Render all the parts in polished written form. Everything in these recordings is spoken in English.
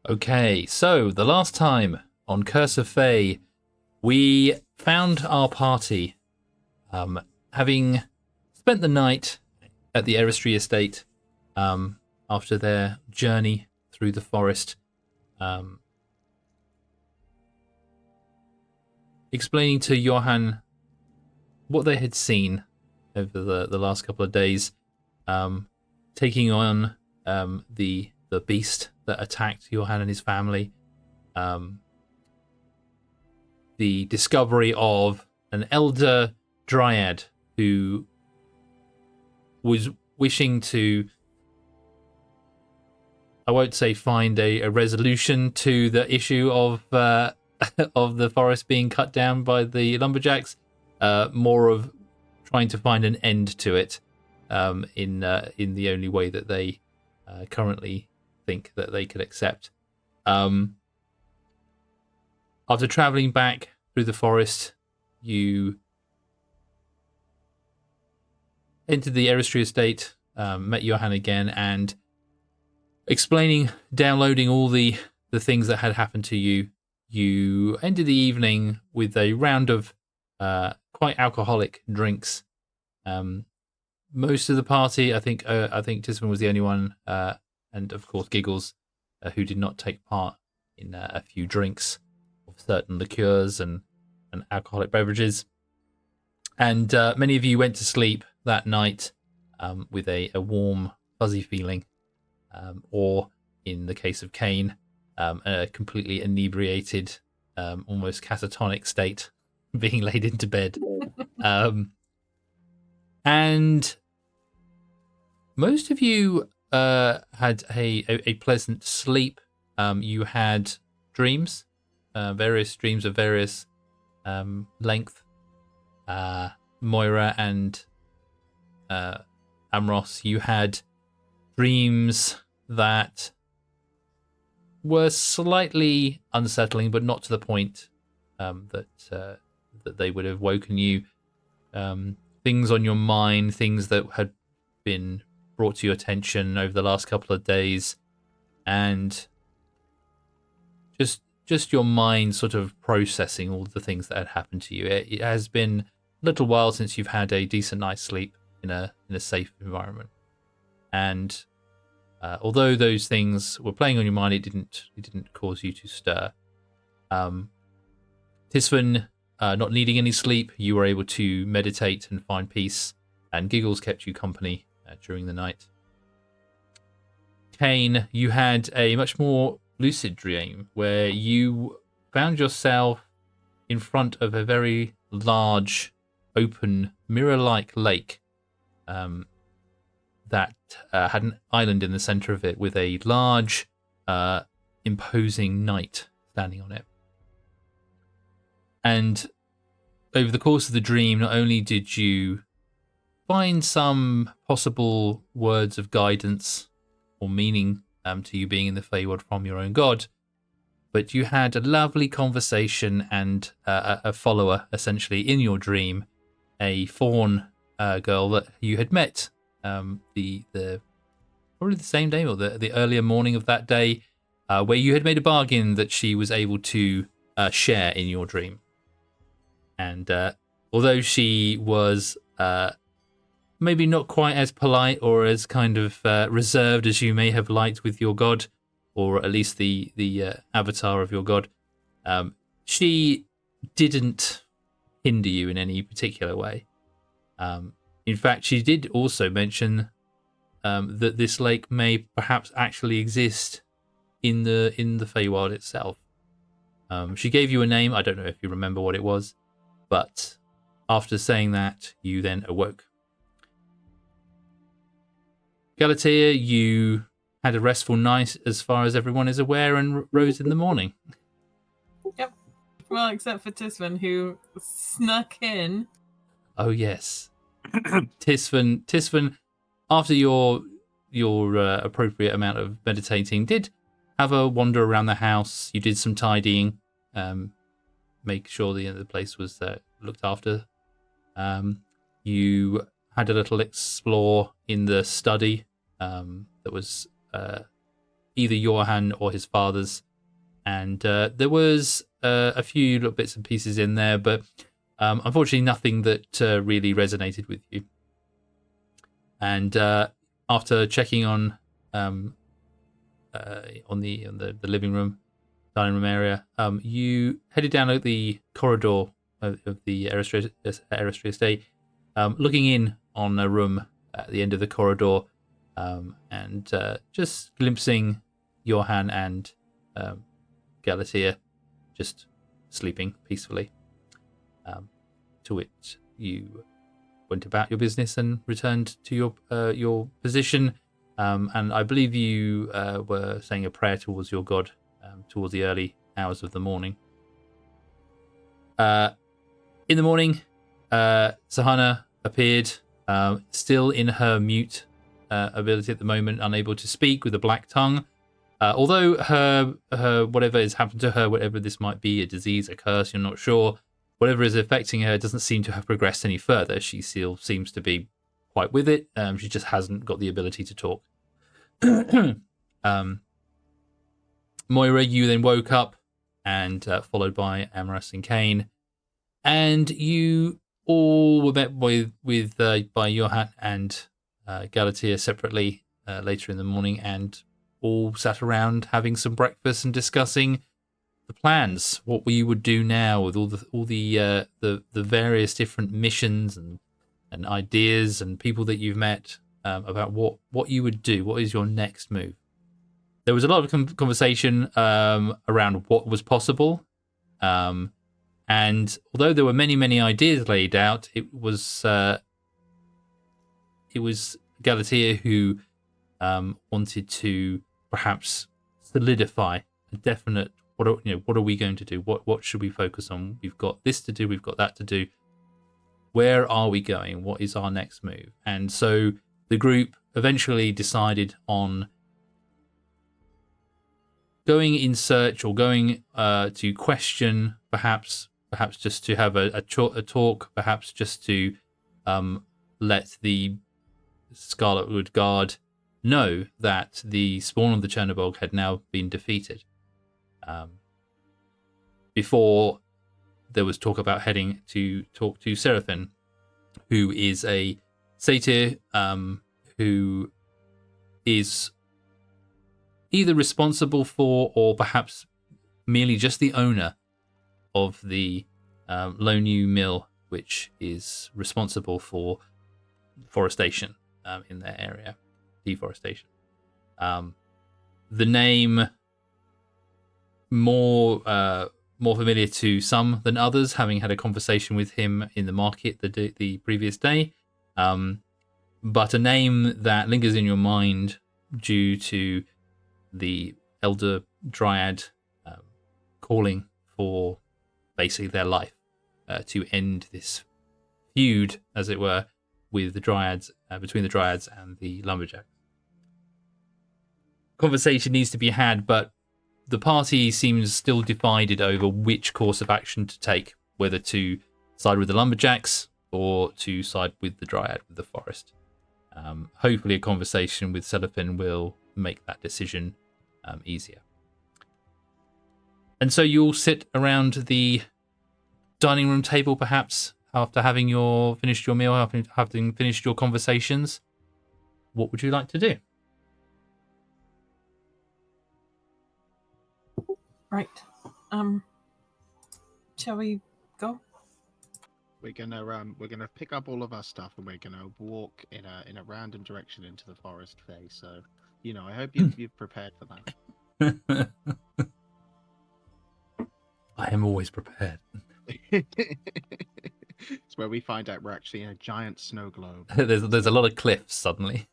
Okay, so the last time on Curse of Fey, we found our party having spent the night at the Eristry estate after their journey through the forest, um, explaining to Johann what they had seen over the last couple of days, taking on the beast that attacked Johann and his family, the discovery of an elder dryad who was wishing to, I won't say find a resolution to the issue of of the forest being cut down by the lumberjacks, more of trying to find an end to it in the only way that they currently think that they could accept. After traveling back through the forest, you entered the Eristry estate, met Johann again, and downloading all the things that had happened to you, you ended the evening with a round of quite alcoholic drinks. Most of the party, I think Tisman was the only one, and of course Giggles, who did not take part in a few drinks of certain liqueurs and alcoholic beverages. And many of you went to sleep that night with a warm, fuzzy feeling, or in the case of Kane, a completely inebriated, almost catatonic state, being laid into bed. And most of you had a pleasant sleep. You had dreams, various dreams of various length. Moira and Amros, you had dreams that were slightly unsettling, but not to the point that they would have woken you. Things on your mind, things that had been brought to your attention over the last couple of days, and just your mind sort of processing all the things that had happened to you. It has been a little while since you've had a decent night's sleep in a safe environment, and although those things were playing on your mind, it didn't cause you to stir. Tisvan, not needing any sleep, you were able to meditate and find peace, and Giggles kept you company during the night. Kane, you had a much more lucid dream where you found yourself in front of a very large, open, mirror-like lake that had an island in the center of it with a large, imposing knight standing on it. And over the course of the dream, not only did you find some possible words of guidance or meaning to you being in the Feywild from your own god, but you had a lovely conversation and a follower, essentially, in your dream, a fawn girl that you had met the probably the same day or the earlier morning of that day, where you had made a bargain that she was able to share in your dream. And although she was maybe not quite as polite or as kind of reserved as you may have liked with your god, or at least the avatar of your god, she didn't hinder you in any particular way. In fact, she did also mention that this lake may perhaps actually exist in the Feywild itself. She gave you a name. I don't know if you remember what it was, but after saying that, you then awoke. Galatea, you had a restful night as far as everyone is aware, and rose in the morning. Yep. Well, except for Tisvan, who snuck in. Oh, yes. Tisvan, after your appropriate amount of meditating, did have a wander around the house. You did some tidying, make sure the place was looked after. You had a little explore in the study that was either Johann or his father's. And there was a few little bits and pieces in there, but unfortunately nothing that really resonated with you. And after checking on the living room, dining room area, you headed down the corridor of the Aerostry estate, looking in on a room at the end of the corridor, and just glimpsing Johann and Galatea just sleeping peacefully. To which you went about your business and returned to your position. And I believe you were saying a prayer towards your god towards the early hours of the morning. In the morning, Sahana appeared, still in her mute ability at the moment, unable to speak with a black tongue. Although her whatever has happened to her, whatever this might be, a disease, a curse, you're not sure, whatever is affecting her doesn't seem to have progressed any further. She still seems to be quite with it. She just hasn't got the ability to talk. Moira, you then woke up, and followed by Amaras and Kane, and you all were met by Johann and Galatea separately later in the morning, and all sat around having some breakfast and discussing the plans, what we would do now with all the various different missions and ideas and people that you've met, about what you would do. What is your next move? There was a lot of conversation around what was possible, and although there were many ideas laid out, it was Galatea who wanted to perhaps solidify a definite what are we going to do? What should we focus on? We've got this to do. We've got that to do. Where are we going? What is our next move? And so the group eventually decided on going in search, or going to question, perhaps just to have a talk, perhaps just to let the Scarletwood Guard know that the spawn of the Chernobog had now been defeated. Before there was talk about heading to talk to Seraphin, who is a satyr, who is either responsible for, or perhaps merely just the owner of the Lonu Mill, which is responsible for forestation in their area, deforestation. The name more familiar to some than others, having had a conversation with him in the market the previous day, but a name that lingers in your mind due to the elder dryad calling for basically their life, to end this feud, as it were, with the dryads, between the dryads and the lumberjacks. Conversation needs to be had, but the party seems still divided over which course of action to take, whether to side with the lumberjacks or to side with the dryad, with the forest. Hopefully a conversation with Celopin will make that decision easier. And so you'll sit around the dining room table, perhaps, after having finished your meal, having finished your conversations. What would you like to do? Right. Shall we go? We're gonna pick up all of our stuff and we're gonna walk in a random direction into the forest, Fey. So, I hope you've prepared for that. I am always prepared. It's where we find out we're actually in a giant snow globe. There's a lot of cliffs suddenly.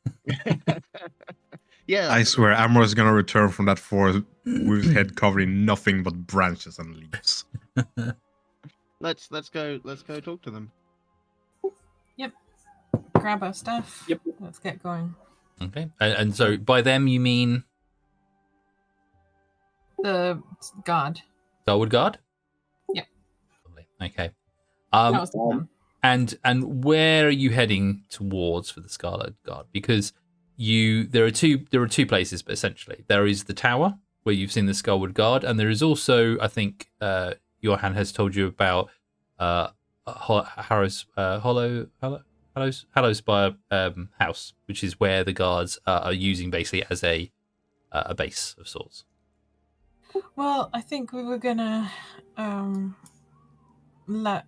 Yeah. I swear, Amor is gonna return from that forest with his head covered in nothing but branches and leaves. Let's go talk to them. Yep. Grab our stuff. Yep. Let's get going. Okay. And so by them you mean The god. Starwood Guard? Yep. Lovely. Okay. That was the plan. And where are you heading towards for the Scarlet Guard? Because there are two places, but essentially there is the tower where you've seen the Skullwood Guard, and there is also, I think, Johan has told you about Harrowspire house, which is where the guards are using basically as a base of sorts. Well, I think we were gonna let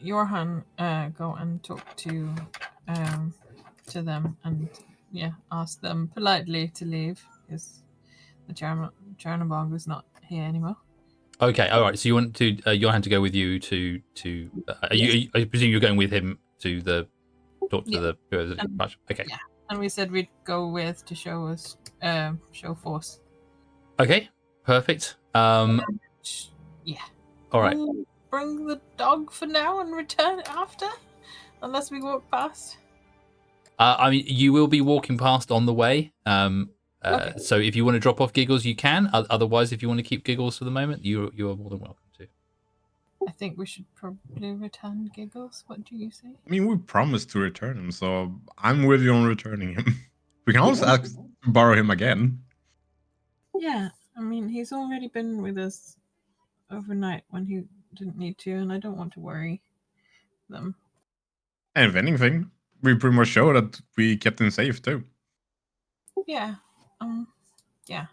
Johan go and talk to them and ask them politely to leave because the Chernobog is not here anymore. Okay, all right. So you want to Johan to go with you to I presume you're going with him to the talk to the okay. Yeah, and we said we'd go with to show force. Okay, perfect. Yeah. All right. We'll bring the dog for now and return after, unless we walk past. I mean, you will be walking past on the way. Okay. So if you want to drop off Giggles, you can. Otherwise, if you want to keep Giggles for the moment, you are more than welcome to. I think we should probably return Giggles. What do you say? I mean, we promised to return him, so I'm with you on returning him. We can also ask to borrow him again. Yeah, I mean, he's already been with us overnight when he didn't need to, and I don't want to worry them. And if anything, we pretty much show that we kept him safe too. Yeah. Yeah.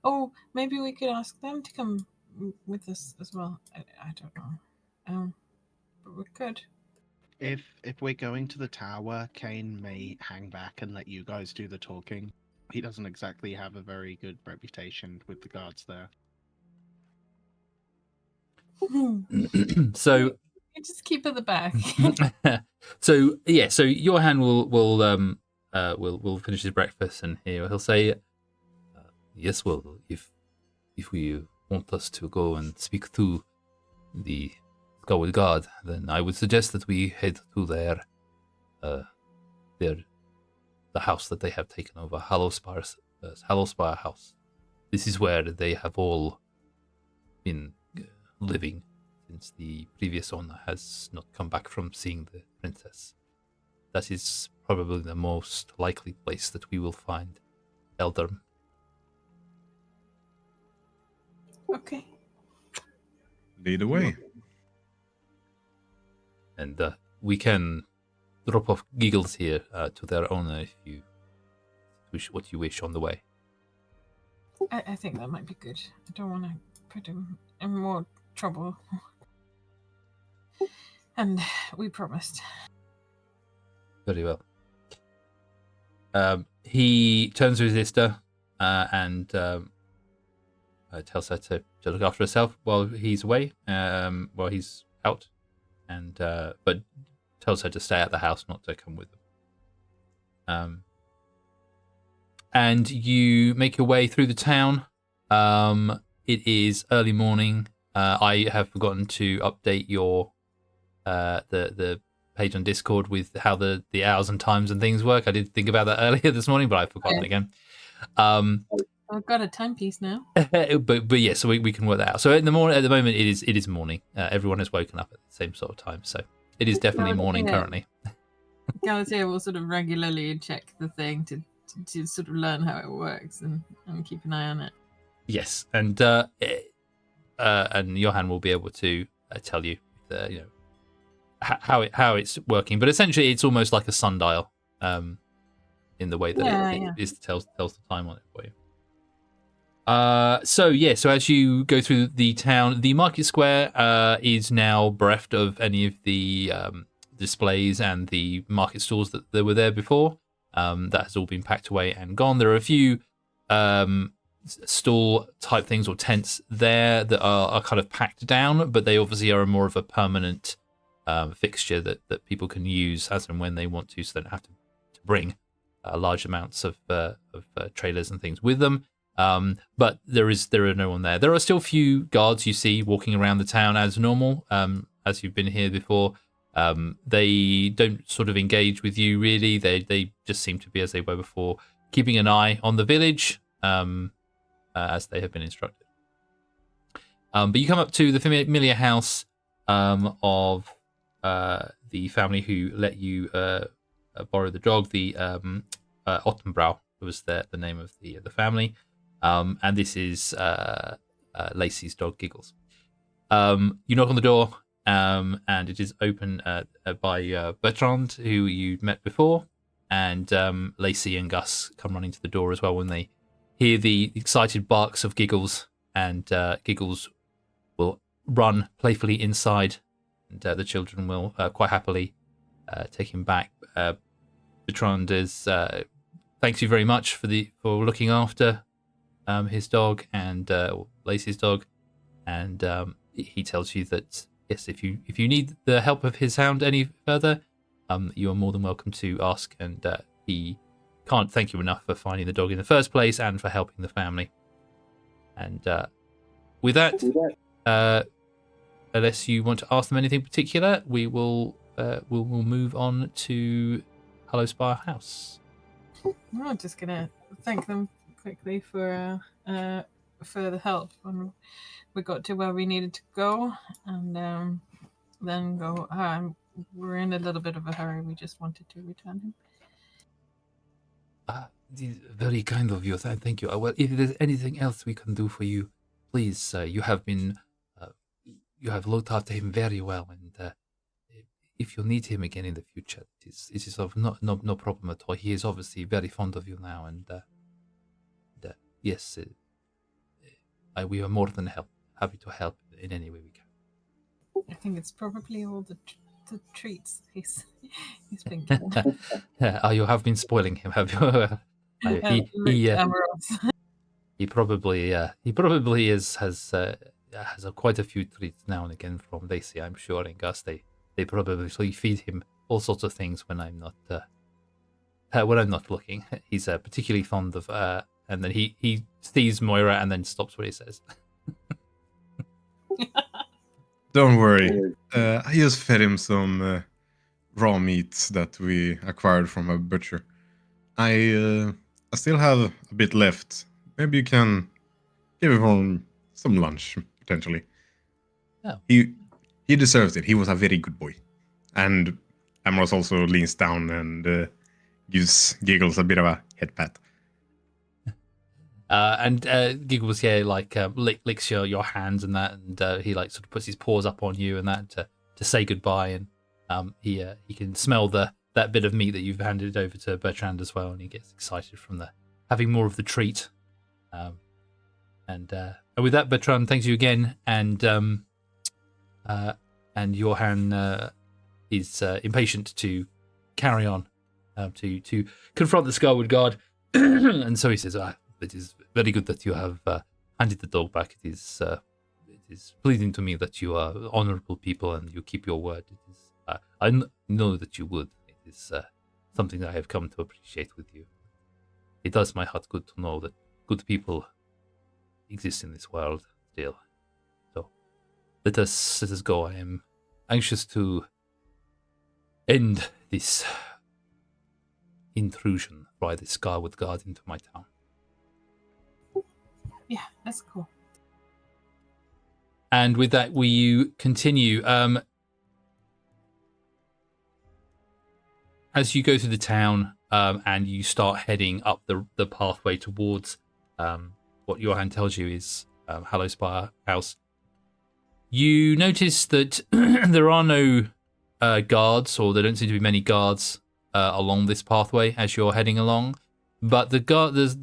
Oh, maybe we could ask them to come with us as well. I don't know. But we could. If we're going to the tower, Kane may hang back and let you guys do the talking. He doesn't exactly have a very good reputation with the guards there. So You just keep at the back. so Johan will finish his breakfast and he'll say, yes, well, if we want us to go and speak to the Skullwood Guard, then I would suggest that we head to the house that they have taken over, Hollowspire House. This is where they have all been living since the previous owner has not come back from seeing the princess. That is probably the most likely place that we will find Eldorm. Okay. Lead the way. And we can drop off Giggles here to their owner if you wish what you wish on the way. I think that might be good. I don't want to put him in more trouble. And we promised. Very well. He turns to his sister and tells her to look after herself while he's away, while he's out, and but tells her to stay at the house, not to come with them. And you make your way through the town. It is early morning. I have forgotten to update your the page on Discord with how the hours and times and things work. I did think about that earlier this morning, but I've forgotten again. I've got a timepiece now. but yeah, so we can work that out. So at the moment it is morning. Everyone has woken up at the same sort of time, so it is definitely morning currently. Galatea will sort of regularly check the thing to sort of learn how it works and keep an eye on it. Yes, and Johan will be able to tell you, how it's working. But essentially, it's almost like a sundial, in the way that it tells the time on it for you. So as you go through the town, the market square is now bereft of any of the displays and the market stalls that were there before. That has all been packed away and gone. There are a few stall type things or tents there that are kind of packed down, but they obviously are more of a permanent fixture that people can use as and when they want to, so they don't have to bring large amounts of trailers and things with them. But there are no one there. There are still few guards you see walking around the town as normal, as you've been here before. They don't sort of engage with you really. They just seem to be as they were before, keeping an eye on the village, as they have been instructed. But you come up to the familiar house of the family who let you borrow the dog, the Ottenbrow was the name of the family, and this is Lacey's dog Giggles. You knock on the door, and it is open by Bertrand, who you met before, and Lacey and Gus come running to the door as well when they hear the excited barks of Giggles, and Giggles will run playfully inside, and the children will quite happily take him back. Bertrand is thanks you very much for looking after his dog and Lacey's dog, and he tells you that yes, if you need the help of his hound any further, you are more than welcome to ask, and he can't thank you enough for finding the dog in the first place and for helping the family. And with that, unless you want to ask them anything particular, we'll move on to Hollowspire House. I'm just gonna thank them quickly for the help when we got to where we needed to go, and then go. We're in a little bit of a hurry. We just wanted to return him. Very kind of you. Thank you. Well, if there's anything else we can do for you, please. You have looked after him very well, and if you need him again in the future, it is of no problem at all. He is obviously very fond of you now, and yes, we are more than happy to help in any way we can. I think it's probably all the treats he's been given. You have been spoiling him, have you? He probably has quite a few treats now and again from Lacey, I'm sure, and Gus. They probably feed him all sorts of things when I'm not looking. He's particularly fond of and then he sees Moira and then stops what he says. Don't worry. I just fed him some raw meats that we acquired from a butcher. I still have a bit left. Maybe you can give him some lunch, potentially. Oh. He deserves it. He was a very good boy. And Amros also leans down and gives Giggles a bit of a head pat. And Giggles licks your hands and that, and he sort of puts his paws up on you and that to say goodbye, and he can smell that bit of meat that you've handed over to Bertrand as well, and he gets excited from having more of the treat. And with that, Bertrand thanks you again, and Johan is impatient to carry on to confront the Scarwood Guard, and so he says, "It is very good that you have handed the dog back. It is pleasing to me that you are honourable people and you keep your word. It is, I know that you would. It is something that I have come to appreciate with you. It does my heart good to know that good people exist in this world still. So let us go. I am anxious to end this intrusion by the Scarwood Guard into my town." Yeah, that's cool. And with that, you continue. As you go through the town and you start heading up the pathway towards what Johan tells you is Hollowspire House, you notice that there are no guards, or there don't seem to be many guards along this pathway as you're heading along. But the guards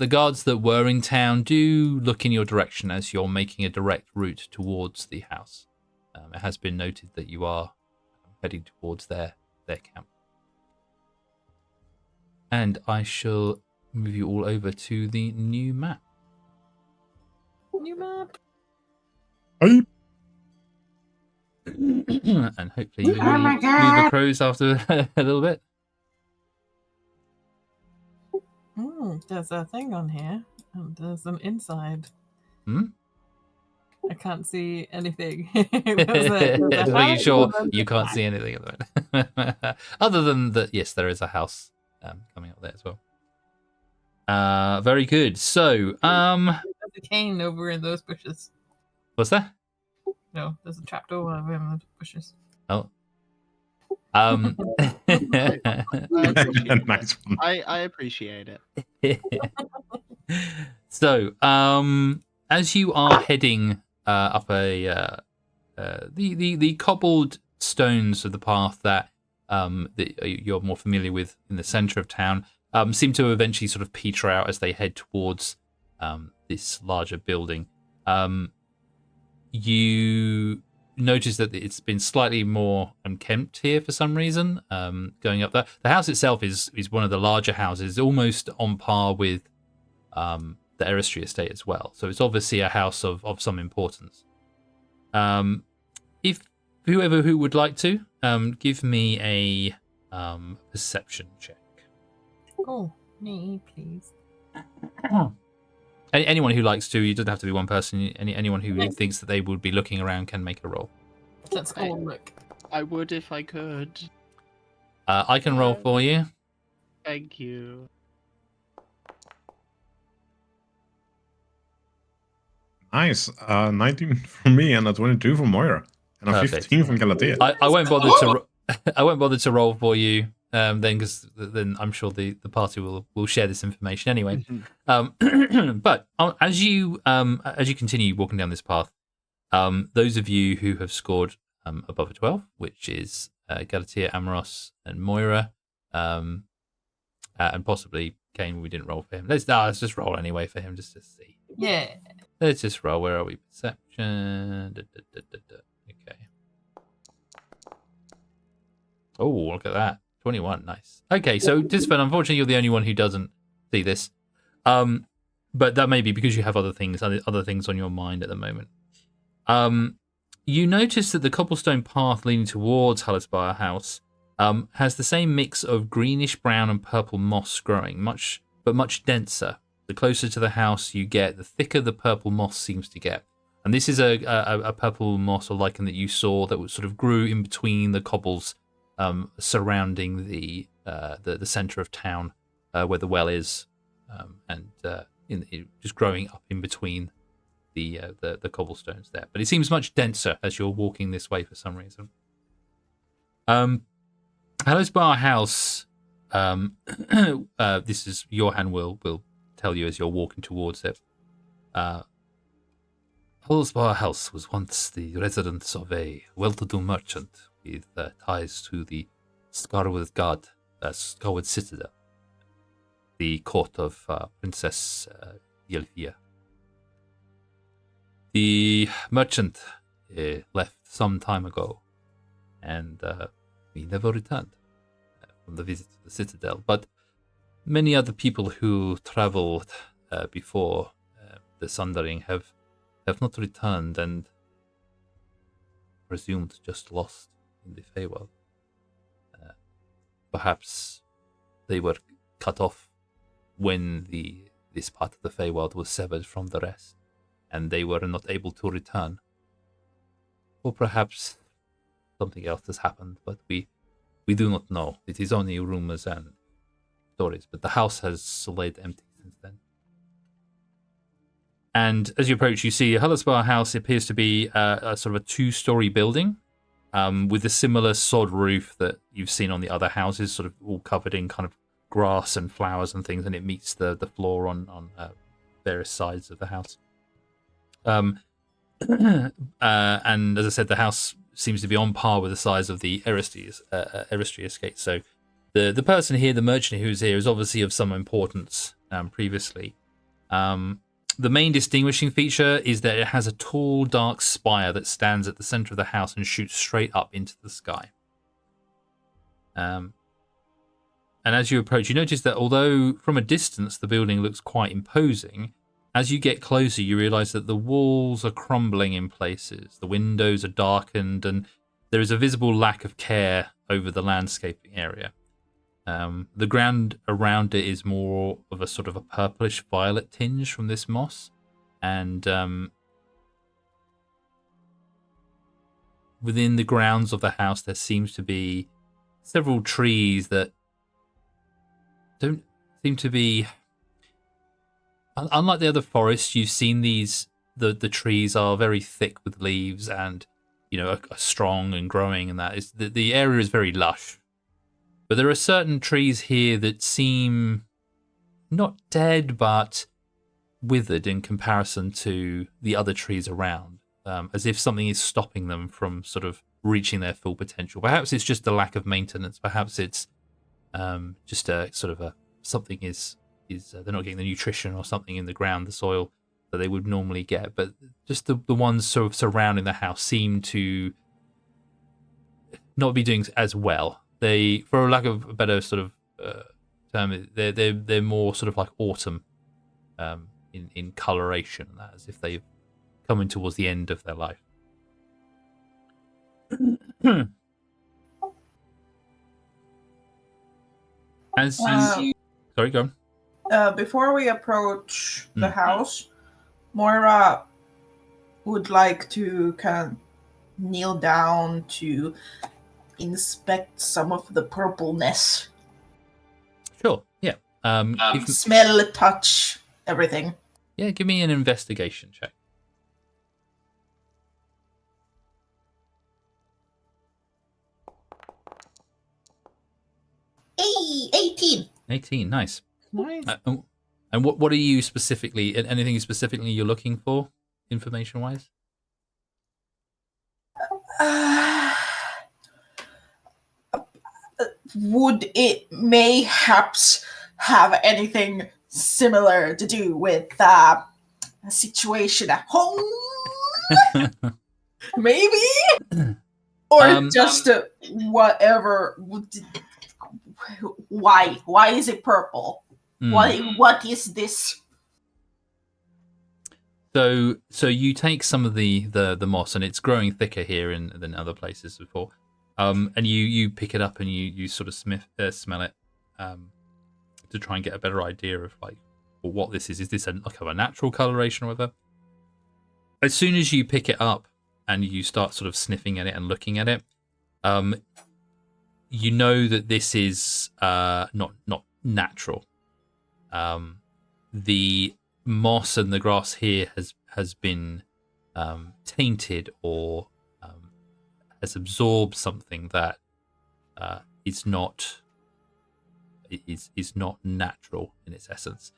that were in town do look in your direction as you're making a direct route towards the house. It has been noted that you are heading towards their camp. And I shall move you all over to the new map. New map. Hey. And hopefully you will move the crows after a little bit. There's a thing on here, and there's an inside. I can't see anything. Are you sure you can't see anything at the moment? Other than that, yes, there is a house coming up there as well. Very good. So, there's a cane over in those bushes. What's that? No, there's a trapdoor over in the bushes. Oh. Um, Nice one. I appreciate it. So, as you are heading up the cobbled stones of the path that you're more familiar with in the center of town, seem to eventually sort of peter out as they head towards this larger building. You notice that it's been slightly more unkempt here for some reason. Going up there, the house itself is one of the larger houses, almost on par with the Eristry estate as well. So it's obviously a house of some importance. If who would like to give me a perception check. Oh, me, please. Anyone who likes to, you doesn't have to be one person. Anyone who thinks that they would be looking around can make a roll. Let's all look. I would if I could. I can roll for you. Thank you. Nice. 19 from me and a 22 from Moira. And a Perfect. 15 from Galatea. I won't bother to I won't bother to roll for you then, because then I'm sure the party will share this information anyway. But as you continue walking down this path, those of you who have scored above a 12, which is Galatea, Amoros, and Moira, and possibly Kane, we didn't roll for him. Let's just roll anyway for him just to see. Yeah. Let's just roll. Where are we? Perception. Okay. Oh, look at that. 21. Nice. Okay, so Disfern, unfortunately, you're the only one who doesn't see this. But that may be because you have other things on your mind at the moment. You notice that the cobblestone path leading towards Hallisbar House has the same mix of greenish brown and purple moss growing, much denser. The closer to the house you get, the thicker the purple moss seems to get. And this is a purple moss or lichen that you saw that sort of grew in between the cobbles surrounding the center of town where the well is, and just growing up in between the cobblestones there. But it seems much denser as you're walking this way for some reason. Hallisbar House. This is Johan will tell you as you're walking towards it. Hallisbar House was once the residence of a well-to-do merchant with ties to the Scarwood Citadel, the court of Princess Ylfia. The merchant left some time ago, and he never returned from the visit to the Citadel. But many other people who traveled before the Sundering have not returned and presumed just lost in the Feywild. Perhaps they were cut off when this part of the Feywild was severed from the rest, and they were not able to return. Or perhaps something else has happened, but we do not know. It is only rumors and stories, but the house has laid empty since then. And as you approach, you see Hallisbar House appears to be a sort of a 2-story building with a similar sod roof that you've seen on the other houses, sort of all covered in kind of grass and flowers and things, and it meets the floor on various sides of the house. And as I said, the house seems to be on par with the size of the Eristry estate. So the person here, the merchant who's here, is obviously of some importance previously. The main distinguishing feature is that it has a tall, dark spire that stands at the center of the house and shoots straight up into the sky. And as you approach, you notice that although from a distance the building looks quite imposing, as you get closer, you realize that the walls are crumbling in places, the windows are darkened, and there is a visible lack of care over the landscaping area. The ground around it is more of a sort of a purplish violet tinge from this moss, and within the grounds of the house there seems to be several trees that don't seem to be, unlike the other forests you've seen, the trees are very thick with leaves, and are strong and growing, and that is the area is very lush. But there are certain trees here that seem not dead, but withered in comparison to the other trees around, as if something is stopping them from sort of reaching their full potential. Perhaps it's just a lack of maintenance. Perhaps it's just a sort of something is they're not getting the nutrition or something in the ground, the soil that they would normally get. But just the ones sort of surrounding the house seem to not be doing as well. They, for a lack of a better sort of term, they're more sort of like autumn in coloration, as if they've come in towards the end of their life. As you, sorry, go on. Before we approach the house, Moira would like to kind of kneel down to inspect some of the purpleness. Sure, yeah. Smell, touch, everything. Yeah, give me an investigation check. Hey, 18. 18, nice. Nice. And what are you specifically? Anything specifically you're looking for, information-wise? Would it mayhaps have anything similar to do with a situation at home? Maybe? Or just whatever. Why? Why is it purple? What is this? So you take some of the moss, and it's growing thicker here than other places before. And you pick it up and you sort of smell it to try and get a better idea of like what this is. Is this like a natural coloration or whatever? As soon as you pick it up and you start sort of sniffing at it and looking at it, you know that this is not natural. The moss and the grass here has been tainted or has absorbed something that is not natural in its essence.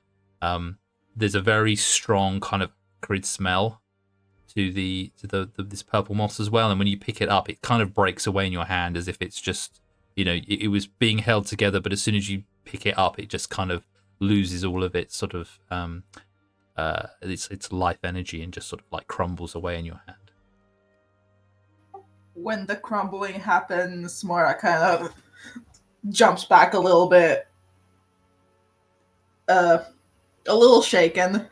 There's a very strong kind of acrid smell to this purple moss as well, and when you pick it up, it kind of breaks away in your hand as if it's just it was being held together, but as soon as you pick it up, it just kind of loses all of its sort of its life energy and just sort of like crumbles away in your hand. When the crumbling happens, Moira kind of jumps back a little bit, a little shaken,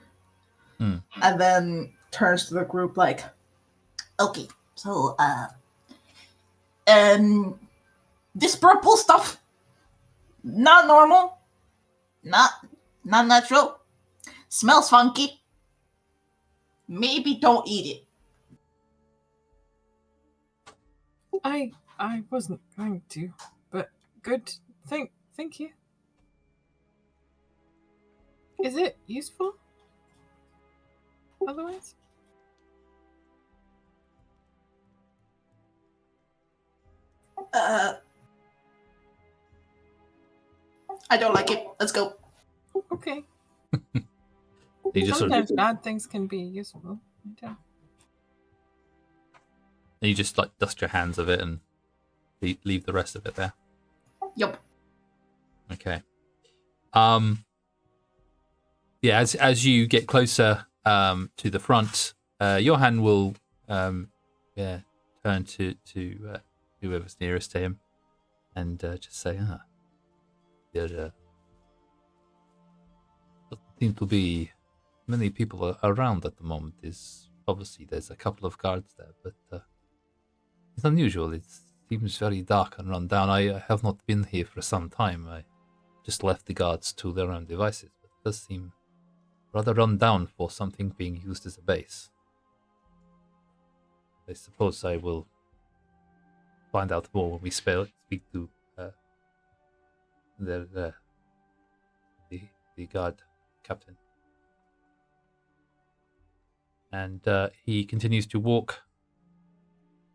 and then turns to the group like, okay, so, this purple stuff, not normal, not natural, smells funky, maybe don't eat it. I wasn't going to, but good. Thank you. Is it useful? Otherwise? I don't like it. Let's go. Okay. You just Sometimes bad things can be useful. Yeah. you just like dust your hands of it and leave the rest of it there. Yep. Okay. Yeah, as you get closer to the front, Johan will turn to whoever's nearest to him and just say, there doesn't seem to be many people around at the moment. Obviously there's a couple of guards there, but it's unusual. It seems very dark and run down. I have not been here for some time. I just left the guards to their own devices, but it does seem rather run down for something being used as a base. I suppose I will find out more when we speak to the guard captain. And he continues to walk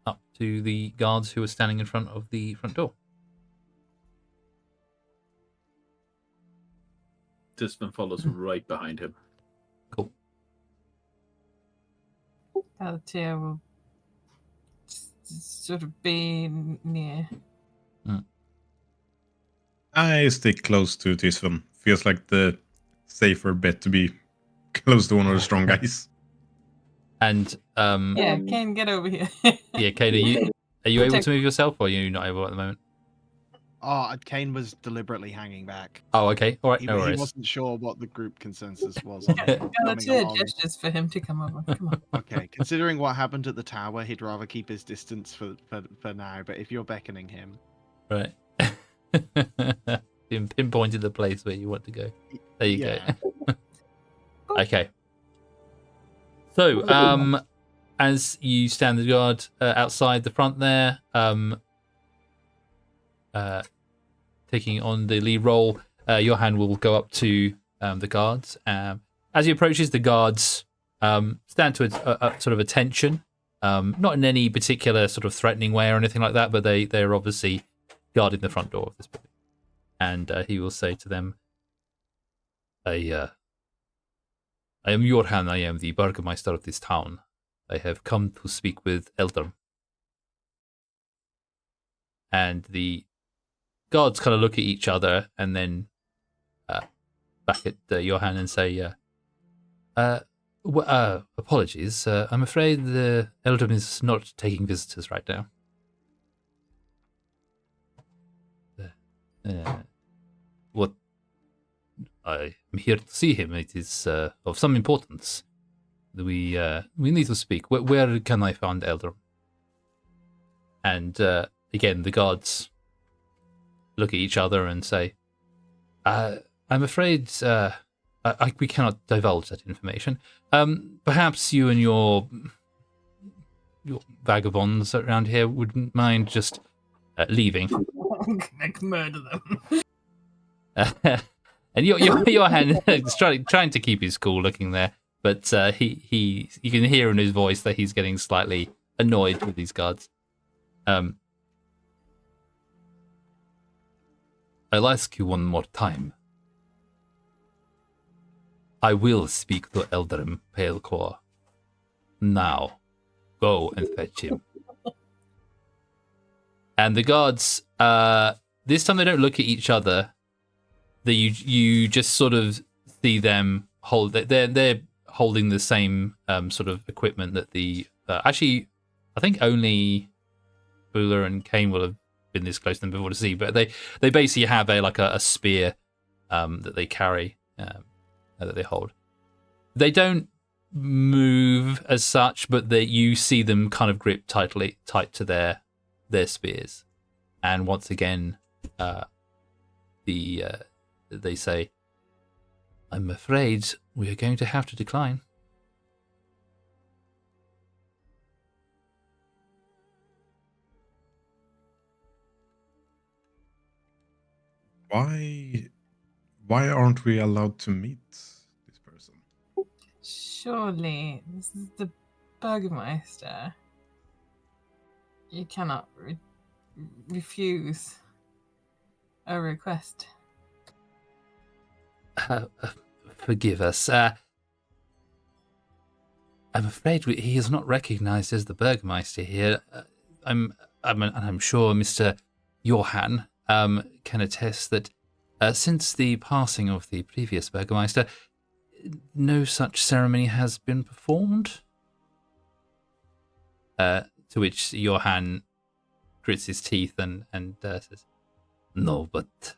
up to the guards who are standing in front of the front door. Disvan follows right behind him. Cool. Altair will sort of be near. I stick close to Tisvan. Feels like the safer bet to be close to one of the strong guys. And Yeah, Kane, get over here. yeah, Kane, are you able to move yourself, or are you not able at the moment? Oh, Kane was deliberately hanging back. Oh, okay. All right. He, No he worries. wasn't sure what the group consensus was on coming Altair along. gestures for him to come over. Come on. Okay, considering what happened at the tower, he'd rather keep his distance for now. But if you're beckoning him, Right. You pinpointed the place where you want to go. There you yeah. go. Okay. So, as you stand the guard outside the front there, taking on the lead role, Johan will go up to the guards. As he approaches, the guards stand to a sort of attention, not in any particular sort of threatening way or anything like that, but they're obviously guarding the front door of this building. And he will say to them, I am Johan, I am the Burgermeister of this town. I have come to speak with Eldrum. And the guards kind of look at each other and then back at Johan and say, apologies, I'm afraid the Eldrum is not taking visitors right now. What? I am here to see him. It is of some importance. We need to speak. Where can I find Eldrum? And again, the guards look at each other and say, I'm afraid we cannot divulge that information. Perhaps you and your vagabonds around here wouldn't mind just leaving. I can murder them. And Johan is trying to keep his cool looking there, but you can hear in his voice that he's getting slightly annoyed with these guards. I'll ask you one more time. I will speak to Eldrim Palecore. Now, go and fetch him. And the guards, this time they don't look at each other. You just sort of see them hold. They're holding the same sort of equipment that the actually, I think only Bula and Kane will have been this close to them before to see. But they basically have a spear that they carry that they hold. They don't move as such, but you see them kind of grip tight to their spears. And once again, they say, I'm afraid we are going to have to decline. Why aren't we allowed to meet this person? Surely, this is the Burgermeister. You cannot refuse a request. Forgive us. I'm afraid he is not recognized as the Burgermeister here. I'm sure Mr. Johan can attest that since the passing of the previous Burgermeister, no such ceremony has been performed. To which Johan grits his teeth and says, "No, but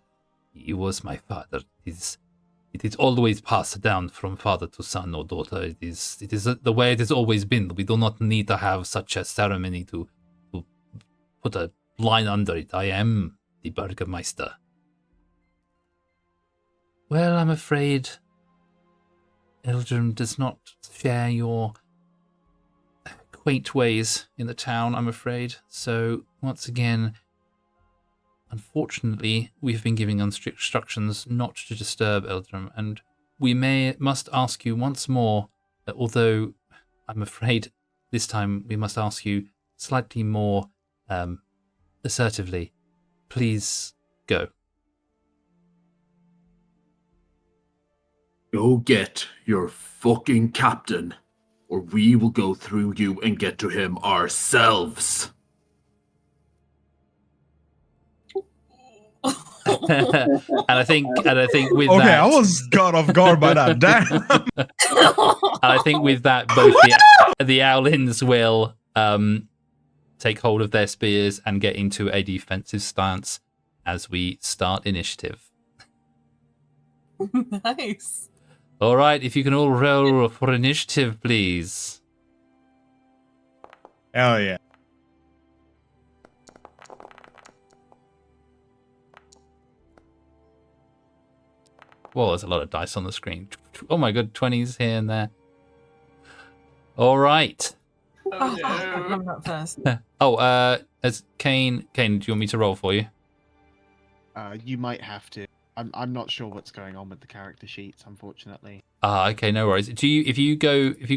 he was my father. It is always passed down from father to son or daughter. It is the way it has always been. We do not need to have such a ceremony to put a line under it. I am the Burgermeister." Well, I'm afraid Eldrum does not share your quaint ways in the town, I'm afraid. So, once again, unfortunately, we've been giving instructions not to disturb Eldrum, and we must ask you once more, although I'm afraid this time we must ask you slightly more assertively, please go. Go get your fucking captain, or we will go through you and get to him ourselves. and I think with Okay, that, I was caught off guard by that. Damn. and I think with that, both the Owlins will take hold of their spears and get into a defensive stance as we start initiative. Nice. All right, if you can all roll for initiative, please. Hell yeah. Well, there's a lot of dice on the screen. Oh my god, 20s here and there. All right. Oh, I'm not first. As Kane, do you want me to roll for you? You might have to. I'm not sure what's going on with the character sheets, unfortunately. Okay, no worries. If you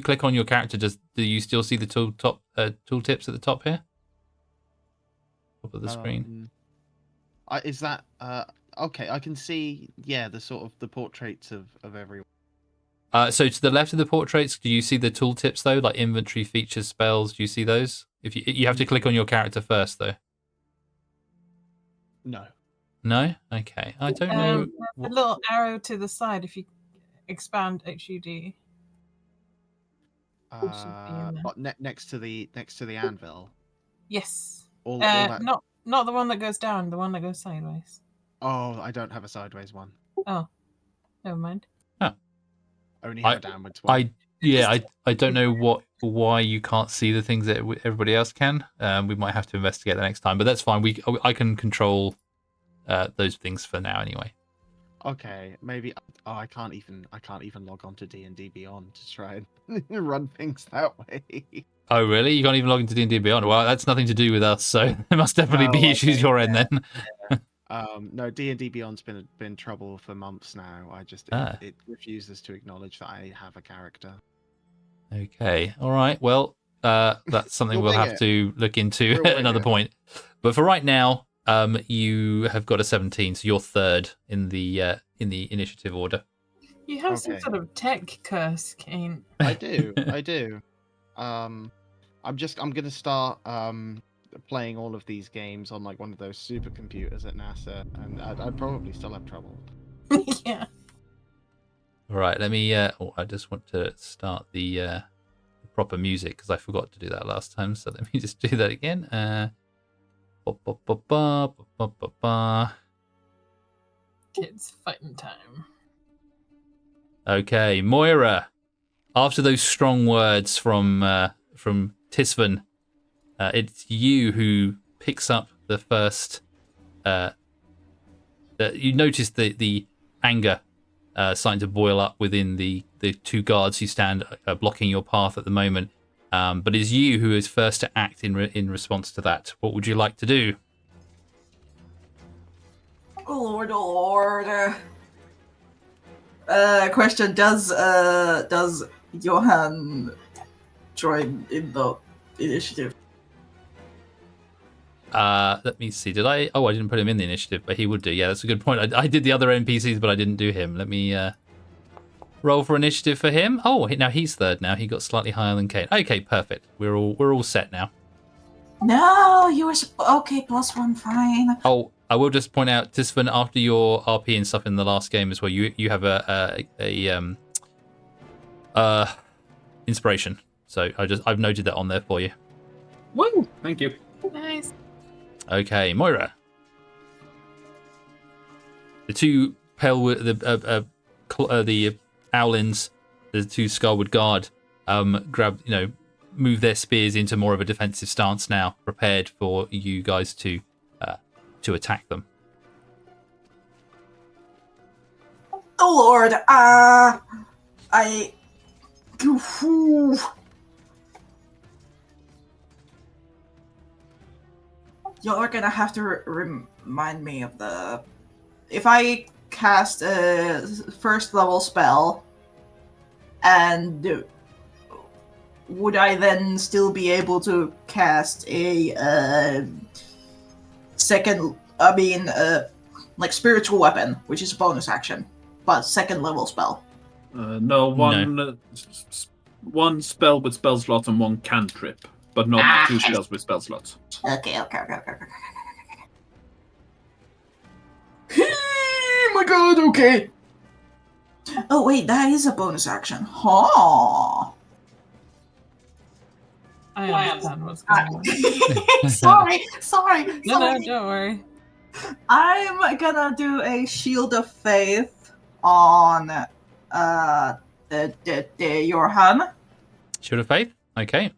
click on your character, do you still see the tooltips at the top here? Top of the screen. Is that okay? I can see. Yeah, the sort of the portraits of everyone. So to the left of the portraits, do you see the tooltips though, like inventory, features, spells? Do you see those? If you have to click on your character first though. No. No? Okay. I don't know. A little arrow to the side if you expand HUD. But next to the anvil. Yes. All that... Not the one that goes down, the one that goes sideways. Oh, I don't have a sideways one. Oh, never mind. Oh. Only have a downwards one. I don't know why you can't see the things that everybody else can. We might have to investigate that next time, but that's fine. I can control those things for now anyway. Okay, maybe. Oh, I can't even log on to D&D Beyond to try and run things that way. Oh, really? You can't even log into D&D Beyond? Well, that's nothing to do with us, so there must definitely be issues your end then. No, D&D Beyond's been trouble for months now. It refuses to acknowledge that I have a character. Okay, all right. Well, that's something we'll have to look into at another point. But for right now, you have got a 17, so you're third in the initiative order. You have some sort of tech curse, Kane. I do. I'm gonna start playing all of these games on like one of those supercomputers at NASA, and I'd probably still have trouble. Yeah. All right, let me. I just want to start the proper music because I forgot to do that last time. So let me just do that again. Kids fighting time. Okay, Moira. After those strong words from Tisvan, it's you who picks up the first. You notice the anger starting to boil up within the two guards who stand blocking your path at the moment. But it's you who is first to act in response to that. What would you like to do? Oh Lord. Question: Does Johan join in the initiative? Let me see. Did I? Oh, I didn't put him in the initiative, but he would do. Yeah, that's a good point. I did the other NPCs, but I didn't do him. Let me roll for initiative for him. Oh, now he's third. Now he got slightly higher than Kate. Okay, perfect. We're all set now. No, you were okay. +1, fine. Oh, I will just point out, Tisvan, after your RP and stuff in the last game as well, you have a inspiration. So I've noted that on there for you. Woo! Thank you. Nice. Okay, Moira. The two the Owlins, the two Scarwood Guard, move their spears into more of a defensive stance now, prepared for you guys to attack them. Oh Lord, You're gonna have to remind me of the... If I cast a first level spell and would I then still be able to cast a second? I mean, like spiritual weapon, which is a bonus action, but second level spell. No, one spell with spell slot and one cantrip, but not two spells with spell slots. Okay. Oh my god, okay. Oh wait, that is a bonus action. Huh. I understand what's going on. Sorry. No, don't worry. I'm gonna do a Shield of Faith on Johan. Shield of Faith. Okay.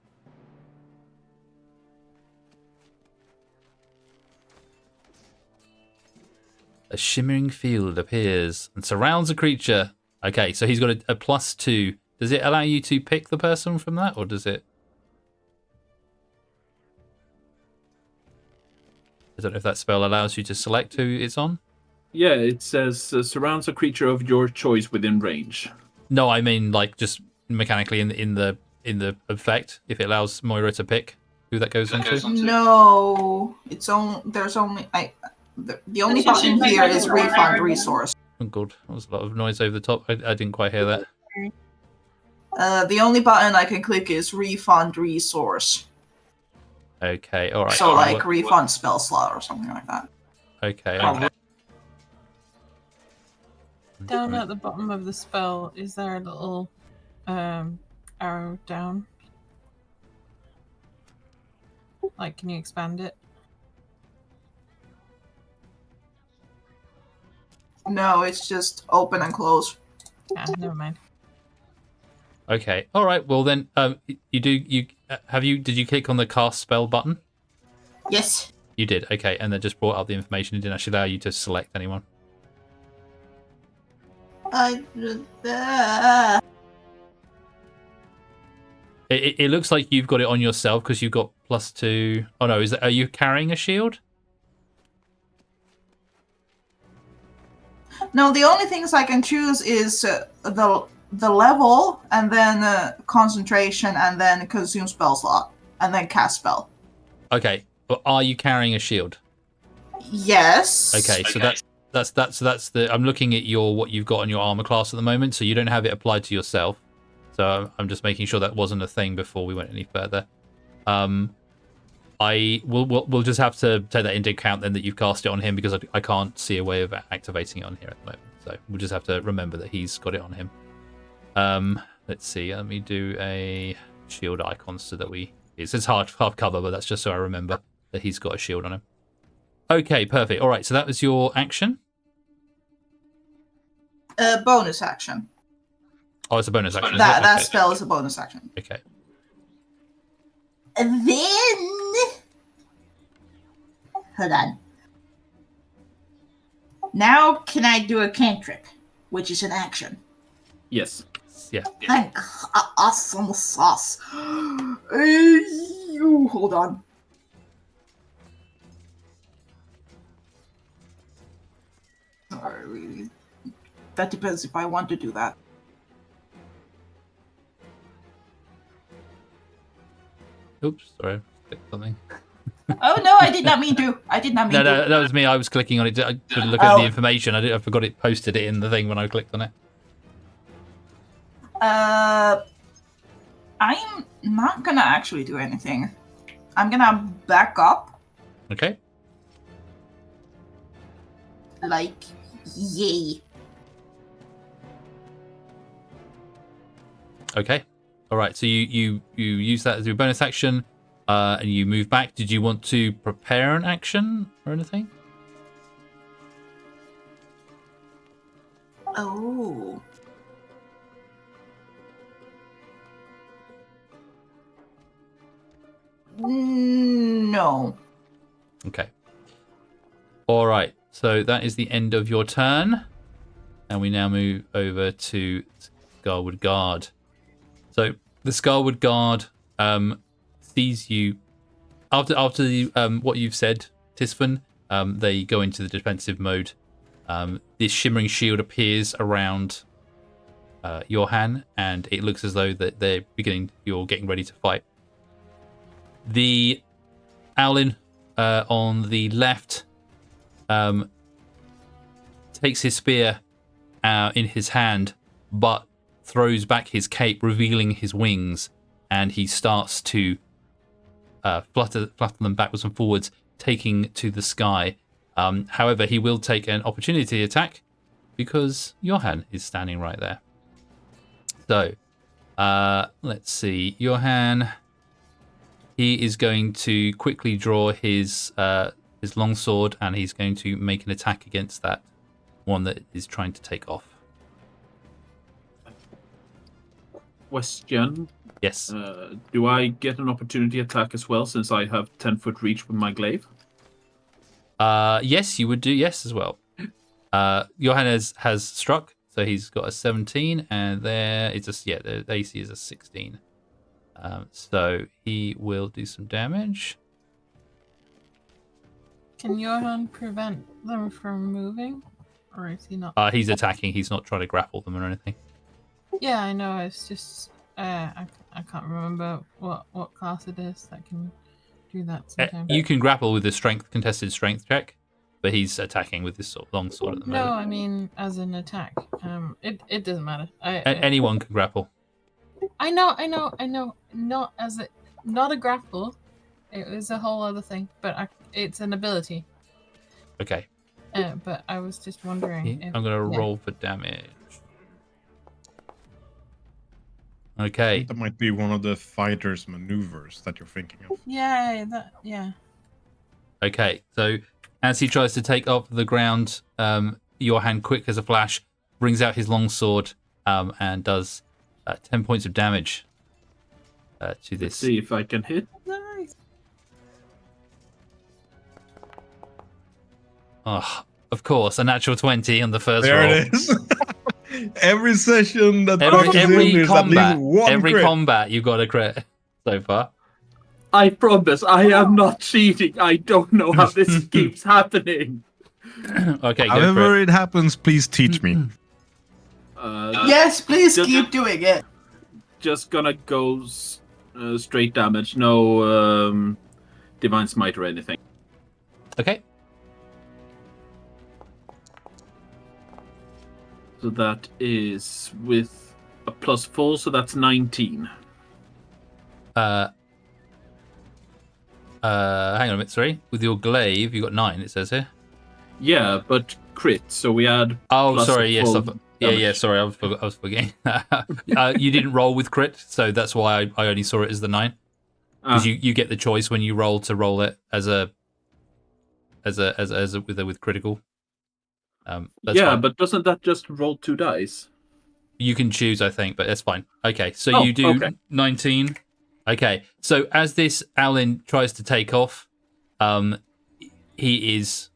A shimmering field appears and surrounds a creature. Okay, so he's got a +2. Does it allow you to pick the person from that, or does it? I don't know if that spell allows you to select who it's on. Yeah, it says surrounds a creature of your choice within range. No, I mean like just mechanically in the effect. If it allows Moira to pick who that goes onto. No, it's only the only button here is refund resource. Oh god, that was a lot of noise over the top. I didn't quite hear that. The only button I can click is refund resource. Okay, all right. So like refund spell slot or something like that. Okay. Down at the bottom of the spell, is there a little arrow down? Like, can you expand it? No, it's just open and close. Ah, never mind. Okay. All right. Well then, did you click on the cast spell button? Yes. You did. Okay, and that just brought up the information. It didn't actually allow you to select anyone. It looks like you've got it on yourself because you've got +2. Oh no, are you carrying a shield? No, the only things I can choose is the level, and then concentration, and then consume spell slot, and then cast spell. Okay, but are you carrying a shield? Yes. Okay, so that's the. I'm looking at what you've got on your armor class at the moment, so you don't have it applied to yourself. So I'm just making sure that wasn't a thing before we went any further. We'll just have to take that into account then that you've cast it on him, because I can't see a way of activating it on here at the moment. So we'll just have to remember that he's got it on him. Let's see. Let me do a shield icon so that it says half cover, but that's just so I remember that he's got a shield on him. Okay, perfect. All right, so that was your action. Bonus action. Oh, it's a bonus action. That spell is a bonus action. Okay. And then, hold on. Now can I do a cantrip, which is an action? Yes. Yeah. Awesome sauce. Hold on. Sorry. That depends if I want to do that. Oops, sorry, I clicked something. Oh no, I did not mean to. No, that was me. I was clicking on it to look at the information. I forgot it posted it in the thing when I clicked on it. I'm not gonna actually do anything. I'm gonna back up. Okay. Like, yay. Okay. All right. So you use that as your bonus action, and you move back. Did you want to prepare an action or anything? Oh. No. Okay. All right. So that is the end of your turn, and we now move over to Scarwood Guard. So the Scarwood Guard sees you after what you've said, Tisfan. They go into the defensive mode. This shimmering shield appears around Johan, and it looks as though that you're getting ready to fight. The Owlin on the left takes his spear in his hand, but throws back his cape, revealing his wings, and he starts to flutter them backwards and forwards, taking to the sky. However, he will take an opportunity attack because Johan is standing right there. So, let's see. Johan, he is going to quickly draw his longsword, and he's going to make an attack against that one that is trying to take off. Question. Yes. Do I get an opportunity attack as well, since I have 10-foot reach with my glaive? Yes, you would do yes as well. Johan has struck, so he's got a 17, and there it's the AC is a 16. So he will do some damage. Can Johan prevent them from moving? Or is he not? He's attacking. He's not trying to grapple them or anything. Yeah, I know. It's just I can't remember what class it is that can do that sometimes. You can grapple with a contested strength check, but he's attacking with this long sword at the moment. No, I mean as an attack. It doesn't matter. Anyone can grapple. I know. Not a grapple. It was a whole other thing, but it's an ability. Okay. But I was just wondering. I'm going to roll for damage. Okay. That might be one of the fighter's maneuvers that you're thinking of. Yeah. Okay. So as he tries to take off the ground, Johan, quick as a flash, brings out his long sword and does 10 points of damage to this. Let's see if I can hit. Nice. Oh, of course, a natural 20 on the first There roll. it is. Every session that Every comes in, there's at least one every crit. combat, you've got a crit so far. I promise, I am not cheating. I don't know how this keeps happening. Okay, go However for it. it happens, please teach me. Yes, please Just- keep doing it. Just gonna go straight damage. No divine smite or anything. Okay. So that is with a +4, so that's 19. Hang on a minute, sorry. With your glaive, you got 9, it says here. Yeah, but crit, so we add. Oh, plus sorry, yes. full Yeah, damage. sorry, I was forgetting. You didn't roll with crit, so that's why I only saw it as the 9. Because you get the choice when you roll to roll it as with critical. That's yeah, fine. but doesn't that just roll 2 dice? You can choose, I think, but that's fine. Okay, so Oh, you do okay. 19. Okay, so as this Owlin tries to take off, he is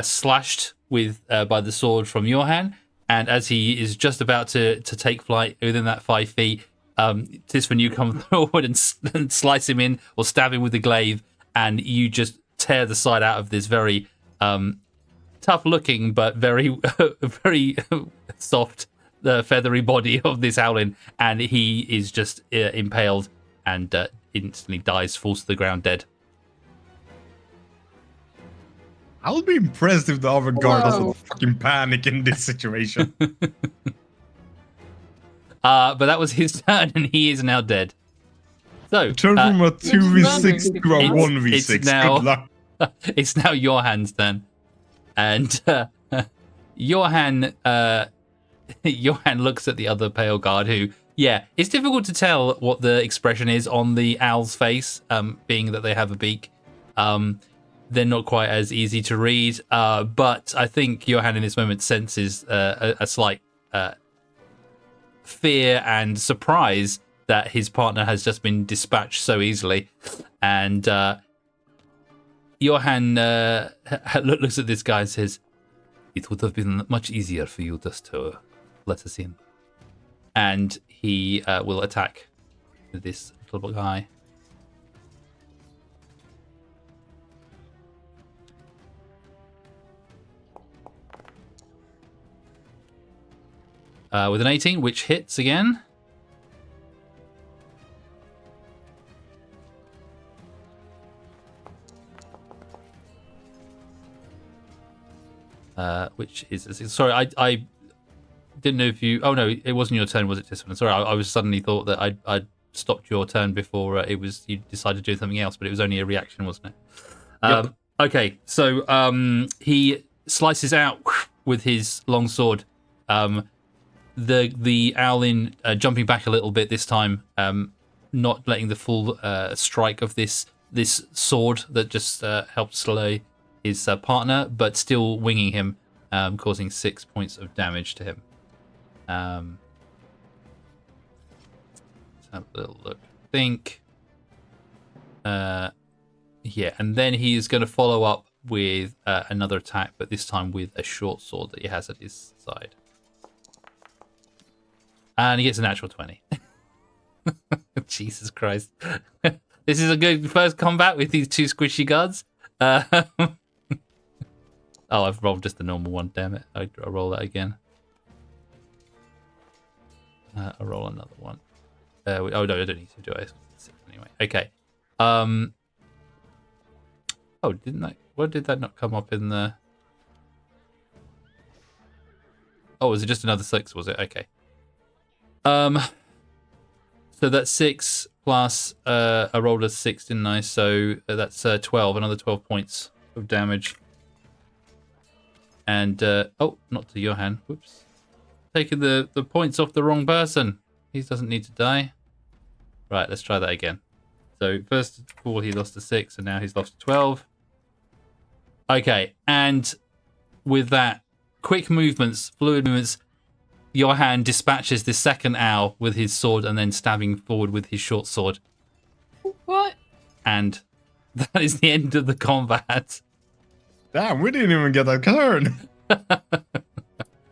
slashed with by the sword from Johan, and as he is just about to take flight within that 5 feet, Tisfin, you come forward and slice him in or stab him with the glaive, and you just tear the side out of this very tough-looking but very very soft, feathery body of this Owlin, and he is just impaled and instantly dies, falls to the ground dead. I would be impressed if the avant-garde Whoa. doesn't fucking panic in this situation. But that was his turn, and he is now dead. So Turn from a 2v6 to a It's- 1v6. it's now- Good luck. it's now Johan's turn, and Johan looks at the other pale guard, who, yeah, it's difficult to tell what the expression is on the owl's face, being that they have a beak. They're not quite as easy to read, but I think Johan in this moment senses a slight fear and surprise that his partner has just been dispatched so easily, and Johan looks at this guy and says, "It would have been much easier for you just to let us in." And he will attack this little guy. with an 18, which hits again. Which is sorry, I didn't know if you. Oh no, it wasn't your turn, was it, Tisman? Sorry, I was suddenly thought that I'd stopped your turn before it was you decided to do something else, but it was only a reaction, wasn't it? Yep. Okay, so he slices out with his long sword. The owlin jumping back a little bit this time, not letting the full strike of this sword that just helped slay his partner, but still winging him, causing 6 points of damage to him. Let's have a little look. Think. Yeah, and then he is going to follow up with another attack, but this time with a short sword that he has at his side. And he gets a natural 20. Jesus Christ. This is a good first combat with these two squishy guards. Oh, I've rolled just the normal one, damn it. I'll roll that again. I'll roll another one. Oh, no, I don't need to do it. Anyway, okay. Oh, didn't that... What did that not come up in the... Oh, was it just another 6, was it? Okay. So that's 6 plus... I rolled a 6, didn't I? So that's 12, another 12 points of damage. And, oh, not to Johan. Whoops. Taking the points off the wrong person. He doesn't need to die. Right, let's try that again. So, first of all, he lost a 6, and now he's lost a 12. Okay, and with that, quick movements, fluid movements, Johan dispatches the second owl with his sword and then stabbing forward with his short sword. What? And that is the end of the combat. Damn, we didn't even get that turn.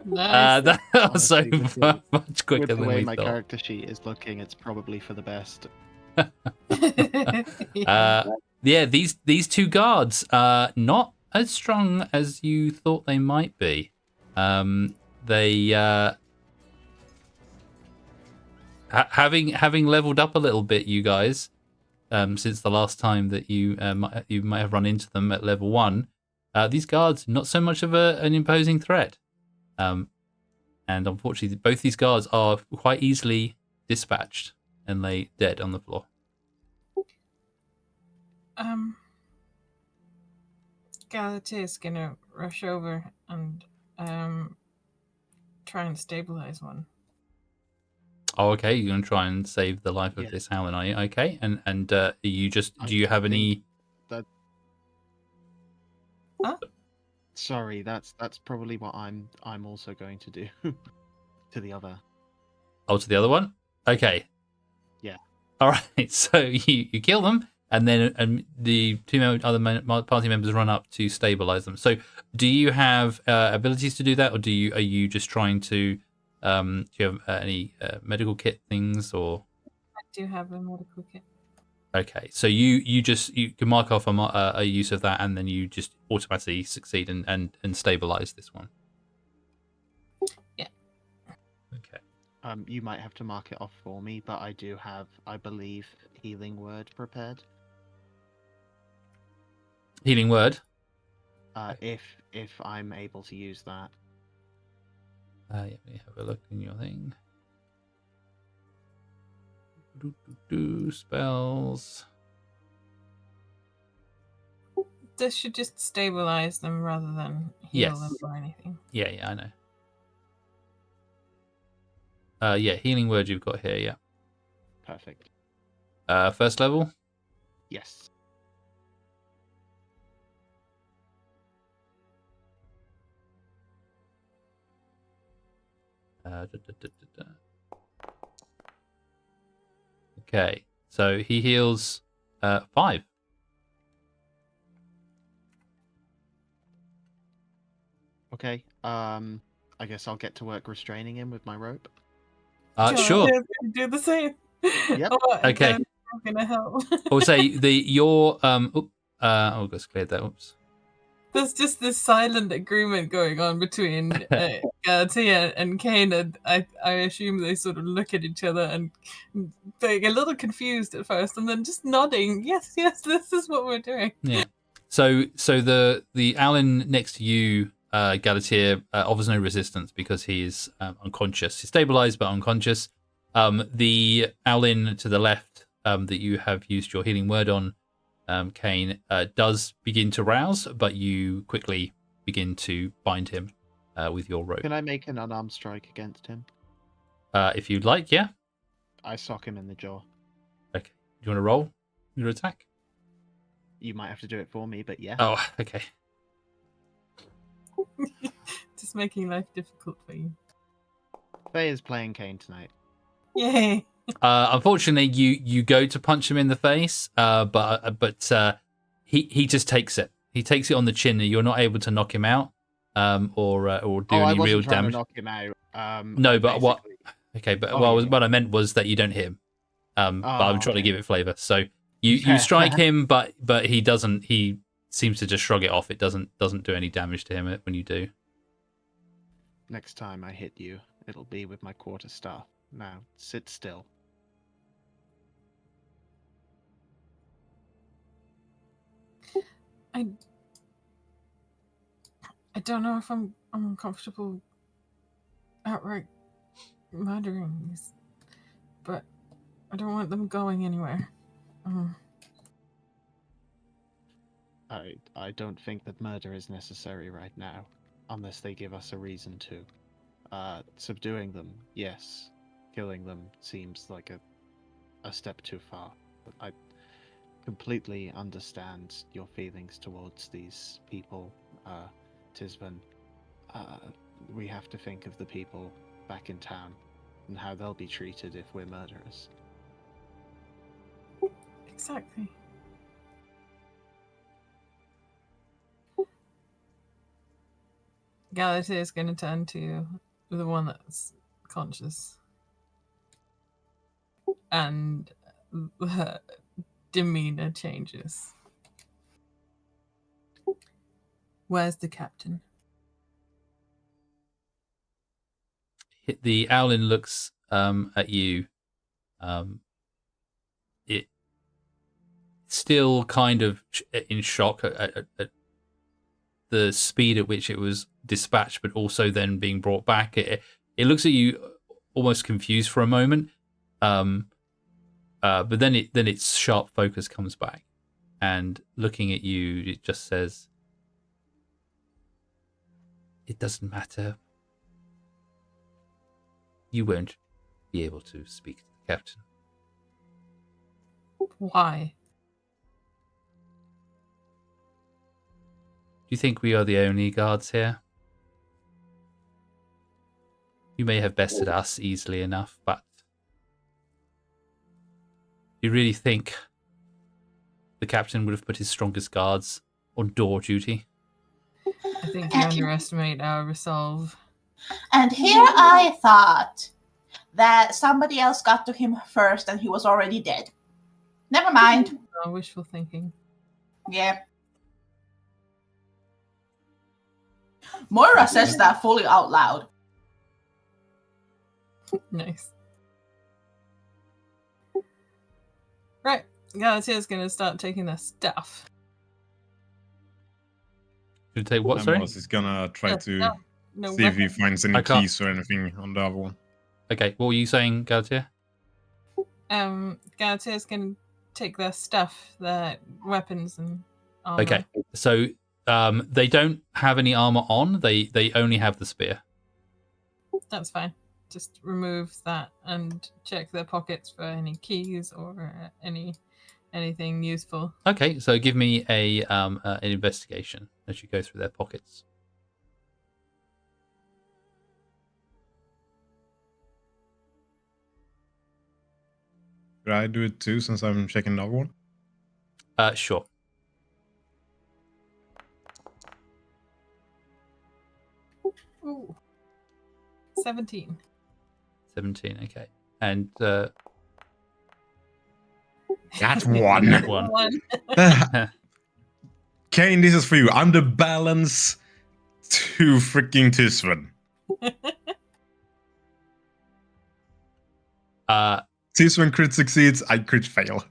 Nice. That was so Honestly, much quicker With the than way we my thought. character sheet is looking, it's probably for the best. Yeah, these two guards are not as strong as you thought they might be. They having leveled up a little bit, you guys, since the last time that you might have run into them at level 1. These guards not so much of an imposing threat, and unfortunately, both these guards are quite easily dispatched and lay dead on the floor. Galatea is gonna rush over and try and stabilize one. Oh, okay. You're gonna try and save the life of Yeah. this Howlin, are you? Okay, and you just I do you have any? Sorry, that's probably what I'm also going to do to the other. Oh, to the other one. Okay. Yeah. All right. So you kill them, and then the two other party members run up to stabilize them. So do you have abilities to do that, or are you just trying to? Do you have any medical kit things or? I do have a medical kit. Okay, so you can mark off a use of that, and then you just automatically succeed and stabilize this one. Yeah. Okay. You might have to mark it off for me, but I do have, I believe, healing word prepared. Healing word. If I'm able to use that. Yeah, let me have a look in your thing. Spells. This should just stabilize them rather than heal them or anything. Yeah, I know. Yeah, healing word you've got here, yeah. Perfect. First level? Yes. Okay, so he heals 5. Okay. I guess I'll get to work restraining him with my rope. Sure. Do the same. Yep. Okay. I'm gonna help. I'll say your oh, just cleared that. Oops. There's just this silent agreement going on between Tia and Kane, and I assume they sort of look at each other and being a little confused at first, and then just nodding. Yes, this is what we're doing. Yeah. So the Alan next to you, Galatea, offers no resistance because he is unconscious. He's stabilized but unconscious. The Alan to the left that you have used your healing word on, Kane, does begin to rouse, but you quickly begin to bind him with your rope. Can I make an unarmed strike against him? If you'd like, yeah. I sock him in the jaw. Okay. Do you want to roll your attack? You might have to do it for me, but yeah. Oh, okay. Just making life difficult for you. Faye is playing Kane tonight. Yay! Unfortunately, you go to punch him in the face, but he just takes it. He takes it on the chin, and you're not able to knock him out, or do any real damage. To knock him out. No, but what? basically- Okay, but Oh, yeah. what I meant was that you don't hit him. But I'm trying to okay. give it flavor. So you strike him, but he doesn't. He seems to just shrug it off. It doesn't do any damage to him when you do. Next time I hit you, it'll be with my quarterstaff. Now, sit still. I don't know if I'm comfortable outright murdering these, but I don't want them going anywhere. I don't think that murder is necessary right now, unless they give us a reason to. Subduing them, yes. Killing them seems like a step too far. But I completely understand your feelings towards these people, Tisvan. We have to think of the people back in town and how they'll be treated if we're murderers. Exactly. Galatea is going to turn to the one that's conscious. And her demeanor changes. Where's the captain? The Owlin looks at you. It still kind of in shock at the speed at which it was dispatched, but also then being brought back. It looks at you almost confused for a moment, but then its sharp focus comes back, and looking at you, it just says, "It doesn't matter. You won't be able to speak to the captain." Why? Do you think we are the only guards here? You may have bested us easily enough, but do you really think the captain would have put his strongest guards on door duty? I think you underestimate our resolve. And here I thought that somebody else got to him first and he was already dead. Never mind. Wishful thinking. Yeah. Moira says that fully out loud. Nice. Right. Galatea's going to start taking their stuff. Should take what, sorry? Amos is gonna try to No see if he weapon. finds any I can't- keys or anything on the other one. Okay, what were you saying, Galatea? Galatea's going to take their stuff, their weapons and armor. Okay, so they don't have any armor on. They only have the spear. That's fine. Just remove that and check their pockets for any keys or anything useful. Okay, so give me an investigation as you go through their pockets. Should I do it too, since I'm checking the other one? Sure. Ooh. 17. 17, okay. And That's one. one. Kane, this is for you. I'm the balance to freaking Tisvan. See, when crit succeeds, I crit fail.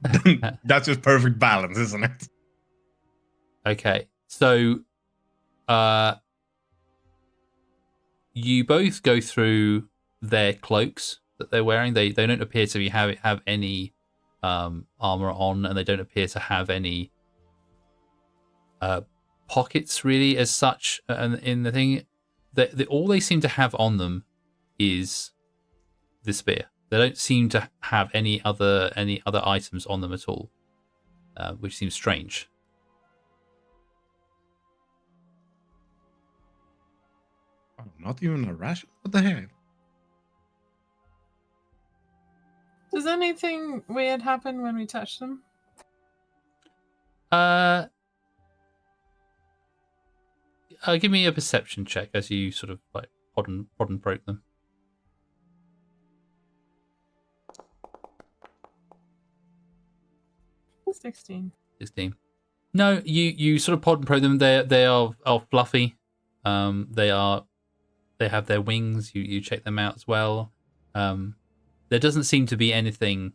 That's just perfect balance, isn't it? Okay, so you both go through their cloaks that they're wearing. They don't appear to have any armor on, and they don't appear to have any pockets really as such. And in the thing, all they seem to have on them is the spear. They don't seem to have any other items on them at all, which seems strange. Oh, not even a ration? What the hell? Does anything weird happen when we touch them? Give me a perception check as you sort of like prod and poke them. 16. 16. No, you sort of pod and probe them. They are fluffy. They have their wings. You check them out as well. There doesn't seem to be anything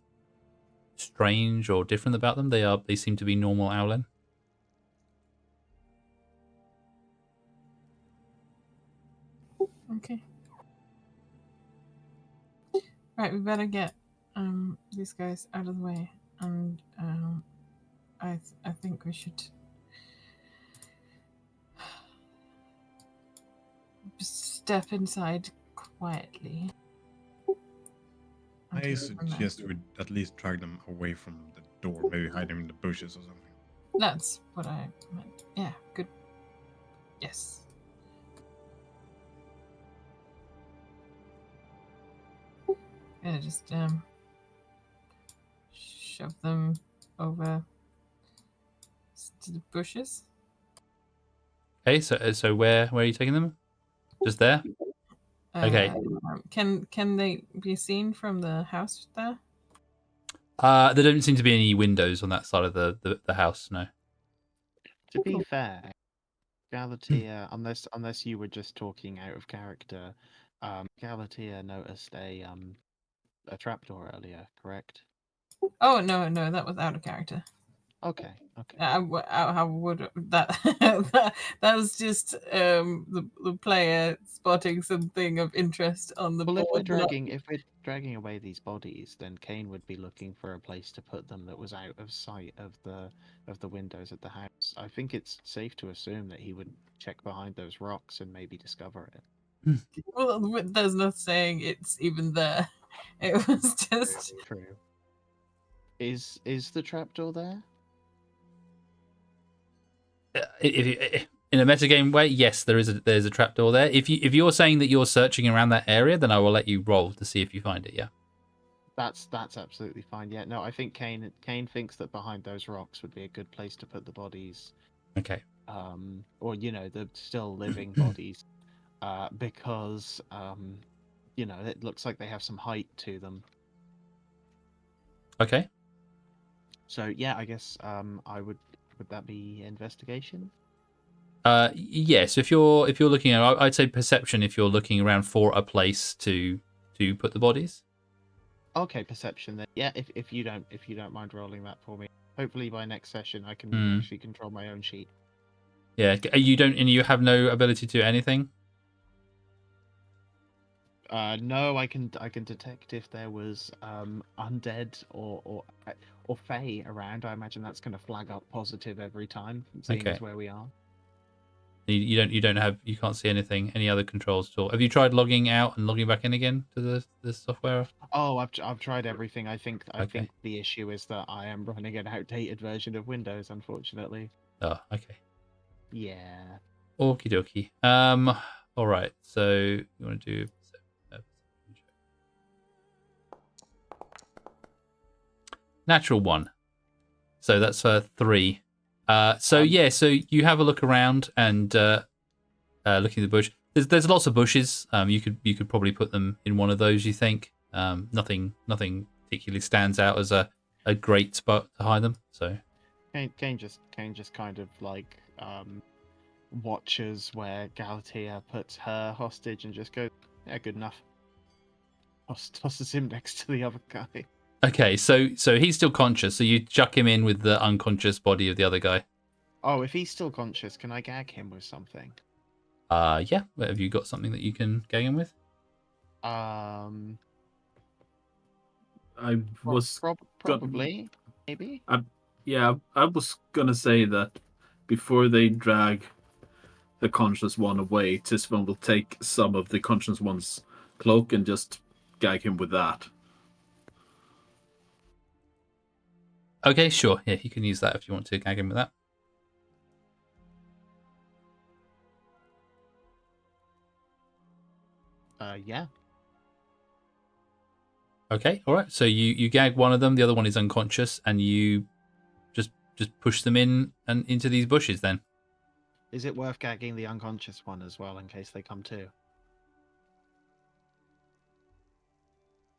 strange or different about them. They seem to be normal owlin. Okay. Right, we better get these guys out of the way, and I think we should step inside quietly. I suggest we at least drag them away from the door, maybe hide them in the bushes or something. That's what I meant. Yeah, good. Yes. Yeah, just shove them over to the bushes. Okay, so where are you taking them? Just there? Okay. Can they be seen from the house there? There don't seem to be any windows on that side of the house. No. To be fair, Galatea, unless you were just talking out of character, Galatea noticed a trapdoor earlier, correct? Oh no, that was out of character. Okay. How would that? that was just the player spotting something of interest on the Well, board. if we're dragging away these bodies, then Kane would be looking for a place to put them that was out of sight of the windows at the house. I think it's safe to assume that he would check behind those rocks and maybe discover it. Well, there's no saying it's even there. It was just true. Is the trapdoor there? In a metagame way, yes, there's a trapdoor there. If you're saying that you're searching around that area, then I will let you roll to see if you find it. Yeah. That's absolutely fine. Yeah, no, I think Kane thinks that behind those rocks would be a good place to put the bodies. Okay. Or the still living bodies, because it looks like they have some height to them. Okay. So yeah, I guess would that be investigation? Yes. If you're looking at, I'd say perception. If you're looking around for a place to put the bodies. Okay, perception then. Yeah, if you don't mind rolling that for me. Hopefully by next session I can actually control my own sheet. Yeah, you don't, and you have no ability to do anything. No, I can detect if there was undead or Fey around. I imagine that's going to flag up positive every time, seeing as where we are. You can't see anything, any other controls at all. Have you tried logging out and logging back in again to the software? Oh, I've tried everything. I think the issue is that I am running an outdated version of Windows, unfortunately. Oh, okay. Yeah. Okie dokie. All right. So you want to do natural 1. So that's 3. So you have a look around and looking at the bush. There's lots of bushes. You could probably put them in one of those. You think nothing particularly stands out as a great spot to hide them. So Kane just kind of like watches where Galatea puts her hostage and just goes, yeah, good enough. Tosses him next to the other guy. Okay, so he's still conscious, so you chuck him in with the unconscious body of the other guy. Oh, if he's still conscious, can I gag him with something? Yeah. Have you got something that you can gag him with? Um, I was probably, maybe. I was gonna say that before they drag the conscious one away, Tisvan will take some of the conscious one's cloak and just gag him with that. Okay, sure. Yeah, you can use that if you want to gag him with that. Yeah. Okay, all right. So you gag one of them, the other one is unconscious, and you just push them in and into these bushes. Then Is it worth gagging the unconscious one as well in case they come to?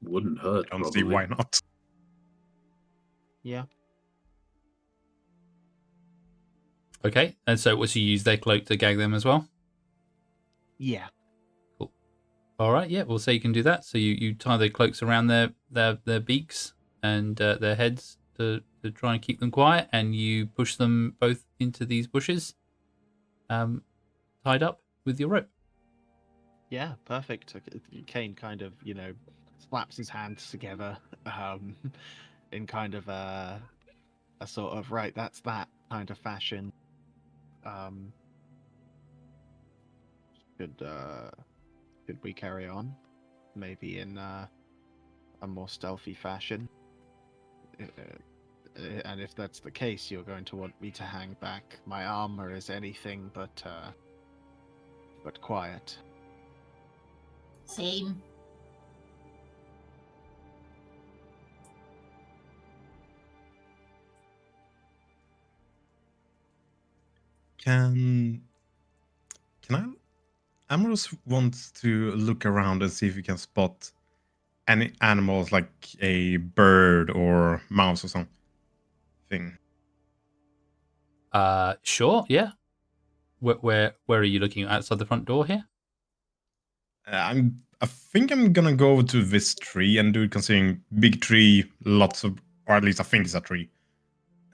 Wouldn't hurt, I don't see probably. why not. Yeah. okay. And so what you use their cloak to gag them as well? Yeah. All right. Yeah, we'll say you can do that. So you tie their cloaks around their beaks and their heads to try and keep them quiet, and you push them both into these bushes, tied up with your rope. Yeah, perfect. Kane kind of, slaps his hands together, in kind of a sort of right, that's that kind of fashion. Could we carry on? Maybe in a more stealthy fashion. And if that's the case, you're going to want me to hang back. My armor is anything but quiet. Same. Can I? Amorous wants to look around and see if we can spot any animals like a bird or mouse or something. Sure. Yeah. Where are you looking? Outside the front door here? I think I'm gonna go over to this tree and do it considering big tree, lots of, or at least I think it's a tree.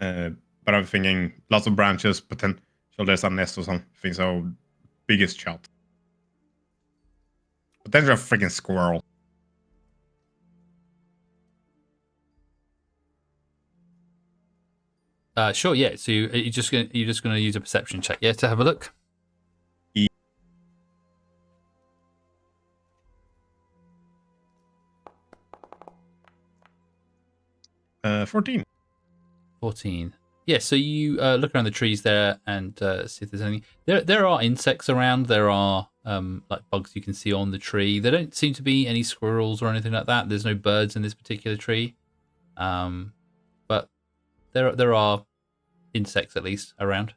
But I'm thinking lots of branches, potential there's a nest or something, so biggest shot. Potentially a freaking squirrel. Sure. Yeah. So you're just gonna use a perception check, yeah, to have a look. 14. 14. Yeah, so you look around the trees there and see if there's anything. There are insects around. There are like bugs you can see on the tree. There don't seem to be any squirrels or anything like that. There's no birds in this particular tree, but there are insects at least around.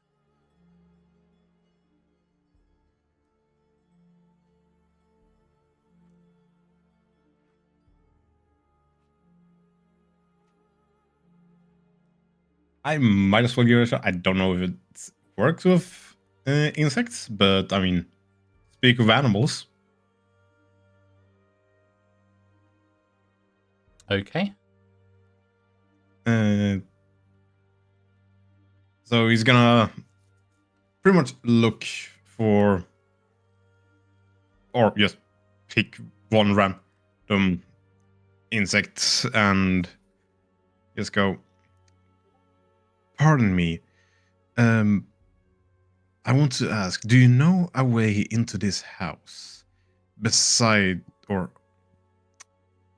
I might as well give it a shot. I don't know if it works with insects, but I mean, speak of animals. Okay. So he's gonna pretty much look for, or just pick one random insect and just go, pardon me, I want to ask, do you know a way into this house beside, or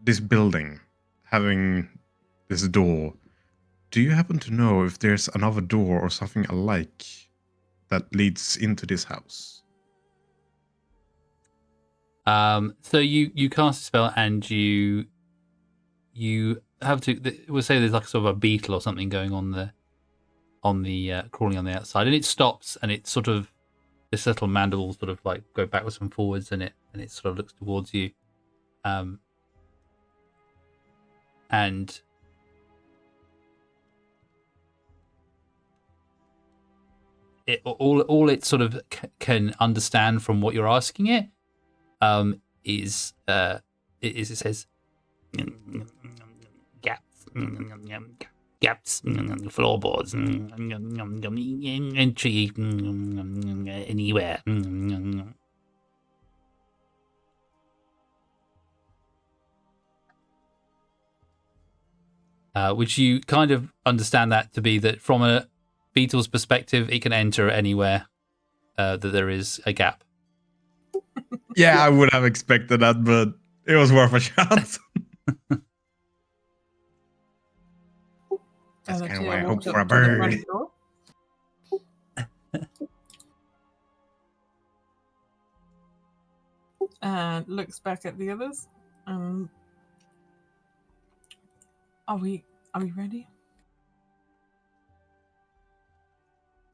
this building having this door? Do you happen to know if there's another door or something alike that leads into this house? So you cast a spell and you have to. We'll say there's like sort of a beetle or something going on the crawling on the outside, and it stops, and it sort of, this little mandible sort of like go backwards and forwards, and it sort of looks towards you, and all it sort of can understand from what you're asking it is it says gaps, floorboards, entry anywhere. Which you kind of understand that to be that from a beetle's perspective, it can enter anywhere that there is a gap. Yeah, I would have expected that, but it was worth a shot. That's kind of why I hope for a bird. Looks back at the others. Are we ready?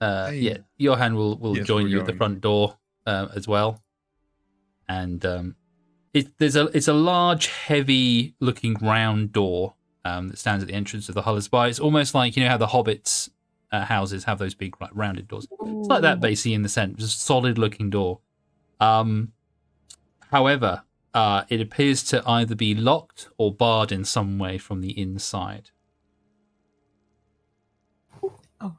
Yeah, Johan will Yes, join we're you at the going. front door as well, and it's a large, heavy-looking round door that stands at the entrance of the Hull Spire. It's almost like how the Hobbits' houses have those big rounded doors. It's like that, basically, in the sense, just a solid-looking door. However, it appears to either be locked or barred in some way from the inside. Oh.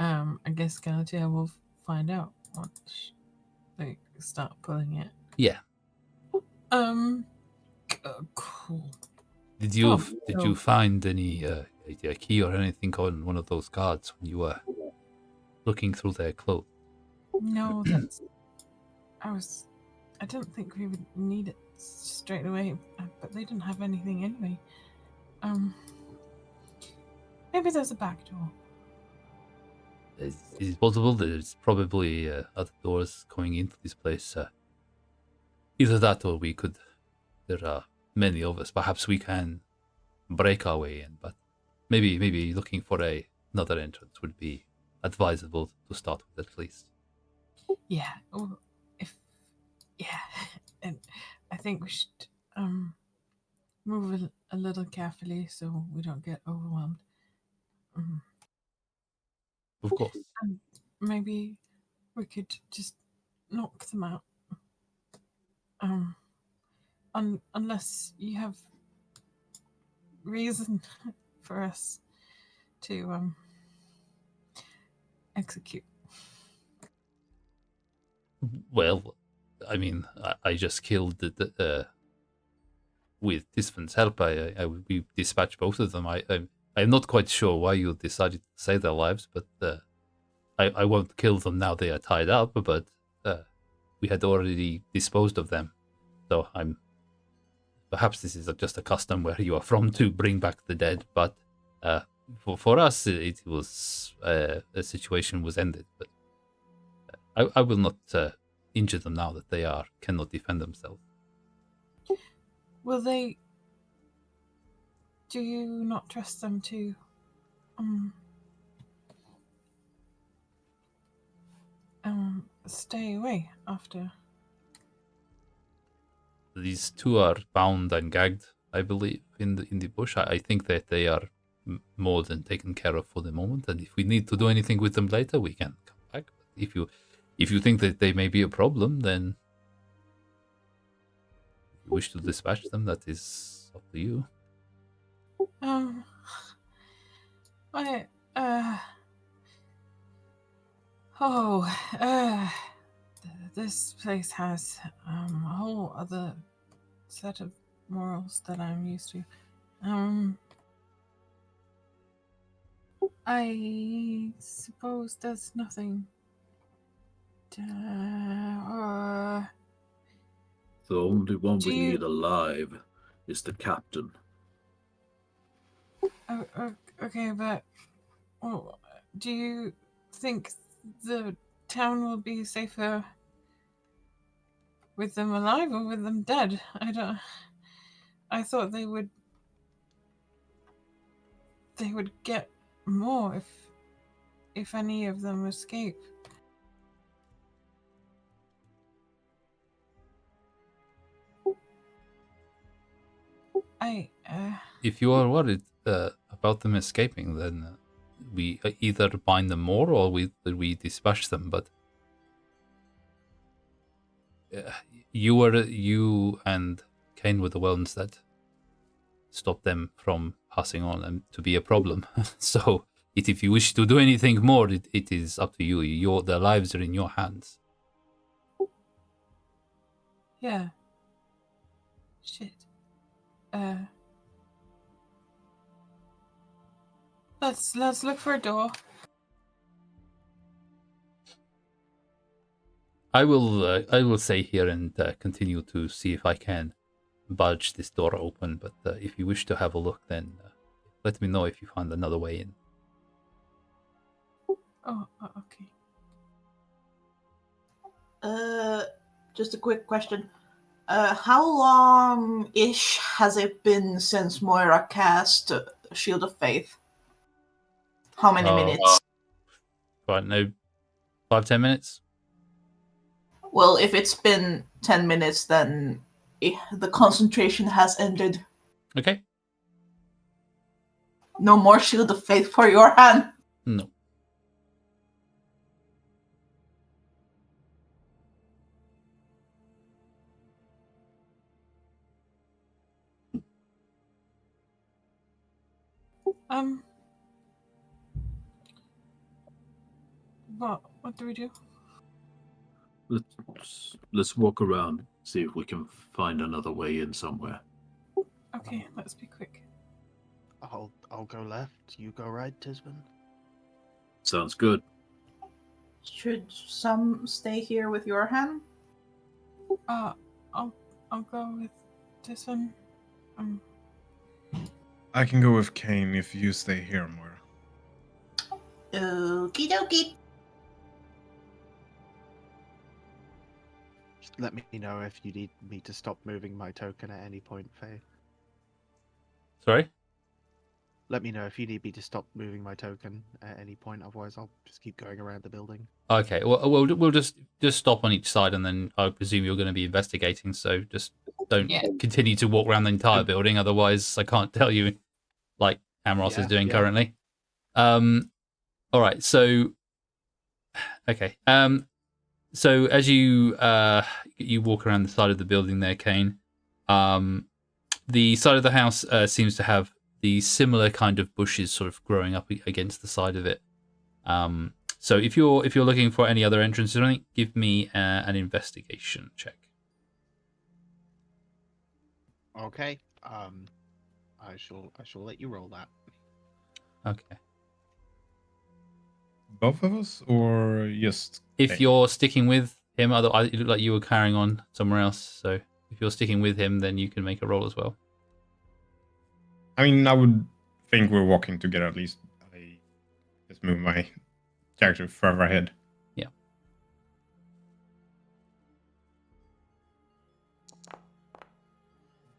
I guess Galatea will find out once they start pulling it. Yeah. Cool. Did you find any a key or anything on one of those guards when you were looking through their clothes? No, I don't think we would need it straight away, but they didn't have anything anyway. Maybe there's a back door. Is it possible there's probably other doors going into this place? Either that or we could. There are many of us. Perhaps we can break our way in, but maybe looking for another entrance would be advisable to start with at least. Yeah. Or and I think we should move a little carefully so we don't get overwhelmed. Of course. And maybe we could just knock them out. Unless you have reason for us to execute. Well, I mean, I just killed with Tisfan's help. We dispatched both of them. I'm not quite sure why you decided to save their lives, but I won't kill them now they are tied up. But we had already disposed of them, so perhaps this is just a custom where you are from to bring back the dead. But for us, it was a situation was ended. But I will not injure them now that they cannot defend themselves. Will they? Do you not trust them to stay away after? These two are bound and gagged, I believe, in the bush. I think that they are more than taken care of for the moment, and if we need to do anything with them later, we can come back. If you think that they may be a problem, then if you wish to dispatch them, that is up to you. This place has a whole other set of morals that I'm used to. I suppose there's nothing. The only one we need alive is the captain. Okay, but do you think the town will be safer with them alive or with them dead? I thought they would get more if any of them escape. If you are worried about them escaping, then we either bind them more or we dispatch them. But you and Kane were the ones that stopped them from passing on and to be a problem. So if you wish to do anything more, it is up to you. Their lives are in your hands. Yeah. Shit. Let's look for a door. I will stay here and continue to see if I can budge this door open. But if you wish to have a look, then let me know if you find another way in. Oh, okay. Just a quick question. How long-ish has it been since Moira cast Shield of Faith? How many minutes? Right, no, 5-10 minutes. Well, if it's been 10 minutes, then the concentration has ended. Okay. No more Shield of Faith for your hand. No. What do we do? Let's walk around, see if we can find another way in somewhere. Okay, let's be quick. I'll go left. You go right, Tisman. Sounds good. Should some stay here with your hand? I'll go with this one. I can go with Kane if you stay here, Moira. Okie dokie. Just let me know if you need me to stop moving my token at any point, Faye. Sorry? Let me know if you need me to stop moving my token at any point. Otherwise, I'll just keep going around the building. Okay, well, we'll just stop on each side, and then I presume you're going to be investigating, so just don't continue to walk around the entire building, otherwise I can't tell you, like Amros is doing currently. All right, so... Okay, so as you walk around the side of the building there, Kane, the side of the house seems to have the similar kind of bushes sort of growing up against the side of it. So if you're looking for any other entrances or anything, give me an investigation check. Okay. I shall let you roll that. Okay. Both of us, or just If Kane? you're sticking with him, otherwise it looked like you were carrying on somewhere else. So if you're sticking with him, then you can make a roll as well. I mean, I would think we're walking together at least. I just move my character further ahead. Yeah.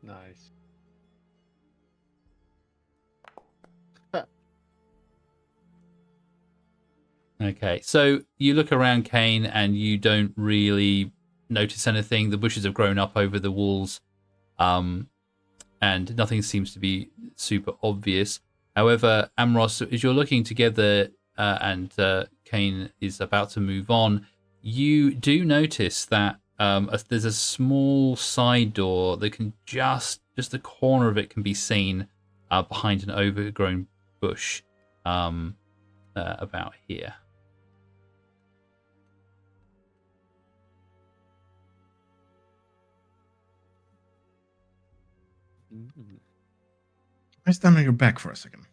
Nice. Okay, so you look around, Kane, and you don't really notice anything. The bushes have grown up over the walls, and nothing seems to be super obvious. However, Amros, as you're looking together and Kane is about to move on, you do notice that there's a small side door that can just the corner of it can be seen behind an overgrown bush about here. I stand on your back for a second.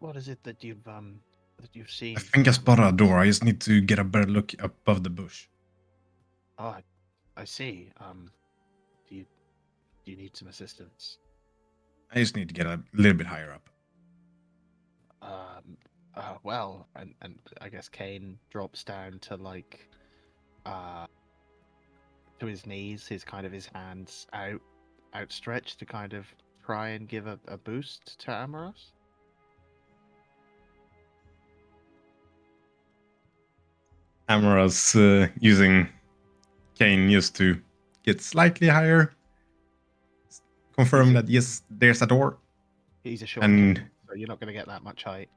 What is it that you've seen? I think I spotted a door. I just need to get a better look above the bush. Oh, I see. Do you need some assistance? I just need to get a little bit higher up. Well, and I guess Kane drops down to like, to his knees, his hands outstretched to kind of try and give a boost to Amoros. Amara's using Kane just to get slightly higher. Confirm that yes, there's a door. He's a short And- kid, so you're not going to get that much height.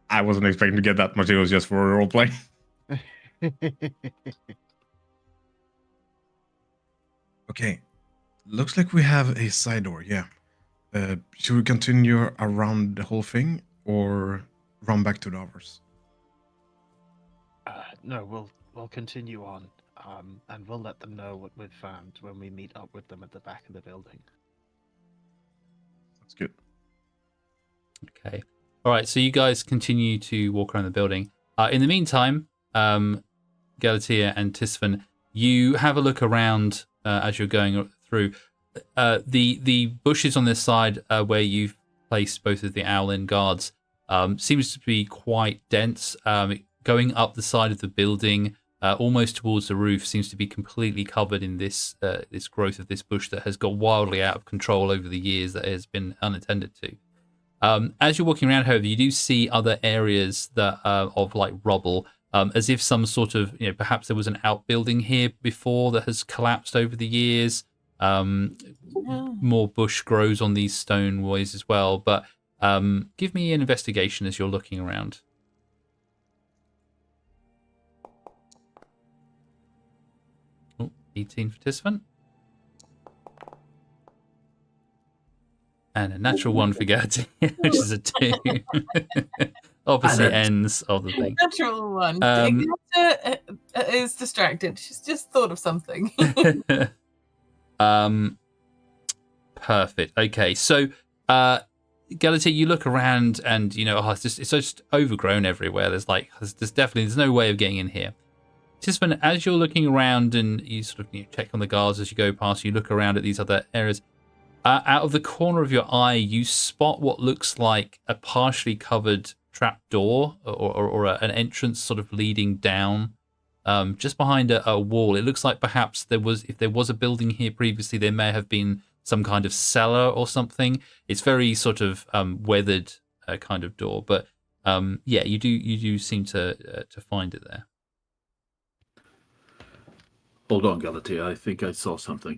I wasn't expecting to get that much. It was just for role play. Okay, looks like we have a side door. Yeah. Should we continue around the whole thing or run back to the others? No, we'll continue on, and we'll let them know what we've found when we meet up with them at the back of the building. That's good. Okay. All right. So you guys continue to walk around the building. In the meantime, Galatea and Tisfan, you have a look around as you're going through. The bushes on this side where you've placed both of the Owlin guards seems to be quite dense. Going up the side of the building, almost towards the roof, seems to be completely covered in this this growth of this bush that has got wildly out of control over the years that has been unattended to. As you're walking around, however, you do see other areas that of like rubble, as if some sort of, perhaps there was an outbuilding here before that has collapsed over the years. More bush grows on these stone walls as well. But give me an investigation as you're looking around. Oh, 18 participant. And a natural one for Gertie, which is a 2. Opposite ends of the thing. Natural one. Is distracted. She's just thought of something. Perfect. Okay, so Galatea, you look around and it's just overgrown everywhere. There's there's no way of getting in here. Tisfan, as you're looking around and you sort of check on the guards as you go past, you look around at these other areas. Out of the corner of your eye, you spot what looks like a partially covered trapdoor or an entrance sort of leading down just behind a wall. It looks like perhaps if there was a building here previously, there may have been some kind of cellar or something. It's very sort of weathered kind of door, but yeah, you do seem to find it there. Hold on, Galatea. I think I saw something.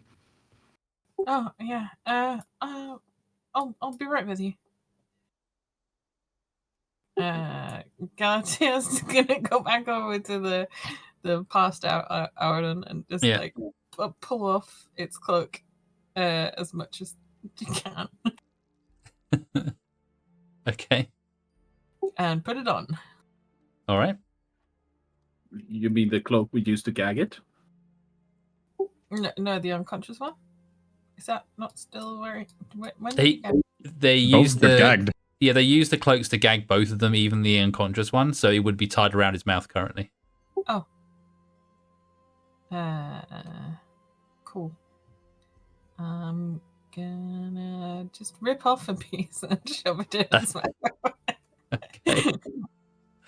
Oh yeah. I'll be right with you. Galatea's gonna go back over to the passed out Aurden and just pull off its cloak as much as you can. Okay. And put it on. All right. You mean the cloak we used to gag it? No, the unconscious one. Is that not still wearing? When they use Both were gagged. Yeah, they use the cloaks to gag both of them, even the unconscious one. So it would be tied around his mouth currently. Oh. Cool. I'm gonna just rip off a piece and shove it in his mouth. Okay.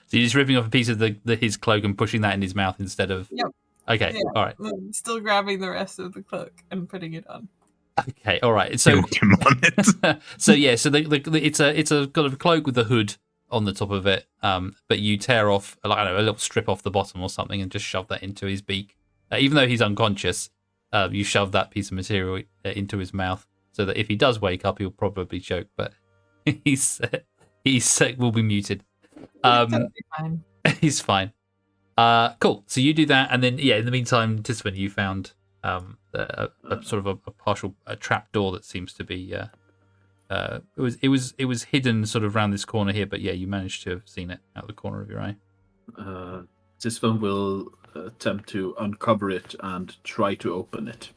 So you're just ripping off a piece of his cloak and pushing that in his mouth instead of. Yep. Okay. Yeah. All right. I'm still grabbing the rest of the cloak and putting it on. Okay. All right. So. Him on it. So yeah. So it's a kind of cloak with a hood on the top of it. But you tear off a little strip off the bottom or something and just shove that into his beak. Even though he's unconscious, you shove that piece of material into his mouth so that if he does wake up, he'll probably choke. But he's will be muted. Totally fine. He's fine. Cool. So you do that, and then in the meantime, Tisfan, you found a sort of a partial trap door that seems to be it was hidden sort of around this corner here, but you managed to have seen it out of the corner of your eye. Tisfan will attempt to uncover it and try to open it.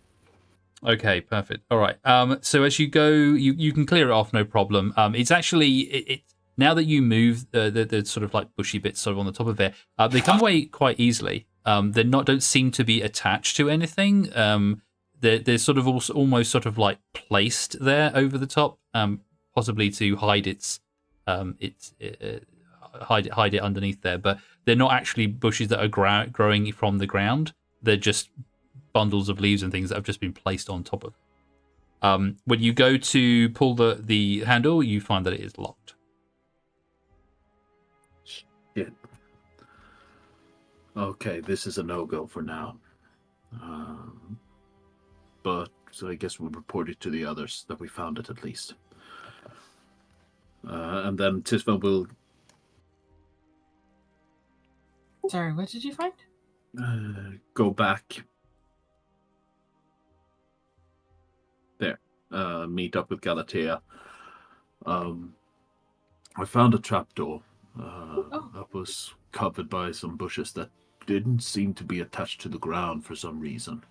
Okay, perfect. All right. So as you go, you can clear it off, no problem. It's actually now that you move the sort of like bushy bits sort of on the top of it, they come away quite easily. They're don't seem to be attached to anything. They're sort of also almost sort of like placed there over the top, possibly to hide hide it underneath there. But they're not actually bushes that are growing from the ground. They're just bundles of leaves and things that have just been placed on top of. When you go to pull the handle, you find that it is locked. Shit. Okay, this is a no-go for now. But so I guess we'll report it to the others that we found it at least. And then Tisva will Sorry, what did you find? go back there, meet up with Galatea. I found a trapdoor that was covered by some bushes that didn't seem to be attached to the ground for some reason.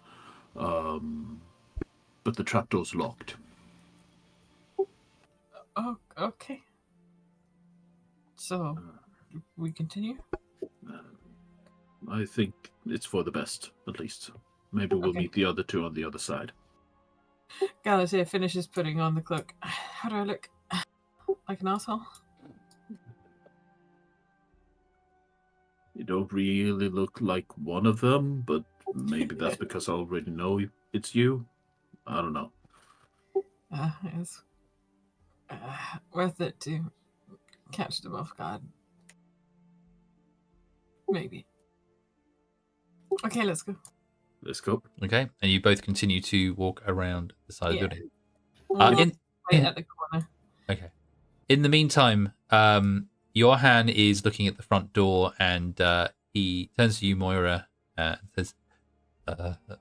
But the trapdoor's locked. Oh, okay. So, we continue? I think it's for the best, at least. Maybe we'll Okay. meet the other two on the other side. Galatea finishes putting on the cloak. How do I look? Like an asshole? You don't really look like one of them, but maybe that's because I already know it's you. I don't know. It's worth it to catch them off guard. Maybe. Okay, let's go. Let's go. Okay, and you both continue to walk around the side of the building. We'll In wait at the corner. Okay. In the meantime, Johan is looking at the front door, and he turns to you, Moira, and says,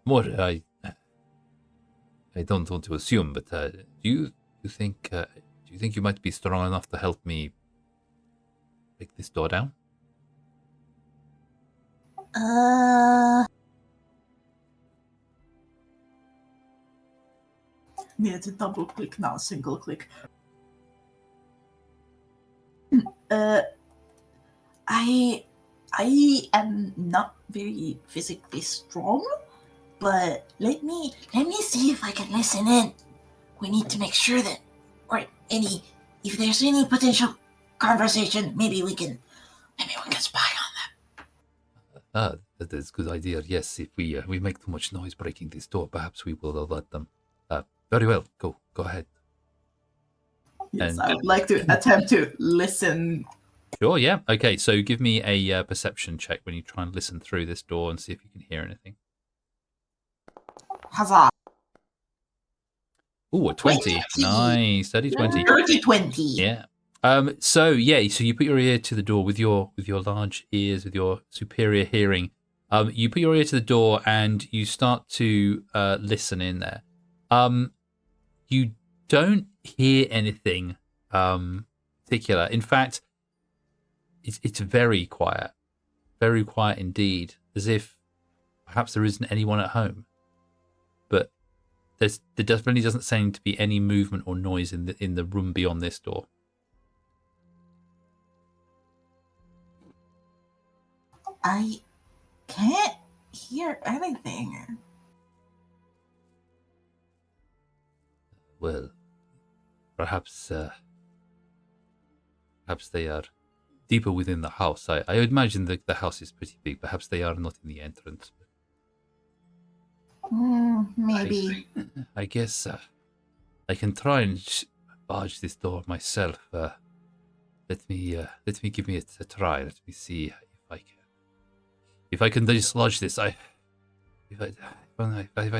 "Moira, I don't want to assume, but do you think you might be strong enough to help me break this door down?" Need to double click now, single click. I am not very physically strong, but let me see if I can listen in. We need to make sure that, if there's any potential conversation, maybe we can spy on them. That is a good idea. Yes, if we make too much noise breaking this door, perhaps we will alert them. Very well. Go ahead. Yes, And- I would like to attempt to listen. Sure, yeah. Okay, so give me a perception check when you try and listen through this door and see if you can hear anything. Huzzah! Ooh, a 20. 20. Nice. 30-20. 30-20. Yeah. So you put your ear to the door with your large ears, with your superior hearing. You put your ear to the door and you start to listen in there. You don't hear anything particular. In fact, it's very quiet indeed, as if perhaps there isn't anyone at home. But there definitely doesn't seem to be any movement or noise in the room beyond this door. I can't hear anything. Well, perhaps they are deeper within the house. I imagine that the house is pretty big. Perhaps they are not in the entrance. Maybe. I guess I can try and barge this door myself. Let me give me a try. Let me see if I can dislodge this. If I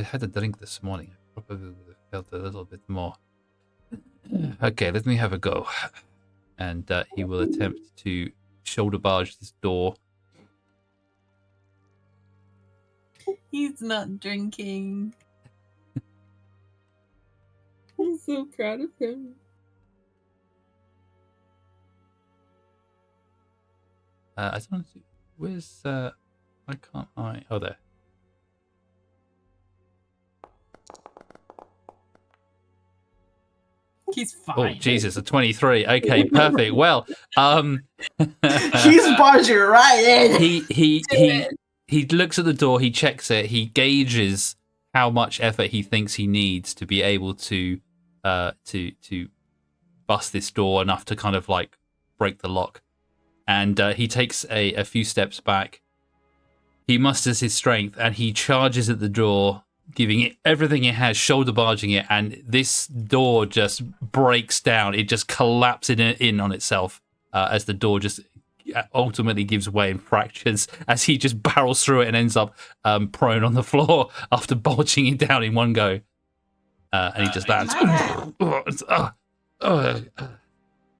had a drink this morning, I probably would have felt a little bit more. Okay, let me have a go. And he will attempt to shoulder barge this door. He's not drinking. I'm so proud of him. I don't know. Where's why can't I? Oh, there. He's fine. Oh, Jesus, a 23. Okay, perfect. Well, He's barging right in. he looks at the door, he checks it, he gauges how much effort he thinks he needs to be able to bust this door enough to kind of like break the lock. And he takes a few steps back. He musters his strength and he charges at the door, giving it everything it has, shoulder barging it, and this door just breaks down. It just collapses in on itself as the door just ultimately gives way and fractures as he just barrels through it and ends up prone on the floor after bulging it down in one go. And he just lands.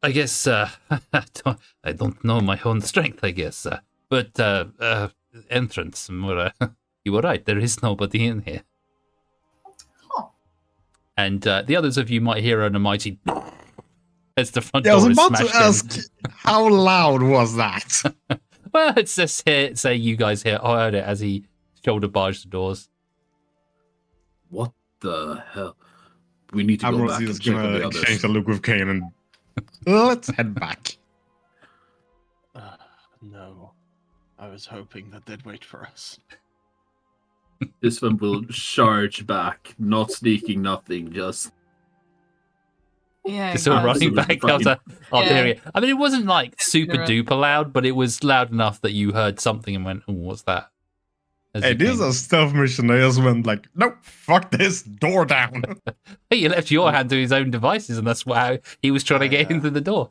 I guess I don't know my own strength, I guess. But entrance, you were right. There is nobody in here. Huh. And the others of you might hear an mighty as the front Yeah, I door was is about to smashed in. ask, how loud was that? Well, it's just here. Say you guys heard it as he shoulder barged the doors. What the hell? We need to go Ambrose back and is check on gonna the exchange others. a look with Kane and let's head back. No. I was hoping that they'd wait for us. This one will charge back, not sneaking, nothing, just Yeah, Just sort of running absolutely back out of the Yeah. area. I mean, it wasn't like super Right. duper loud, but it was loud enough that you heard something and went, "Oh, what's that?" As Hey, you this is came. a stealth mission. I just went like, nope, fuck this, door down. Hey, you left your hand to his own devices, and that's how he was trying to get into the door.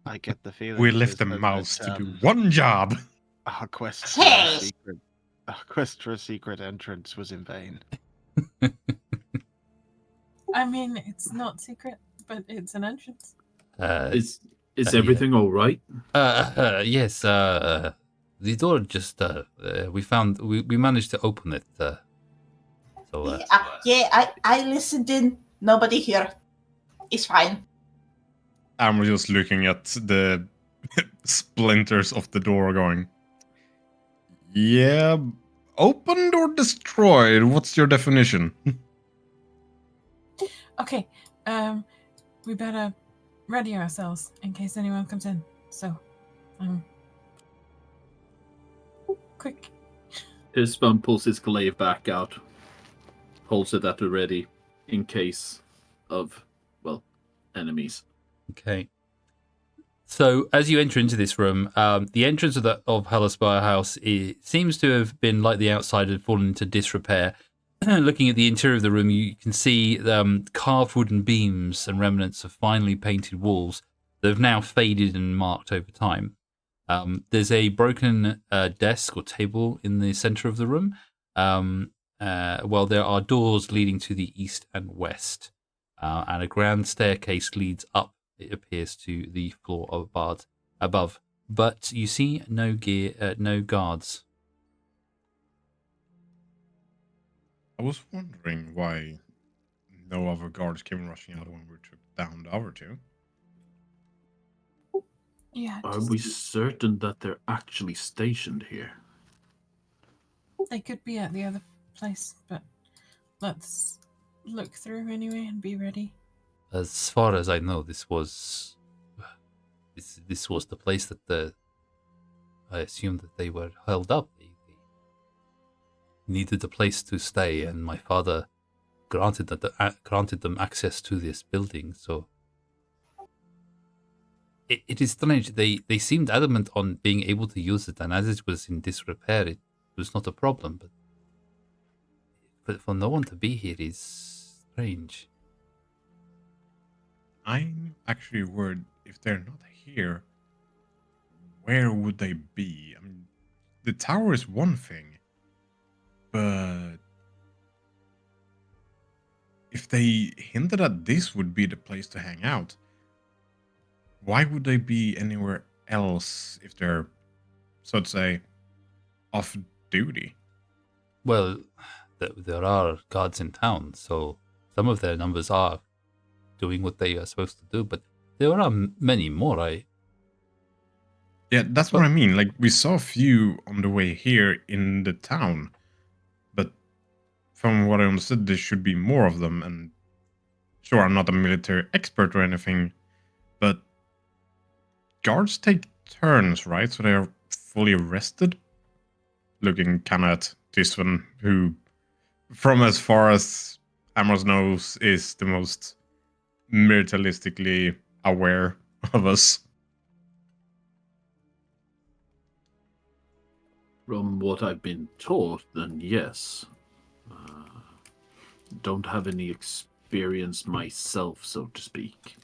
I get the feeling We at left this the moment mouse that, to do one job. our quest Hey! for a secret entrance was in vain. I mean, it's not secret, but it's an entrance. is Yeah. everything all right? Yes. The door just we managed to open it. I listened in. Nobody here. It's fine. I'm just looking at the splinters of the door going, yeah, opened or destroyed? What's your definition? Okay, we better ready ourselves in case anyone comes in. So, quick. Ispan pulls his glaive back out, holds it at the ready in case of, well, enemies. Okay. So as you enter into this room, the entrance of Hellespire House seems to have been like the outside had fallen into disrepair. Looking at the interior of the room, you can see carved wooden beams and remnants of finely painted walls that have now faded and marked over time. There's a broken desk or table in the center of the room, while there are doors leading to the east and west, and a grand staircase leads up, it appears, to the floor above. But you see no guards. I was wondering why no other guards came rushing out when we took down the other two. Yeah, Are we certain that they're actually stationed here? they could be at the other place, but let's look through anyway and be ready. As far as I know, this was the place that I assumed that they were held up. They needed a place to stay, and my father granted them access to this building. So it is strange. They seemed adamant on being able to use it, and as it was in disrepair, it was not a problem. But for no one to be here is strange. I'm actually worried if they're not here, where would they be? I mean, the tower is one thing, but if they hinted at this would be the place to hang out, why would they be anywhere else if they're, so to say, off duty? Well, there are guards in town, so some of their numbers are doing what they are supposed to do, but there are many more. Yeah, that's what I mean. Like, we saw a few on the way here in the town, but from what I understood, there should be more of them. And sure, I'm not a military expert or anything, but guards take turns, right? So they are fully rested. Looking kind of at this one, who, from as far as Amos knows, is the most militaristically aware of us. From what I've been taught, then yes. Don't have any experience myself, so to speak.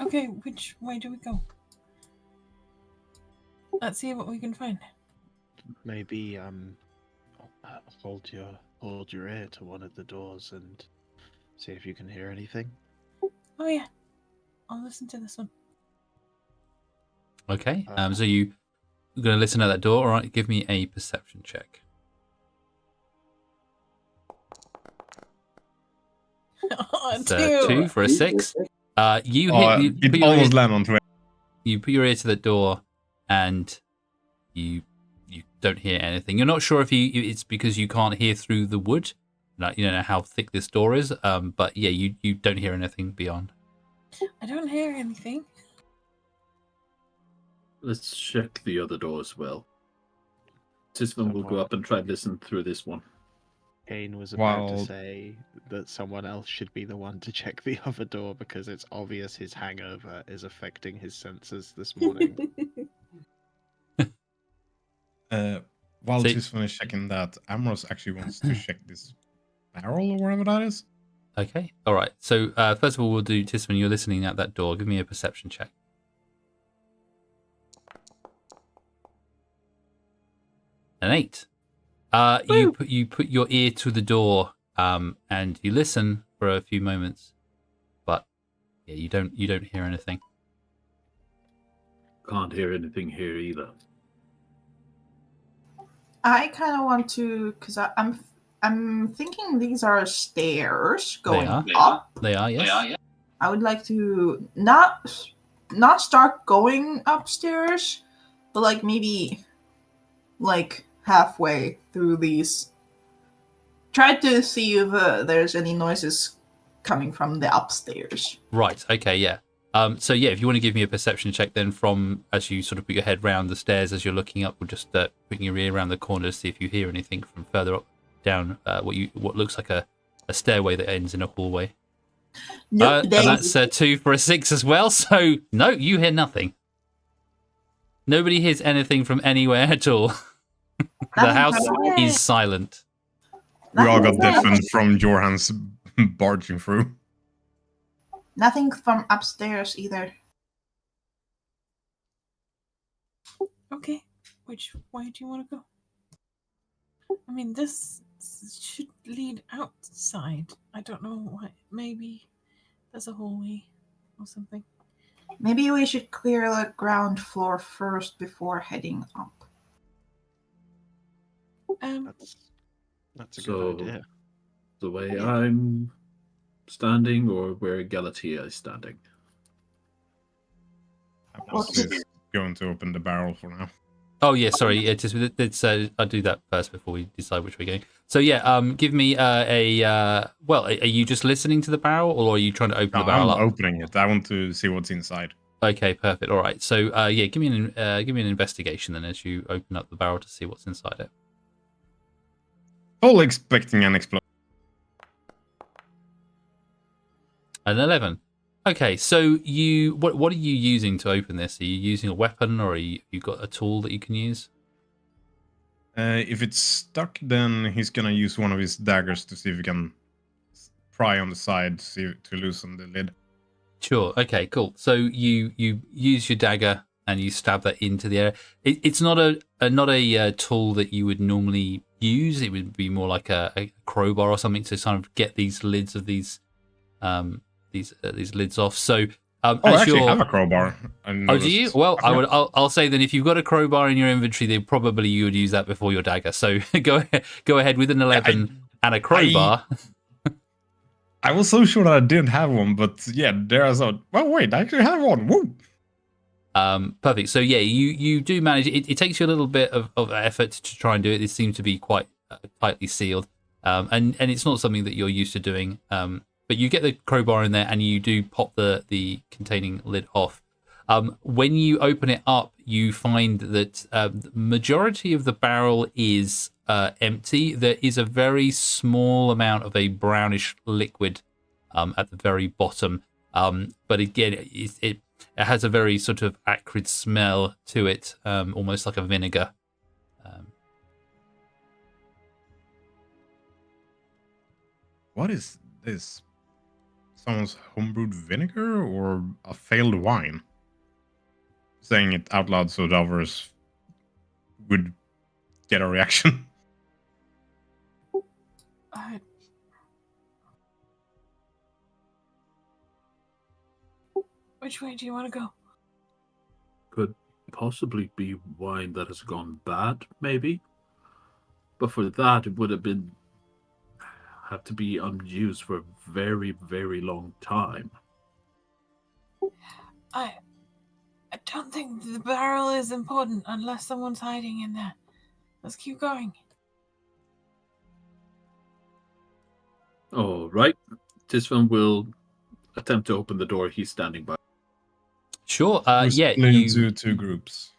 Okay, which way do we go? Let's see what we can find. Maybe hold your ear to one of the doors and see if you can hear anything. Oh yeah, I'll listen to this one. Okay. So you're going to listen at that door. All right. Give me a perception check. It's, 2 for a 6. You it almost landed on 20. You put your ear to the door, and you don't hear anything. You're not sure if it's because you can't hear through the wood. Like, you don't know how thick this door is. But yeah, you don't hear anything beyond. I don't hear anything. Let's check the other door as well. Tisvan will go up and try and listen through this one. Kane was about to say that someone else should be the one to check the other door because it's obvious his hangover is affecting his senses this morning. While Tisvan is checking that, Amros actually wants to check this barrel or wherever that is. Okay. All right. So first of all, we'll do Tisvan. You're listening at that door. Give me a perception check. An 8. You put your ear to the door, and you listen for a few moments, but yeah, you don't hear anything. Can't hear anything here either. I kind of want to, because I'm thinking these are stairs going up. They are, yes. I would like to not start going upstairs, but like maybe like halfway through these. Try to see if there's any noises coming from the upstairs. Right. Okay. Yeah. So yeah, if you want to give me a perception check, then from as you sort of put your head round the stairs as you're looking up, or just putting your ear around the corner to see if you hear anything from further up down what looks like a stairway that ends in a hallway. Nope, and that's 2 for a 6 as well. So no, you hear nothing. Nobody hears anything from anywhere at all. The house is silent. We all got deafened from Jorhan's barging through. Nothing from upstairs either. Okay, which way do you want to go? I mean, this should lead outside. I don't know why. Maybe there's a hallway or something. Maybe we should clear the ground floor first before heading up. That's a good idea. The way I'm standing, or where Galatea is standing? I'm just going to open the barrel for now. Oh yeah, sorry. I'll do that first before we decide which way we're going. So yeah, give me well, are you just listening to the barrel, or are you trying to open the barrel up? I'm opening it. I want to see what's inside. Okay, perfect. All right. So yeah, give me an investigation then as you open up the barrel to see what's inside it. Fully expecting an explosion. An 11. Okay, so what are you using to open this? Are you using a weapon, or you got a tool that you can use? If it's stuck, then he's gonna use one of his daggers to see if he can pry on the side to loosen the lid. Sure. Okay. Cool. So you use your dagger and you stab that into the air. It's not a tool that you would normally use. It would be more like a crowbar or something to kind of get these lids of these lids off. So I actually have a crowbar. Oh, do you? Well, I'll say then if you've got a crowbar in your inventory, then probably you would use that before your dagger. So go ahead with an 11 and a crowbar. I was so sure that I didn't have one, but yeah, there I thought, well, wait, I actually have one. Woo! Perfect. So yeah, you do manage. It takes you a little bit of effort to try and do it. It seems to be quite tightly sealed, and it's not something that you're used to doing. But you get the crowbar in there, and you do pop the containing lid off. When you open it up, you find that the majority of the barrel is empty. There is a very small amount of a brownish liquid at the very bottom. But again, it has a very sort of acrid smell to it, almost like a vinegar. What is this someone's homebrewed vinegar or a failed wine. Saying it out loud so the others would get a reaction. Which way do you want to go? Could possibly be wine that has gone bad, maybe. But for that, it would have to be unused for a very, very long time. I don't think the barrel is important unless someone's hiding in there. Let's keep going. All right. Tisvan will attempt to open the door. He's standing by. Sure. We're Yeah. split into two groups.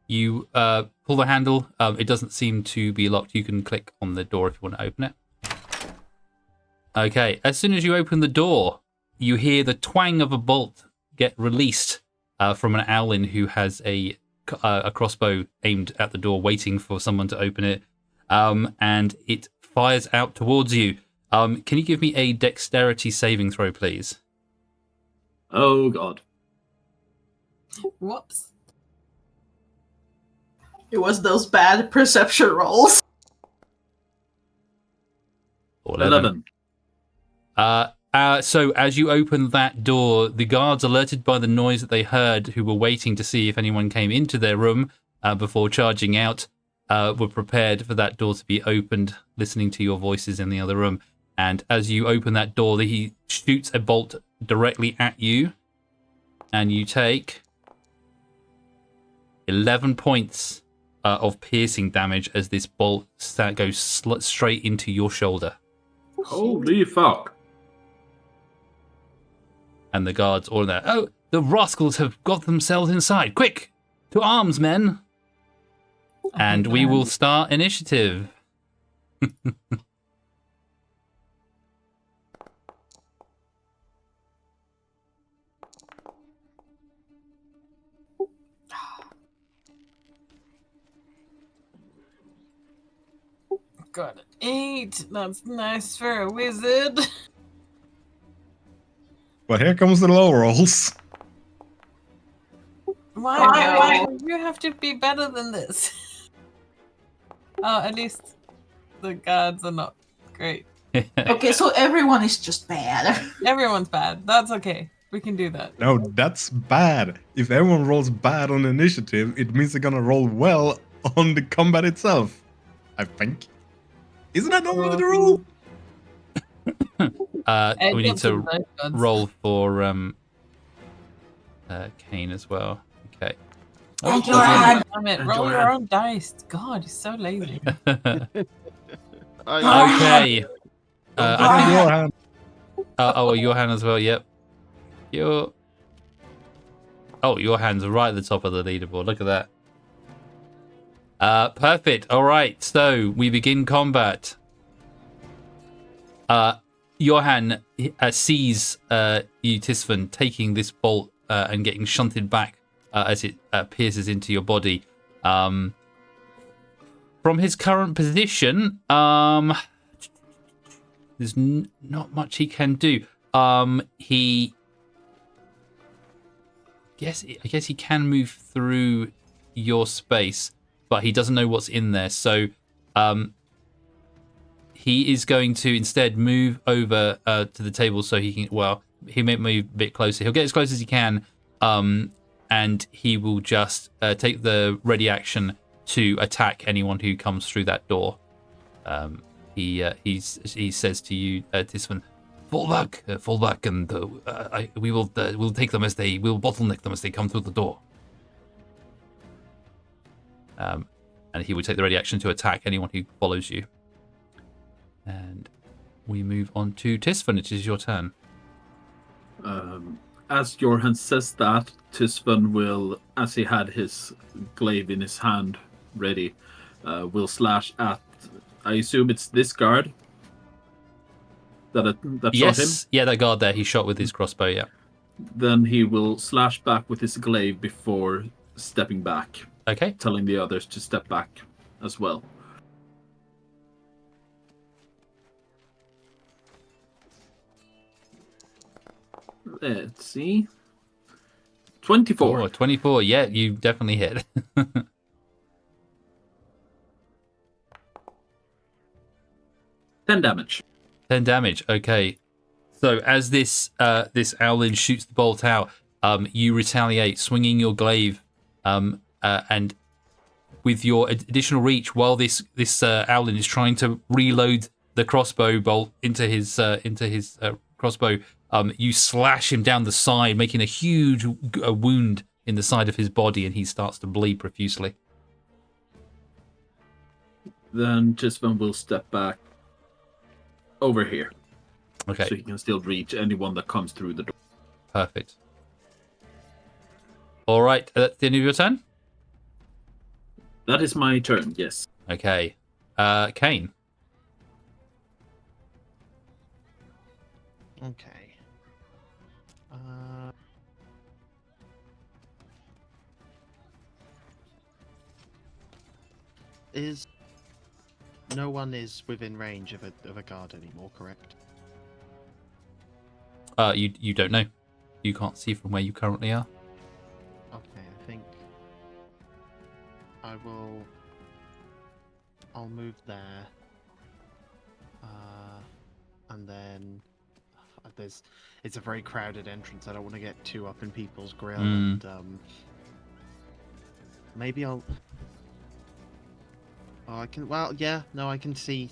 You pull the handle. It doesn't seem to be locked. You can click on the door if you want to open it. Okay. As soon as you open the door, you hear the twang of a bolt get released from an owlin who has a crossbow aimed at the door, waiting for someone to open it. And it fires out towards you. Can you give me a dexterity saving throw, please? Oh, God. Whoops. It was those bad perception rolls. 11. So as you open that door, the guards, alerted by the noise that they heard, who were waiting to see if anyone came into their room before charging out, were prepared for that door to be opened, listening to your voices in the other room. And as you open that door, he shoots a bolt directly at you, and you take 11 points of piercing damage as this bolt goes straight into your shoulder. Holy fuck. And the guards all there. Oh, the rascals have got themselves inside. Quick, to arms, men. And we will start initiative. Got an 8. That's nice for a wizard. But here comes the low rolls. Why? You have to be better than this. Oh, at least the guards are not great. Okay, so everyone is just bad. Everyone's bad. That's okay. We can do that. No, that's bad. If everyone rolls bad on initiative, it means they're gonna roll well on the combat itself. I think. Isn't that normally the rule? We need to roll for Kane as well. Okay. Damn it, roll your own dice. God, you're so lazy. Okay. I think your hand. Your hand as well. Yep. Your hand's right at the top of the leaderboard. Look at that. Perfect. All right. So we begin combat. Johan sees you, Tisvan, taking this bolt and getting shunted back as it pierces into your body. From his current position, there's not much he can do. I guess he can move through your space, but he doesn't know what's in there. So he is going to instead move over to the table so he can. Well, he may move a bit closer. He'll get as close as he can, and he will just take the ready action to attack anyone who comes through that door. He says to you, Tisvan, fall back, and we'll take them we'll bottleneck them as they come through the door. And he will take the ready action to attack anyone who follows you. And we move on to Tisvan. It is your turn. As Johan says that, Tisvan will, as he had his glaive in his hand ready, will slash at, I assume it's this guard that shot him? Yeah, that guard there. He shot with his crossbow, yeah. Then he will slash back with his glaive before stepping back. Okay. Telling the others to step back as well. Let's see. 24. 24. Yeah, you definitely hit. 10 damage. 10 damage. Okay. So as this owlin shoots the bolt out, you retaliate, swinging your glaive, and with your additional reach, while this owlin is trying to reload the crossbow bolt into his crossbow, you slash him down the side, making a huge wound in the side of his body, and he starts to bleed profusely. Then Chisvan will step back over here. Okay. So he can still reach anyone that comes through the door. Perfect. All right, that's the end of your turn? That is my turn, yes. Okay. Kane. Okay. No one is within range of a guard anymore, correct? You don't know. You can't see from where you currently are. Okay, I think I'll move there. And then it's a very crowded entrance. I don't want to get too up in people's grill, and maybe I'll. Oh, I can. Well, yeah, no, I can see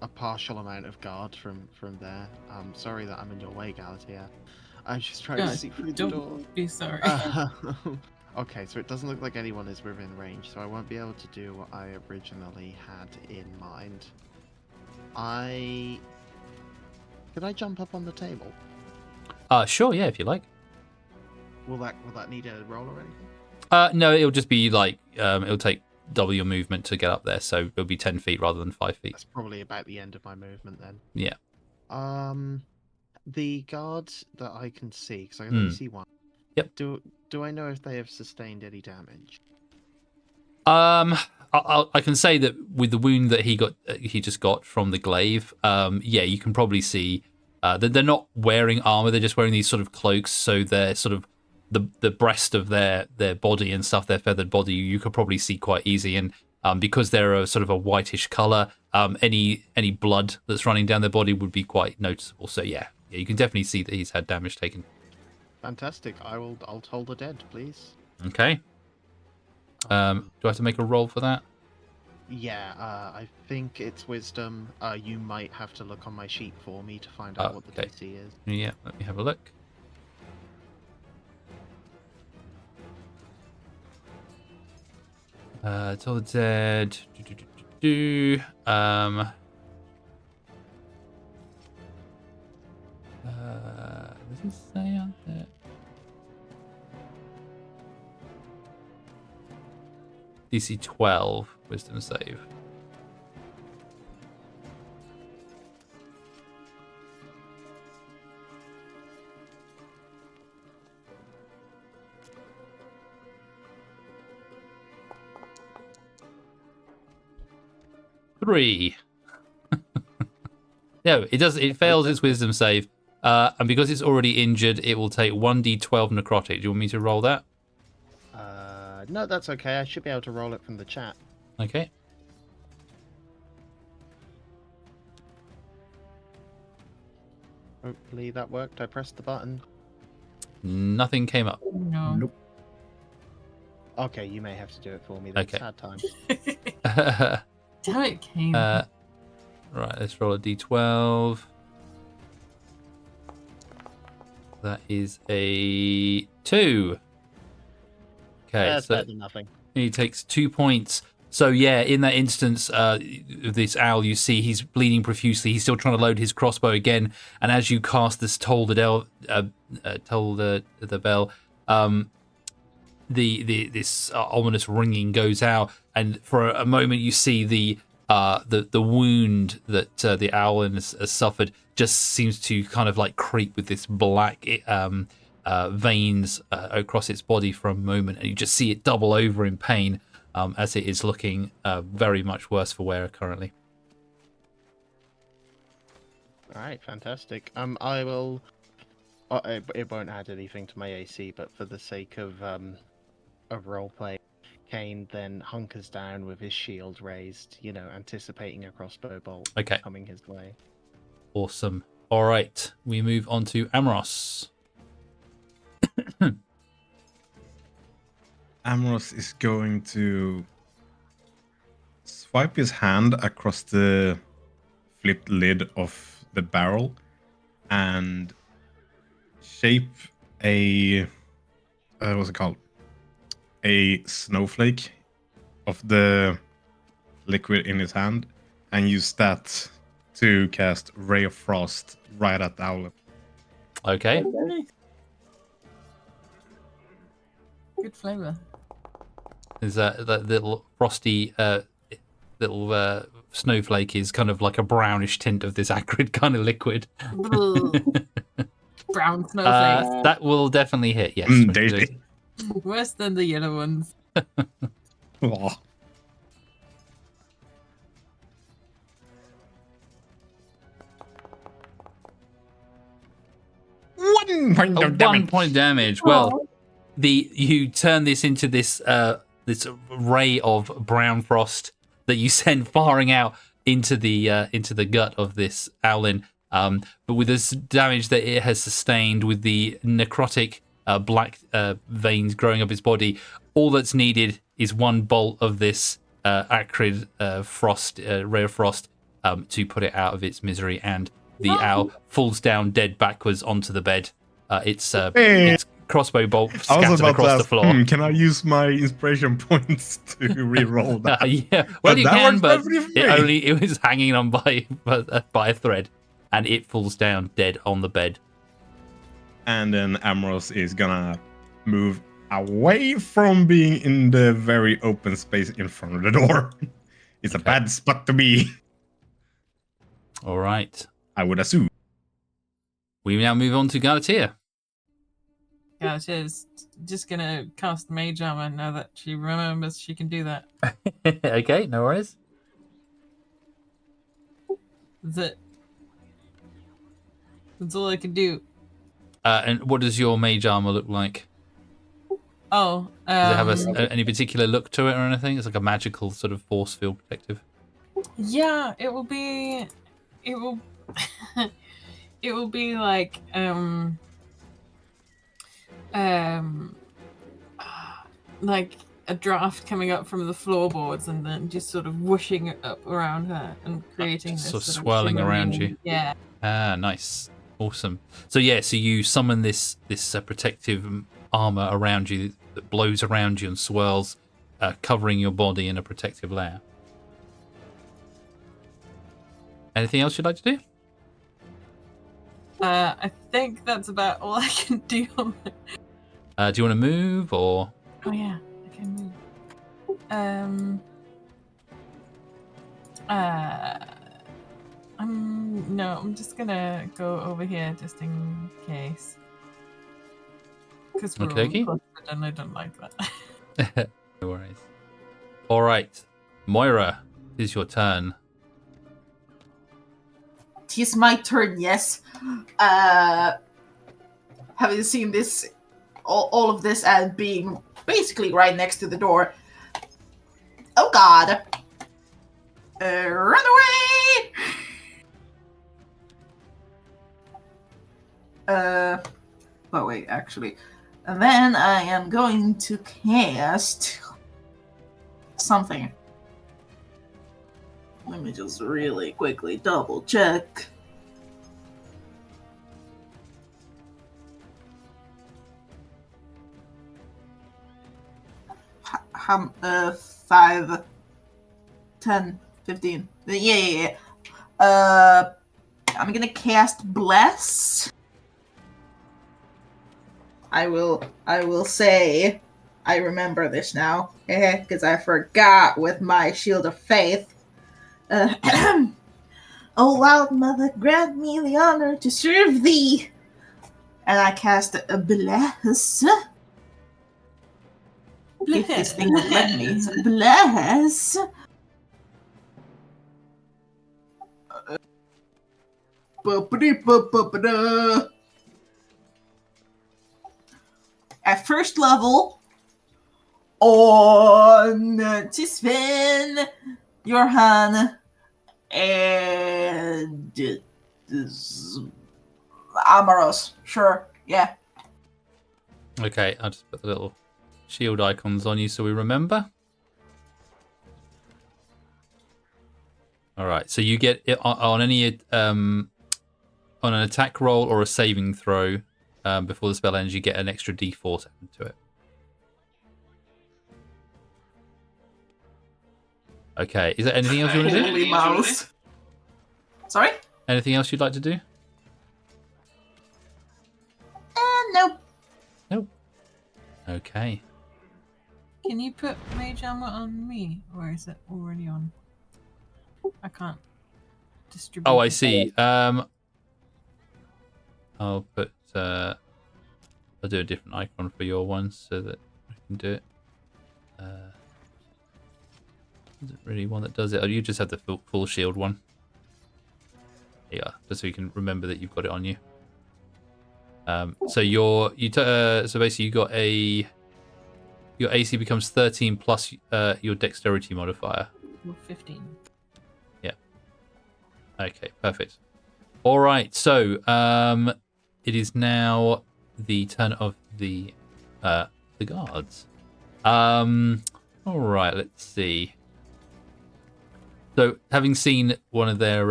a partial amount of guard from there. I'm sorry that I'm in your way, Galatea. I'm just trying to see through the door. Don't be sorry. Okay, so it doesn't look like anyone is within range, so I won't be able to do what I originally had in mind. Could I jump up on the table? Sure, yeah, if you like. Will that need a roll or anything? No, it'll just be like it'll take double your movement to get up there, so it'll be 10 feet rather than 5 feet. That's probably about the end of my movement then. Yeah. The guards that I can see, because I can only see one. Yep. Do I know if they have sustained any damage? I can say that with the wound that he just got from the glaive, yeah, you can probably see that they're not wearing armor; they're just wearing these sort of cloaks, so they're sort of the breast of their body and stuff, their feathered body, you could probably see quite easy. And because they're a sort of a whitish color, any blood that's running down their body would be quite noticeable. So yeah, you can definitely see that he's had damage taken. Fantastic. I'll toll the dead, please. Okay. Do I have to make a roll for that? Yeah, I think it's wisdom. You might have to look on my sheet for me to find out what the okay. DC is. Yeah, let me have a look. It's all dead. Does it say on there? DC 12 wisdom save. Three. No, it does. It fails its wisdom save, and because it's already injured, it will take 1d12 necrotic. Do you want me to roll that? No, that's okay. I should be able to roll it from the chat. Okay. Hopefully that worked. I pressed the button. Nothing came up. No. Nope. Okay, you may have to do it for me. Then. Okay. Sad time. Damn it, Kane. Right, let's roll a d12. That is a 2. Okay, That's so better than nothing. he takes 2 points. So yeah, in that instance, this owl, you see he's bleeding profusely. He's still trying to load his crossbow again, and as you cast this toll the bell, this ominous ringing goes out, and for a moment you see the wound that the owl has suffered just seems to kind of like creep with this black veins across its body for a moment, and you just see it double over in pain as it is looking very much worse for wear currently. All right, fantastic. I will It won't add anything to my AC, but for the sake of roleplay, Kane then hunkers down with his shield raised, anticipating a crossbow bolt Okay. coming his way. Awesome. All right, we move on to Amros. Amros is going to swipe his hand across the flipped lid of the barrel and shape a what's it called? A snowflake of the liquid in his hand, and use that to cast Ray of Frost right at the owlet. Okay. Good flavor. Is that little frosty little snowflake is kind of like a brownish tint of this acrid kind of liquid. Brown snowflakes. That will definitely hit, yes. Tasty. Worse than the yellow ones. Oh. One point of damage. 1 point of damage. Well, you turn this into this this ray of brown frost that you send firing out into the gut of this owlin. But with this damage that it has sustained, with the necrotic black veins growing up its body, all that's needed is one bolt of this acrid frost, ray of frost, to put it out of its misery, and the owl falls down dead backwards onto the bed. Its crossbow bolt I was scattered about across to the ask, floor. can I use my inspiration points to re-roll that? Yeah, well, But you that can, works but perfectly for me. it was hanging on by a thread, and it falls down dead on the bed. And then Amros is gonna move away from being in the very open space in front of the door. It's a bad spot to be, All right, I would assume. we now move on to Galatea. Yeah, she's just gonna cast Mage Armor now that she remembers she can do that. Okay, no worries. That's all I can do. And what does your mage armor look like? Oh, Does it have any particular look to it or anything? It's like a magical sort of force field protective. yeah, it will be. It will. It will be like like a draft coming up from the floorboards and then just sort of whooshing it up around her and creating this sort of sort swirling shimmering- around you. Yeah. Ah, nice, awesome. So you summon this protective armor around you that blows around you and swirls, covering your body in a protective layer. Anything else you'd like to do? I think that's about all I can do. Do you want to move or? Oh yeah, I can move. I'm just gonna go over here just in case. Because we're all Okey-dokey. clustered and I don't like that. No worries. All right, Moira, it is your turn. It is my turn, yes. Having seen this, all of this, and being basically right next to the door. Oh God! Run away! Oh wait, actually. And then I am going to cast something. Let me just really quickly double check. How 5, 10, 15. Yeah. I'm gonna cast Bless. I will say, I remember this now, because I forgot with my Shield of Faith. Oh, loud mother, grant me the honor to serve thee. And I cast a Bless. If this thing would let me. Bless. at first level on Tisvin, Johan, and Amaros. Sure, yeah. Okay, I'll just put the little shield icons on you so we remember. All right, so you get it on any on an attack roll or a saving throw before the spell ends. You get an extra D4 to it. Okay, is there anything else you want to do? Holy mouse. Sorry? Anything else you'd like to do? Nope. Nope. Okay. Can you put mage armor on me, or is it already on? I can't distribute. Oh, I it. see. I'll put. I'll do a different icon for your one so that I can do it. Isn't really one that does it. Oh, you just have the full shield one. Yeah, just so you can remember that you've got it on you. So so basically you got your AC becomes 13 plus your dexterity modifier. 15. Yeah. Okay, perfect. All right, so it is now the turn of the guards. All right, let's see. So, having seen one of their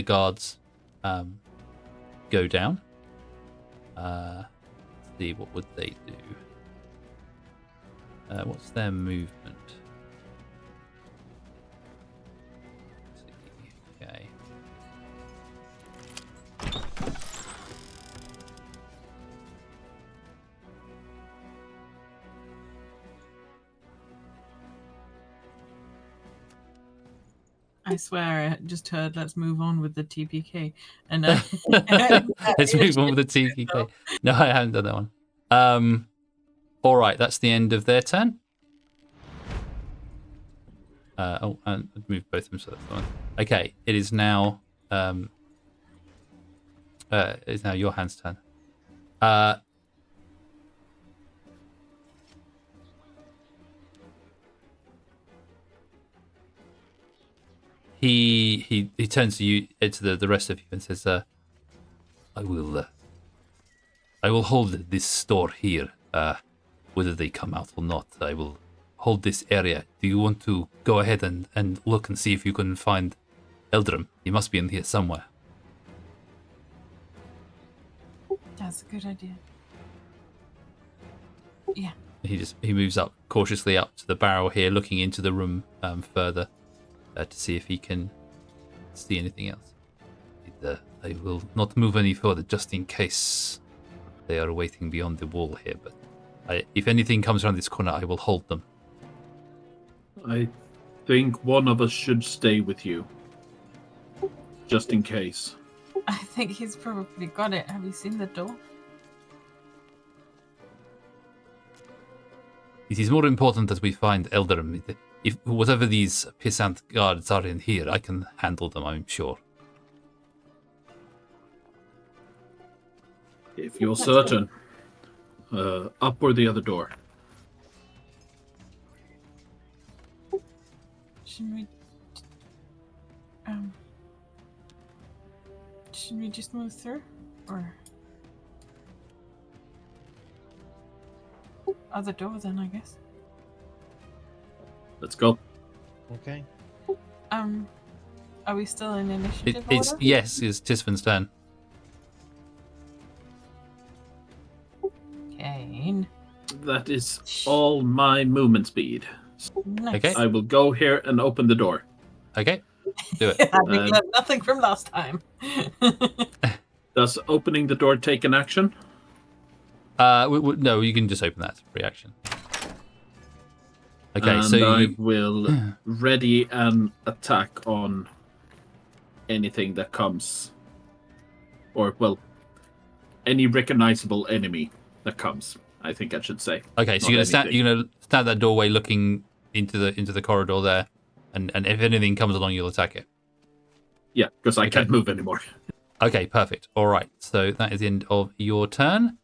guards go down, let's see, what would they do? What's their movement? Let's see. Okay. I swear, I just heard "Let's move on with the TPK," and Let's move on with the TPK. No, I haven't done that one. All right, that's the end of their turn. And I've moved both of them, so that's fine. Okay, it is now your hand's turn. He turns to you, to the rest of you, and says, "I will hold this store here. Whether they come out or not, I will hold this area. Do you want to go ahead and look and see if you can find Eldrim? He must be in here somewhere." That's a good idea. Yeah. He moves up cautiously up to the barrel here, looking into the room further to see if he can see anything else. I will not move any further, just in case they are waiting beyond the wall here. But if anything comes around this corner, I will hold them. I think one of us should stay with you, just in case. I think he's probably got it. Have you seen the door? It is more important that we find Eldrim. If whatever these pissant guards are in here, I can handle them, I'm sure. If you're certain. Up or the other door? Shouldn't we just move through, or other door then? I guess. Let's go. Okay. Are we still in initiative It's order? yes, it's Tisvin's turn. Kane. That is all my movement speed. Nice. Okay. I will go here and open the door. Okay, do it. We learned nothing from last time. Does opening the door take an action? No, you can just open that as a free action. Okay, and so I will ready an attack on anything that comes, or well, any recognizable enemy that comes. I think I should say. okay, so Not you're gonna stand. anything. You're gonna stand at that doorway, looking into the corridor there, and if anything comes along, you'll attack it. Yeah, because I Okay. can't move anymore. Okay, perfect. All right, so that is the end of your turn.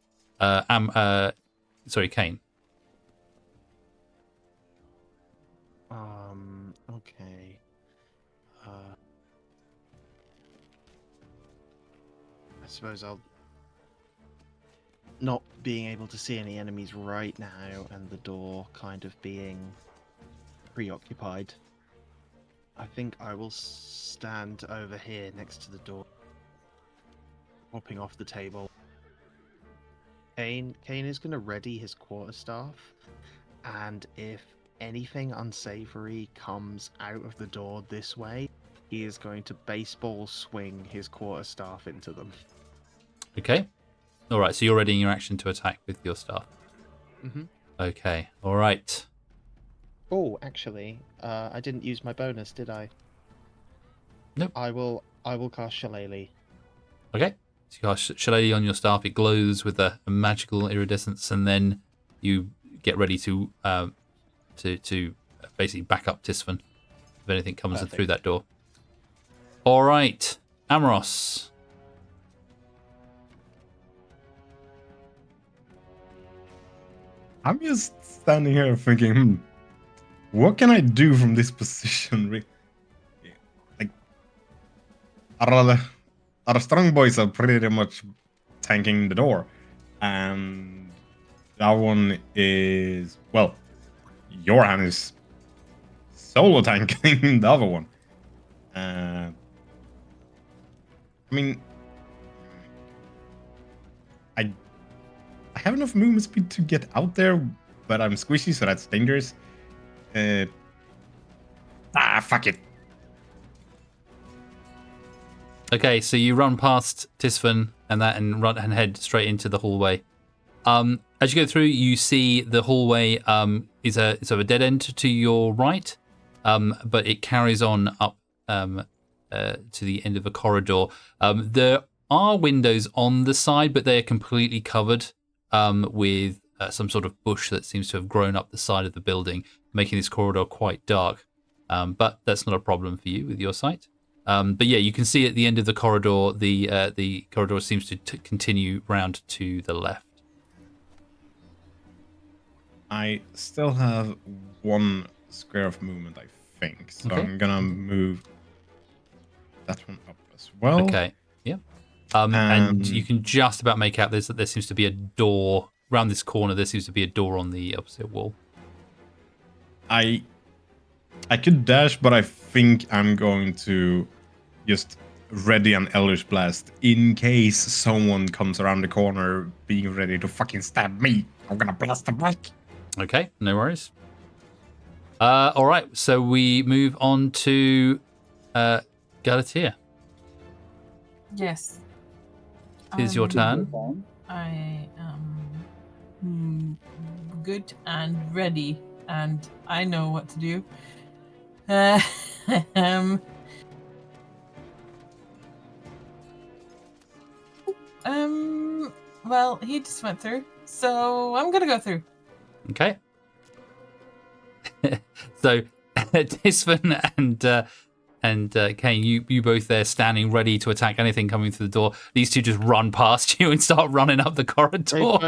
Sorry, Kane. Okay. I suppose I'll not being able to see any enemies right now, and the door kind of being preoccupied. I think I will stand over here next to the door, hopping off the table. Kane is going to ready his quarterstaff, and if anything unsavory comes out of the door this way, he is going to baseball swing his quarterstaff into them. Okay. All right. So you're readying your action to attack with your staff. Mm-hmm. Okay. All right. Oh, actually, I didn't use my bonus, did I? Nope. I will cast Shillelagh. Okay. So you cast Shillelagh on your staff. It glows with a magical iridescence, and then you get ready to basically back up Tisfan if anything comes Perfect. through that door. All right, Amros. I'm just standing here thinking, what can I do from this position? Like, our strong boys are pretty much tanking the door, and that one is, well, Johan is solo tanking the other one. I mean, I have enough movement speed to get out there, but I'm squishy, so that's dangerous. Fuck it. Okay, so you run past Tisfan and run and head straight into the hallway. As you go through, you see the hallway is a sort of a dead end to your right, but it carries on up to the end of a corridor. There are windows on the side, but they are completely covered with some sort of bush that seems to have grown up the side of the building, making this corridor quite dark. But that's not a problem for you with your sight. But yeah, you can see at the end of the corridor, the corridor seems to continue round to the left. I still have one square of movement, I think. So Okay. I'm gonna move that one up as well. Okay, yeah. And you can just about make out there seems to be a door around this corner. There seems to be a door on the opposite wall. I could dash, but I think I'm going to just ready an Eldritch Blast in case someone comes around the corner being ready to fucking stab me. I'm gonna blast them back. Okay, no worries. All right, so we move on to Galatea. Yes. Here's your turn. I am good and ready, and I know what to do. Well, he just went through, so I'm gonna go through. Okay. So, Tisfan and Kane, you both there standing ready to attack anything coming through the door. These two just run past you and start running up the corridor.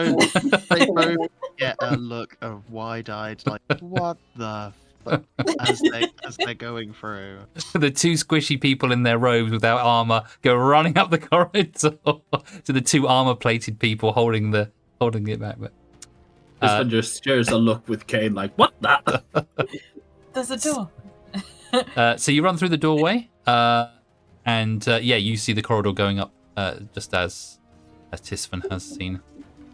They both get a look of wide-eyed, like, what the fuck, as they're going through. The two squishy people in their robes without armor go running up the corridor to the two armor-plated people holding it back. But This just shares a look with Kane, like, what the? There's a door. So you run through the doorway, and you see the corridor going up just as Tisfan has seen.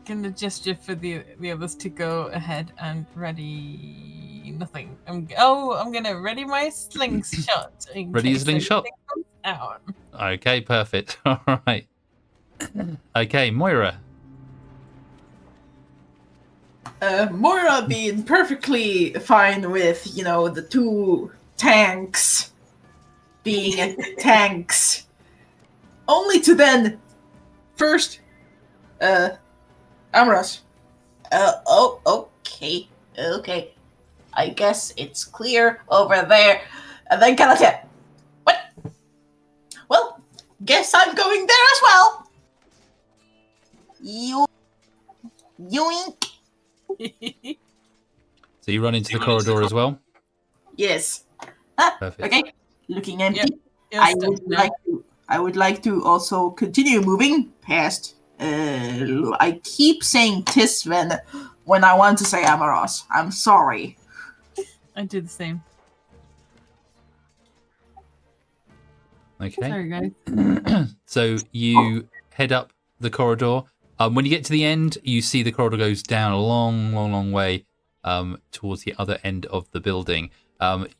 Gonna gesture for the others to go ahead and ready nothing. I'm gonna ready my slingshot. Ready your slingshot? Out. Okay, perfect. All right. Okay, Moira. Moira being perfectly fine with, the two tanks being tanks. Only to then, first, Amros. Okay. I guess it's clear over there. And then Galatea. What? Well, guess I'm going there as well. Yoink. So you run into the corridor as well? Yes. Perfect. Okay. Looking empty. Yeah, I would like to also continue moving past. I keep saying Tisven when I want to say Amaros. I'm sorry. I do the same. Okay. Sorry, guys. So you head up the corridor. When you get to the end, you see the corridor goes down a long way towards the other end of the building.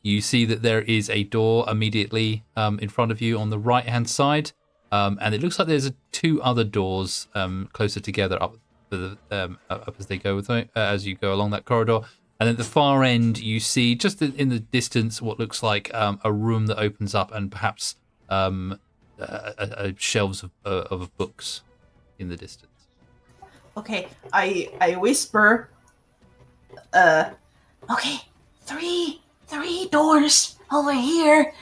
You see that there is a door immediately in front of you on the right-hand side, and it looks like there's two other doors closer together up as they go as you go along that corridor. And at the far end, you see just in the distance what looks like a room that opens up, and perhaps shelves of books in the distance. Okay, I whisper. Okay, three doors over here,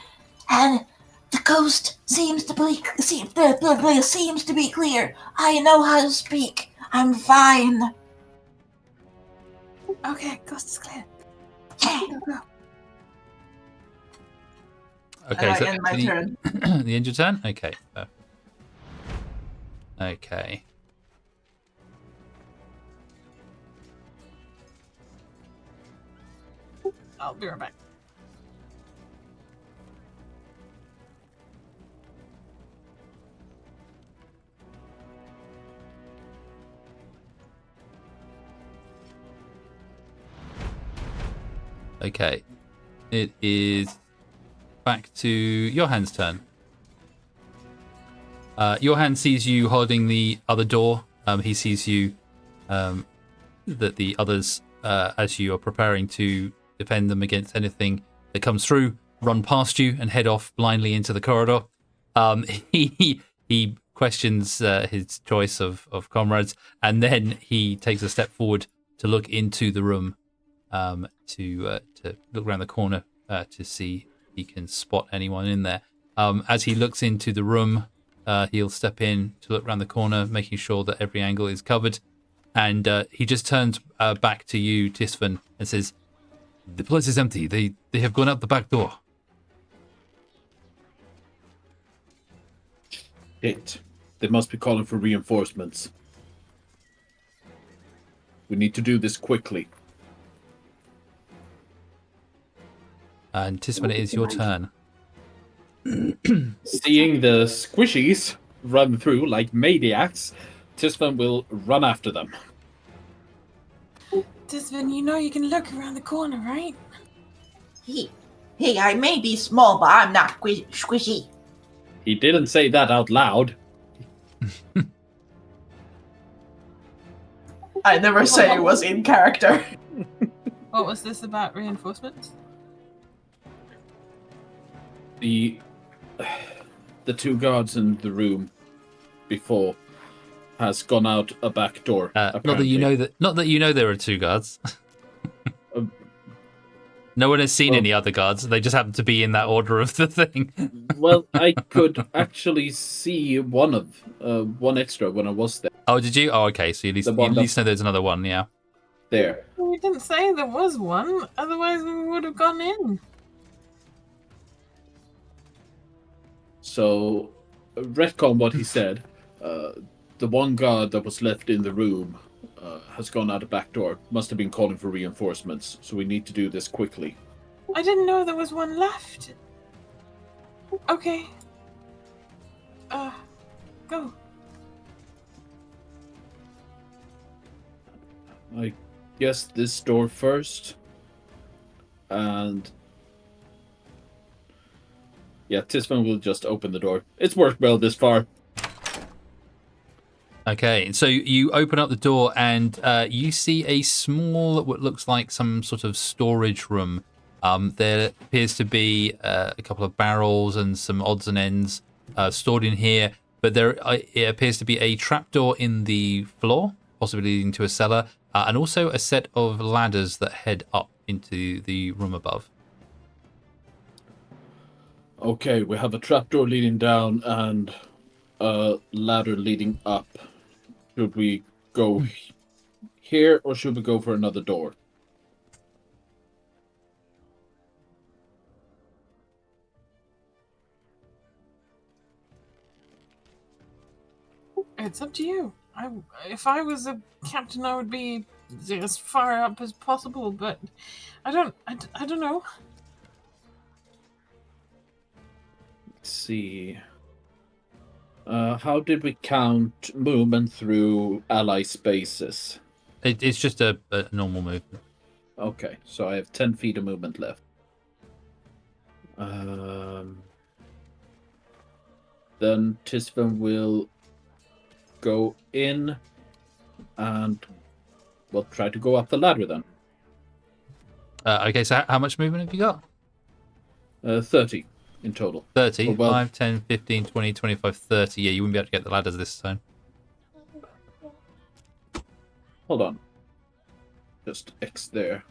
and the coast seems to be clear. I know how to speak. I'm fine. Okay, coast is clear. Yeah. Go. Okay, so end my turn. The end your turn? Okay. Okay. I'll be right back. Okay. It is back to Johan's turn. Johan sees you holding the other door. He sees you, that the others, as you are preparing to defend them against anything that comes through, run past you and head off blindly into the corridor. He questions his choice of comrades, and then he takes a step forward to look into the room, to look around the corner to see if he can spot anyone in there. As he looks into the room, he'll step in to look around the corner, making sure that every angle is covered. And he just turns back to you, Tisven, and says, "The place is empty. They have gone out the back door." Shit. They must be calling for reinforcements. We need to do this quickly. And Tisven, it is your turn. Seeing the squishies run through like maniacs, Tisvan will run after them. Tisven, you know you can look around the corner, right? Hey, I may be small, but I'm not squishy. He didn't say that out loud. I never say it was in character. What was this about reinforcements? The two guards in the room before has gone out a back door. Not that you know there are two guards. No one has seen any other guards. They just happen to be in that order of the thing. Well, I could actually see one extra when I was there. Oh, did you? Oh, okay. So you at least know there's another one, yeah. There. We didn't say there was one, otherwise we would have gone in. So, retcon what he said. The one guard that was left in the room has gone out a back door. Must have been calling for reinforcements, so we need to do this quickly. I didn't know there was one left. Okay. Go. I guess this door first. And yeah, Tisvan will just open the door. It's worked well this far. Okay, so you open up the door and you see a small, what looks like some sort of storage room. There appears to be a couple of barrels and some odds and ends stored in here, but it appears to be a trapdoor in the floor, possibly leading to a cellar, and also a set of ladders that head up into the room above. Okay, we have a trapdoor leading down and a ladder leading up. Should we go here, or should we go for another door? It's up to you. If I was a captain, I would be as far up as possible, but I don't know. Let's see. How did we count movement through ally spaces? It's just a normal movement. Okay, so I have 10 feet of movement left. Then Tisvan will go in and we'll try to go up the ladder then. Okay, so how much movement have you got? 30 in total. 30, Oh, well- 5, 10, 15, 20, 25, 30. Yeah, you wouldn't be able to get the ladders this time. Hold on. Just X there.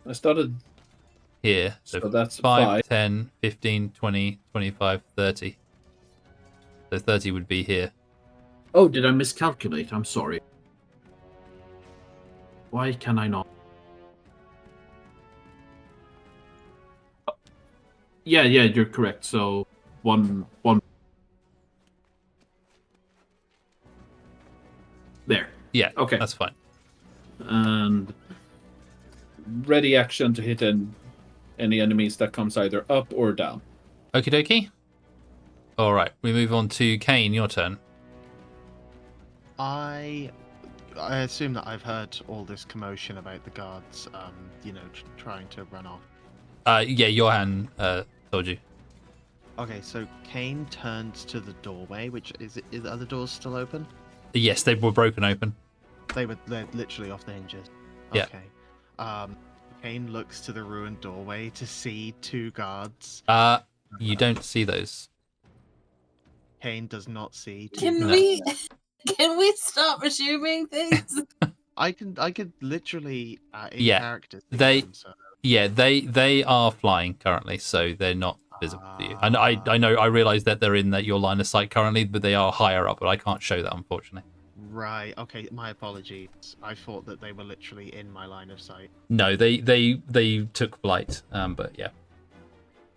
I started. Here. So that's 5, 5. 10, 15, 20, 25, 30. So 30 would be here. Oh, did I miscalculate? I'm sorry. Why can I not? Yeah, you're correct. So one. There. Yeah, Okay. that's fine. And ready action to hit any enemies that comes either up or down. Okie dokie. All right, we move on to Kane, your turn. I assume that I've heard all this commotion about the guards, trying to run off. Yeah, Johan told you. Okay, so Kane turns to the doorway, which are the doors still open? Yes, they were broken open. They're literally off the hinges. Yeah. Okay. Kane looks to the ruined doorway to see 2 guards. You don't see those. Kane does not see 2 Can guards. can we stop assuming things? I could literally in Yeah, character see they- them, so. Yeah, they are flying currently, so they're not visible to you. And I know, I realise that they're in your line of sight currently, but they are higher up, but I can't show that, unfortunately. Right, okay, my apologies. I thought that they were literally in my line of sight. No, they took flight, but yeah.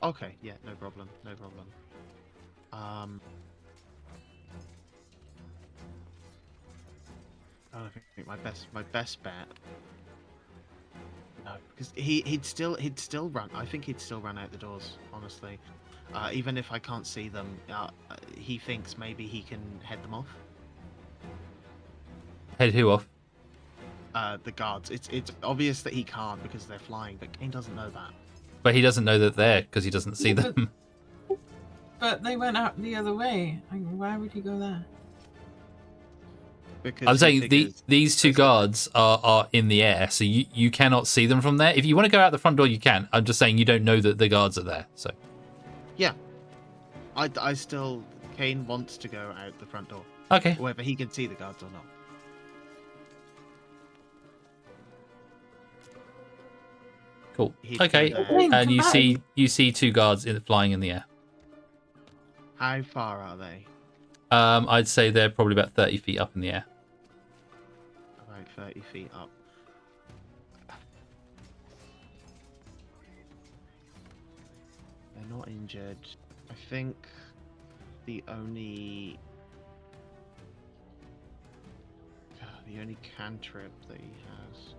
Okay, yeah, no problem. I think my best bet. No, because he'd still run. I think he'd still run out the doors. Honestly, even if I can't see them, he thinks maybe he can head them off. Head who off? The guards. It's obvious that he can't because they're flying, but Kane doesn't know that. But he doesn't know that they're because he doesn't see Yeah, them. But they went out the other way. Why would he go there? Because I'm he saying figures these 2 there's- guards are in the air, so you cannot see them from there. If you want to go out the front door, you can. I'm just saying you don't know that the guards are there. So Yeah, I still Kane wants to go out the front door, okay, whether he can see the guards or not. cool. He'd go Okay, there. Kane, and come you see 2 guards flying in the air. How far are they? I'd say they're probably about 30 feet up in the air. About 30 feet up. They're not injured. I think the only cantrip that he has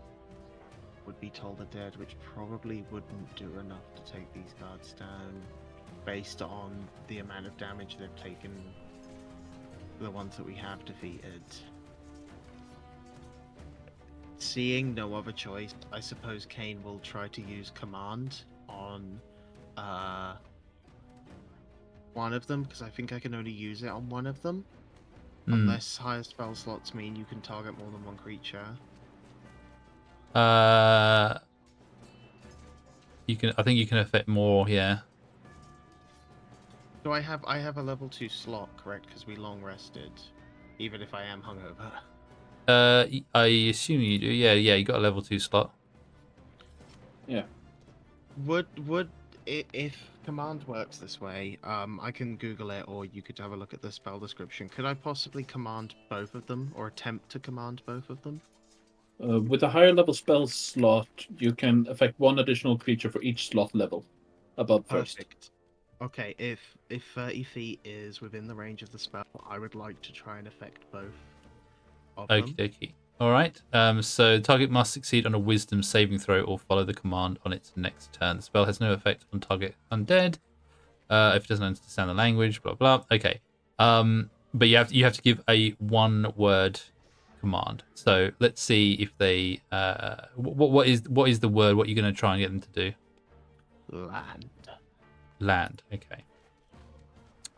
would be Toll the Dead, which probably wouldn't do enough to take these guards down based on the amount of damage they've taken, the ones that we have defeated. Seeing no other choice, I suppose Kane will try to use command on one of them, because I think I can only use it on one of them. Unless higher spell slots mean you can target more than one creature. You can. I think you can affect more. Yeah. So I have a level 2 slot, correct? Because we long rested, even if I am hungover. I assume you do. Yeah. You got a level 2 slot. Yeah. Would if command works this way, I can Google it, or you could have a look at the spell description. Could I possibly command both of them, or attempt to command both of them? With a higher level spell slot, you can affect one additional creature for each slot level above first. Perfect. Okay, if 30 feet is within the range of the spell, I would like to try and affect both of them. Okie dokie. All right. So the target must succeed on a Wisdom saving throw or follow the command on its next turn. The spell has no effect on target undead. If it doesn't understand the language, blah blah. Okay. But you have to give a 1-word command. So let's see if they. What is the word? What you're going to try and get them to do? Land. Land. Okay.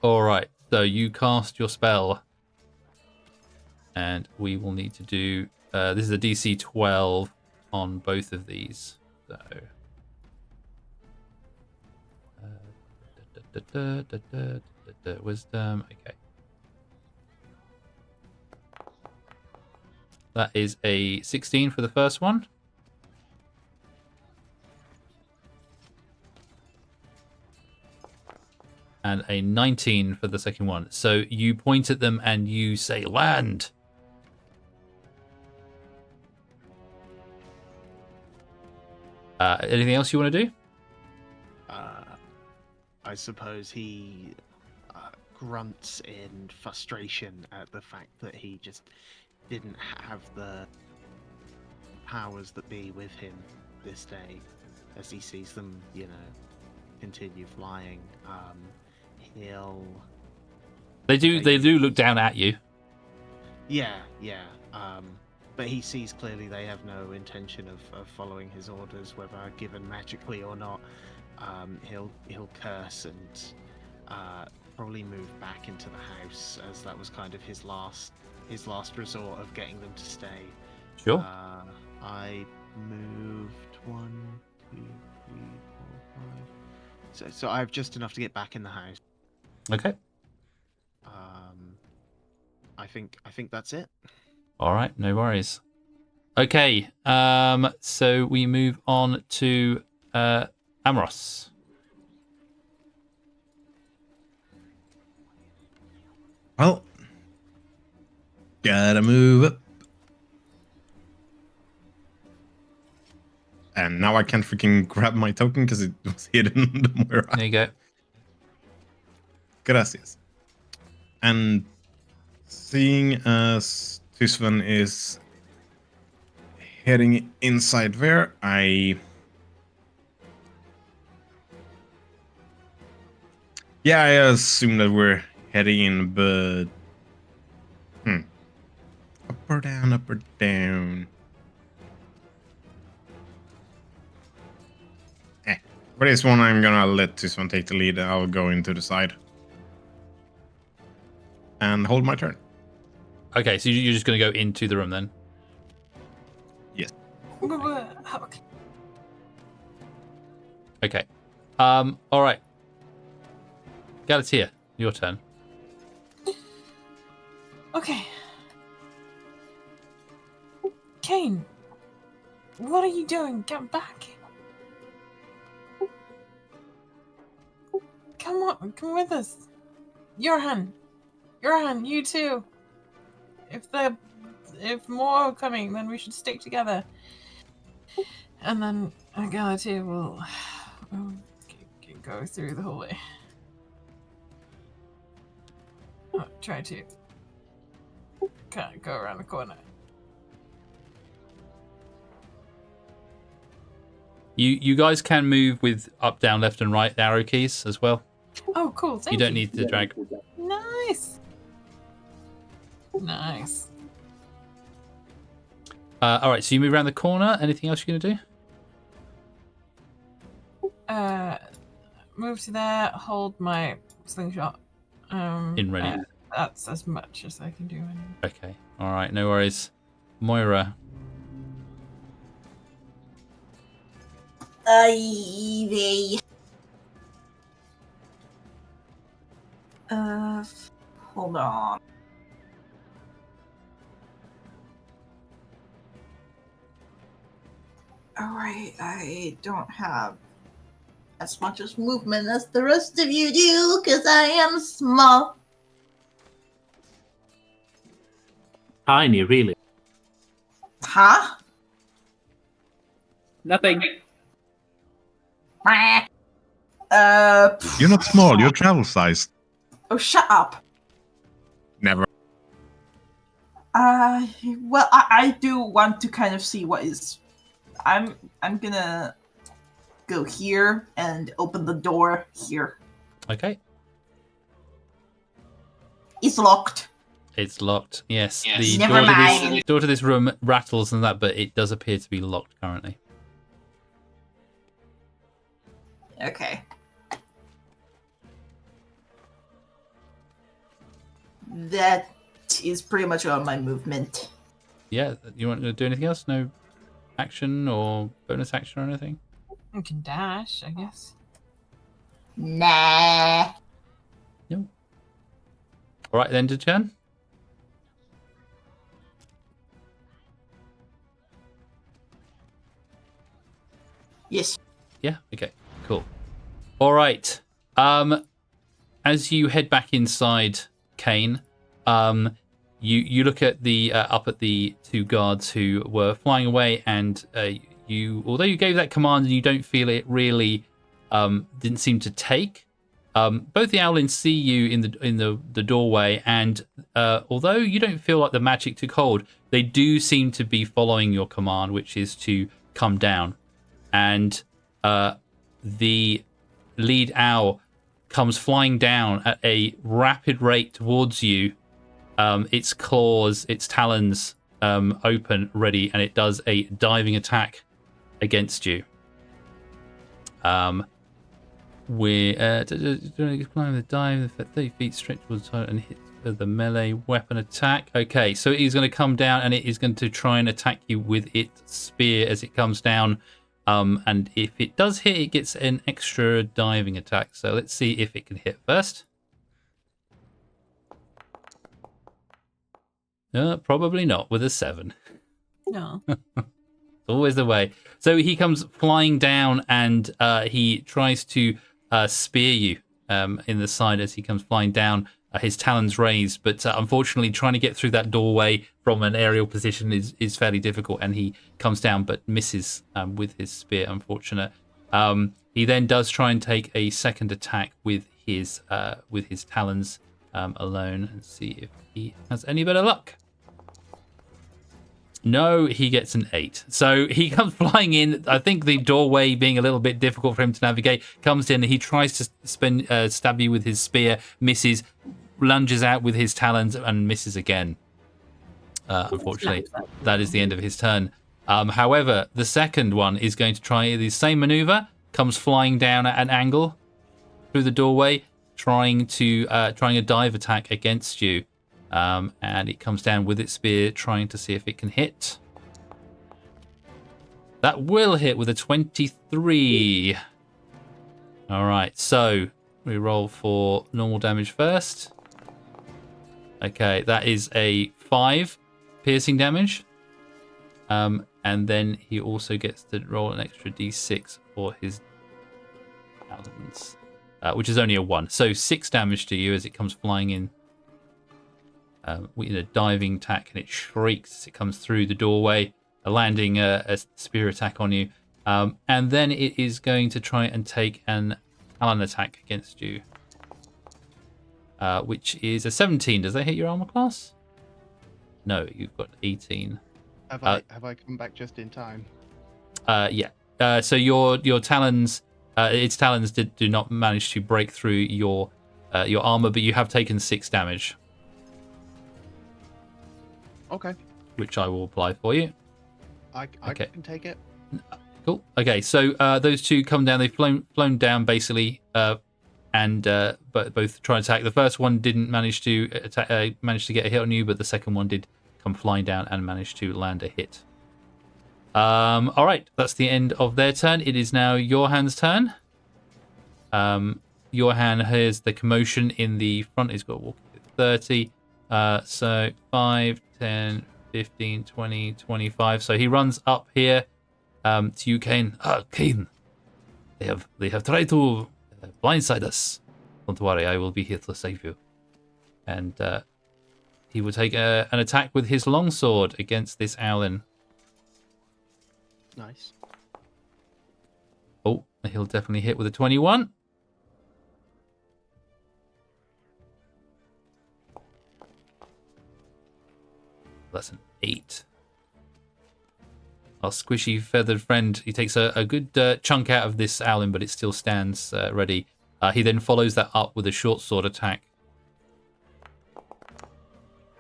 All right. So you cast your spell. And we will need to do... this is a DC 12 on both of these. So... wisdom. Okay. That is a 16 for the first one. And a 19 for the second one. So you point at them and you say, land! Anything else you want to do? I suppose he grunts in frustration at the fact that he just didn't have the powers that be with him this day, as he sees them, continue flying. He'll... They do look down at you. Yeah. But he sees clearly they have no intention of following his orders, whether given magically or not. He'll curse and probably move back into the house, as that was kind of his last resort of getting them to stay. Sure. I moved 1, 2, 3, 4, 5. So I have just enough to get back in the house. Okay. I think that's it. All right, no worries. Okay, so we move on to Amros. Well, gotta move up. And now I can't freaking grab my token because it was hidden. There you go. Gracias. And seeing as Tusvan is heading inside there, I assume that we're heading in, but up or down, up or down. For this one, I'm gonna let this one take the lead. I'll go into the side and hold my turn. Okay, so you're just going to go into the room then? Yes. Okay. Okay. All right. Galatea, your turn. Okay. Kane, what are you doing? Get back. Come on, come with us. Johan, you too. If more are coming, then we should stick together. And then Galatea will go through the hallway. Try to kind of go around the corner. You guys can move with up, down, left, and right arrow keys as well. Oh, cool. Thank You don't need to drag. Nice. Nice. All right, so you move around the corner. Anything else you're going to do? Move to there. Hold my slingshot. In ready. That's as much as I can do. Anyway. Okay. All right, no worries. Moira. Ivy. Hold on. Alright, I don't have as much as movement as the rest of you do, because I am small. Tiny, really. Huh? Nothing. You're not small. You're travel sized. Oh, shut up. Never. Well, I do want to kind of see what is. I'm gonna go here and open the door here. Okay. It's locked. It's locked. Yes. The Never mind. door to this room rattles and that, but it does appear to be locked currently. Okay. That is pretty much all my movement. Yeah. You want to do anything else? No action or bonus action or anything? You can dash, I guess. Nah. No. All right, then to turn. Yes. Yeah. Okay. Cool. All right. As you head back inside, Kane, you look at the up at the two guards who were flying away, and although you gave that command and you don't feel it really didn't seem to take. Both the Owlins see you in the doorway, and although you don't feel like the magic took hold, they do seem to be following your command, which is to come down. And the lead owl comes flying down at a rapid rate towards you. Its claws, its talons open, ready, and it does a diving attack against you. We're climb the dive, 30 feet stretch towards the target and hit the melee weapon attack. Okay, so it is going to come down and it is going to try and attack you with its spear as it comes down. And if it does hit, it gets an extra diving attack. So let's see if it can hit first. Probably not with a 7. No. Always the way. So he comes flying down and he tries to spear you in the side as he comes flying down, his talons raised. But unfortunately, trying to get through that doorway from an aerial position is fairly difficult, and he comes down but misses with his spear, unfortunate. He then does try and take a second attack with his talons alone and see if he has any better luck. No, he gets an 8. So he comes flying in. I think the doorway being a little bit difficult for him to navigate, comes in and he tries to stab you with his spear, misses, lunges out with his talons and misses again. Unfortunately, that is the end of his turn. However, the second one is going to try the same maneuver, comes flying down at an angle through the doorway, trying a dive attack against you. And it comes down with its spear, trying to see if it can hit. That will hit with a 23. All right, so we roll for normal damage first. Okay, that is a 5 piercing damage. And then he also gets to roll an extra d6 for his talons, which is only a 1. So 6 damage to you as it comes flying in. With a diving attack, and it shrieks as it comes through the doorway, landing a spear attack on you. And then it is going to try and take an talon attack against you, which is a 17. Does that hit your armor class? No, you've got 18. Have I come back just in time? Yeah. So your talons, its talons do not manage to break through your armor, but you have taken 6 damage. Okay. Which I will apply for you. I Okay. can take it. Cool. Okay, so those two come down. They've flown down basically, and but both try and attack. The first one didn't manage to manage to get a hit on you, but the second one did come flying down and manage to land a hit. All right, that's the end of their turn. It is now Johan's turn. Johan hears the commotion in the front. He's got a walk of 30. So 5, 10, 15, 20, 25. So he runs up here to you, Kane. Kane, They have tried to blindside us. Don't worry, I will be here to save you. And he will take an attack with his longsword against this Owlin. Nice. Oh, he'll definitely hit with a 21. That's an 8. Our squishy feathered friend, he takes a good chunk out of this Owlin, but it still stands ready. He then follows that up with a short sword attack.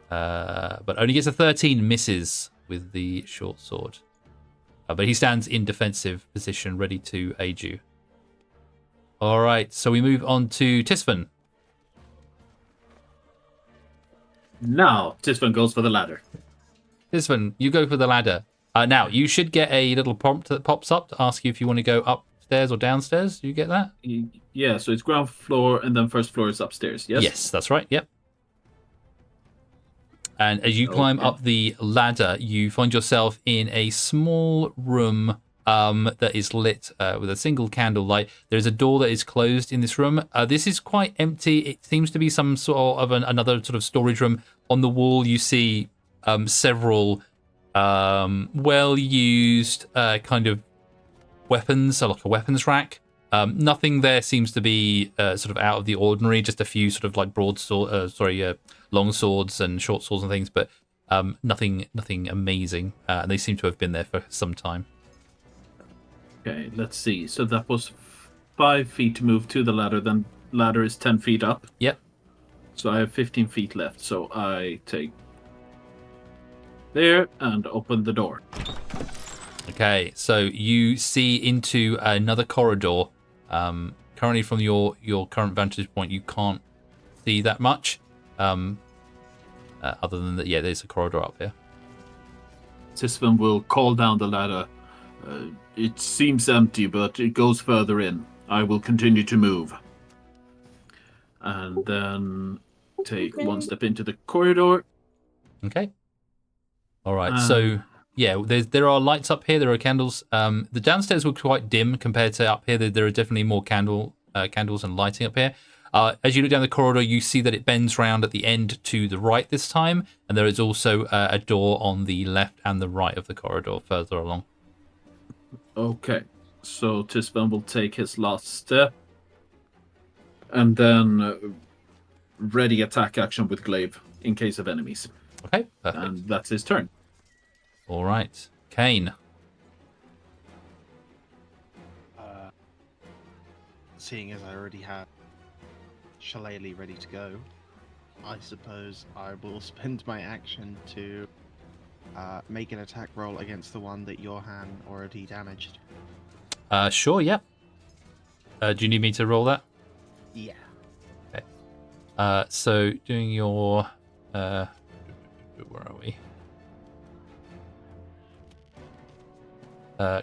But only gets a 13, misses with the short sword. But he stands in defensive position, ready to aid you. All right, so we move on to Tisvan. Now, Tisvan goes for the ladder. Tisvan, you go for the ladder. Now, you should get a little prompt that pops up to ask you if you want to go upstairs or downstairs. Do you get that? Yeah, so it's ground floor and then first floor is upstairs, yes? Yes, that's right, yep. And as you climb up the ladder, you find yourself in a small room that is lit with a single candle light. There's a door that is closed in this room. This is quite empty. It seems to be some sort of another sort of storage room. On the wall, you see several well-used kind of weapons, so like a weapons rack. Nothing there seems to be sort of out of the ordinary. Just a few sort of like long swords and short swords and things, but nothing amazing. And they seem to have been there for some time. Okay, let's see. So that was 5 feet to move to the ladder. Then ladder is 10 feet up. Yep. So I have 15 feet left. So I take there and open the door. Okay, so you see into another corridor. Currently, from your current vantage point, you can't see that much. Other than that, yeah, there's a corridor up here. Tisvan will call down the ladder. It seems empty, but it goes further in. I will continue to move. And then take one step into the corridor. Okay. All right. So yeah, there are lights up here. There are candles. The downstairs were quite dim compared to up here. There are definitely more candles and lighting up here. As you look down the corridor, you see that it bends round at the end to the right this time, and there is also a door on the left and the right of the corridor further along. Okay, so Tisvan will take his last step, and then ready attack action with glaive in case of enemies. Okay, perfect. And that's his turn. All right, Kane. Seeing as I already have Shillelagh ready to go, I suppose I will spend my action to make an attack roll against the one that Johan already damaged. Sure, yeah. Do you need me to roll that? Yeah. Okay. So doing your where are we?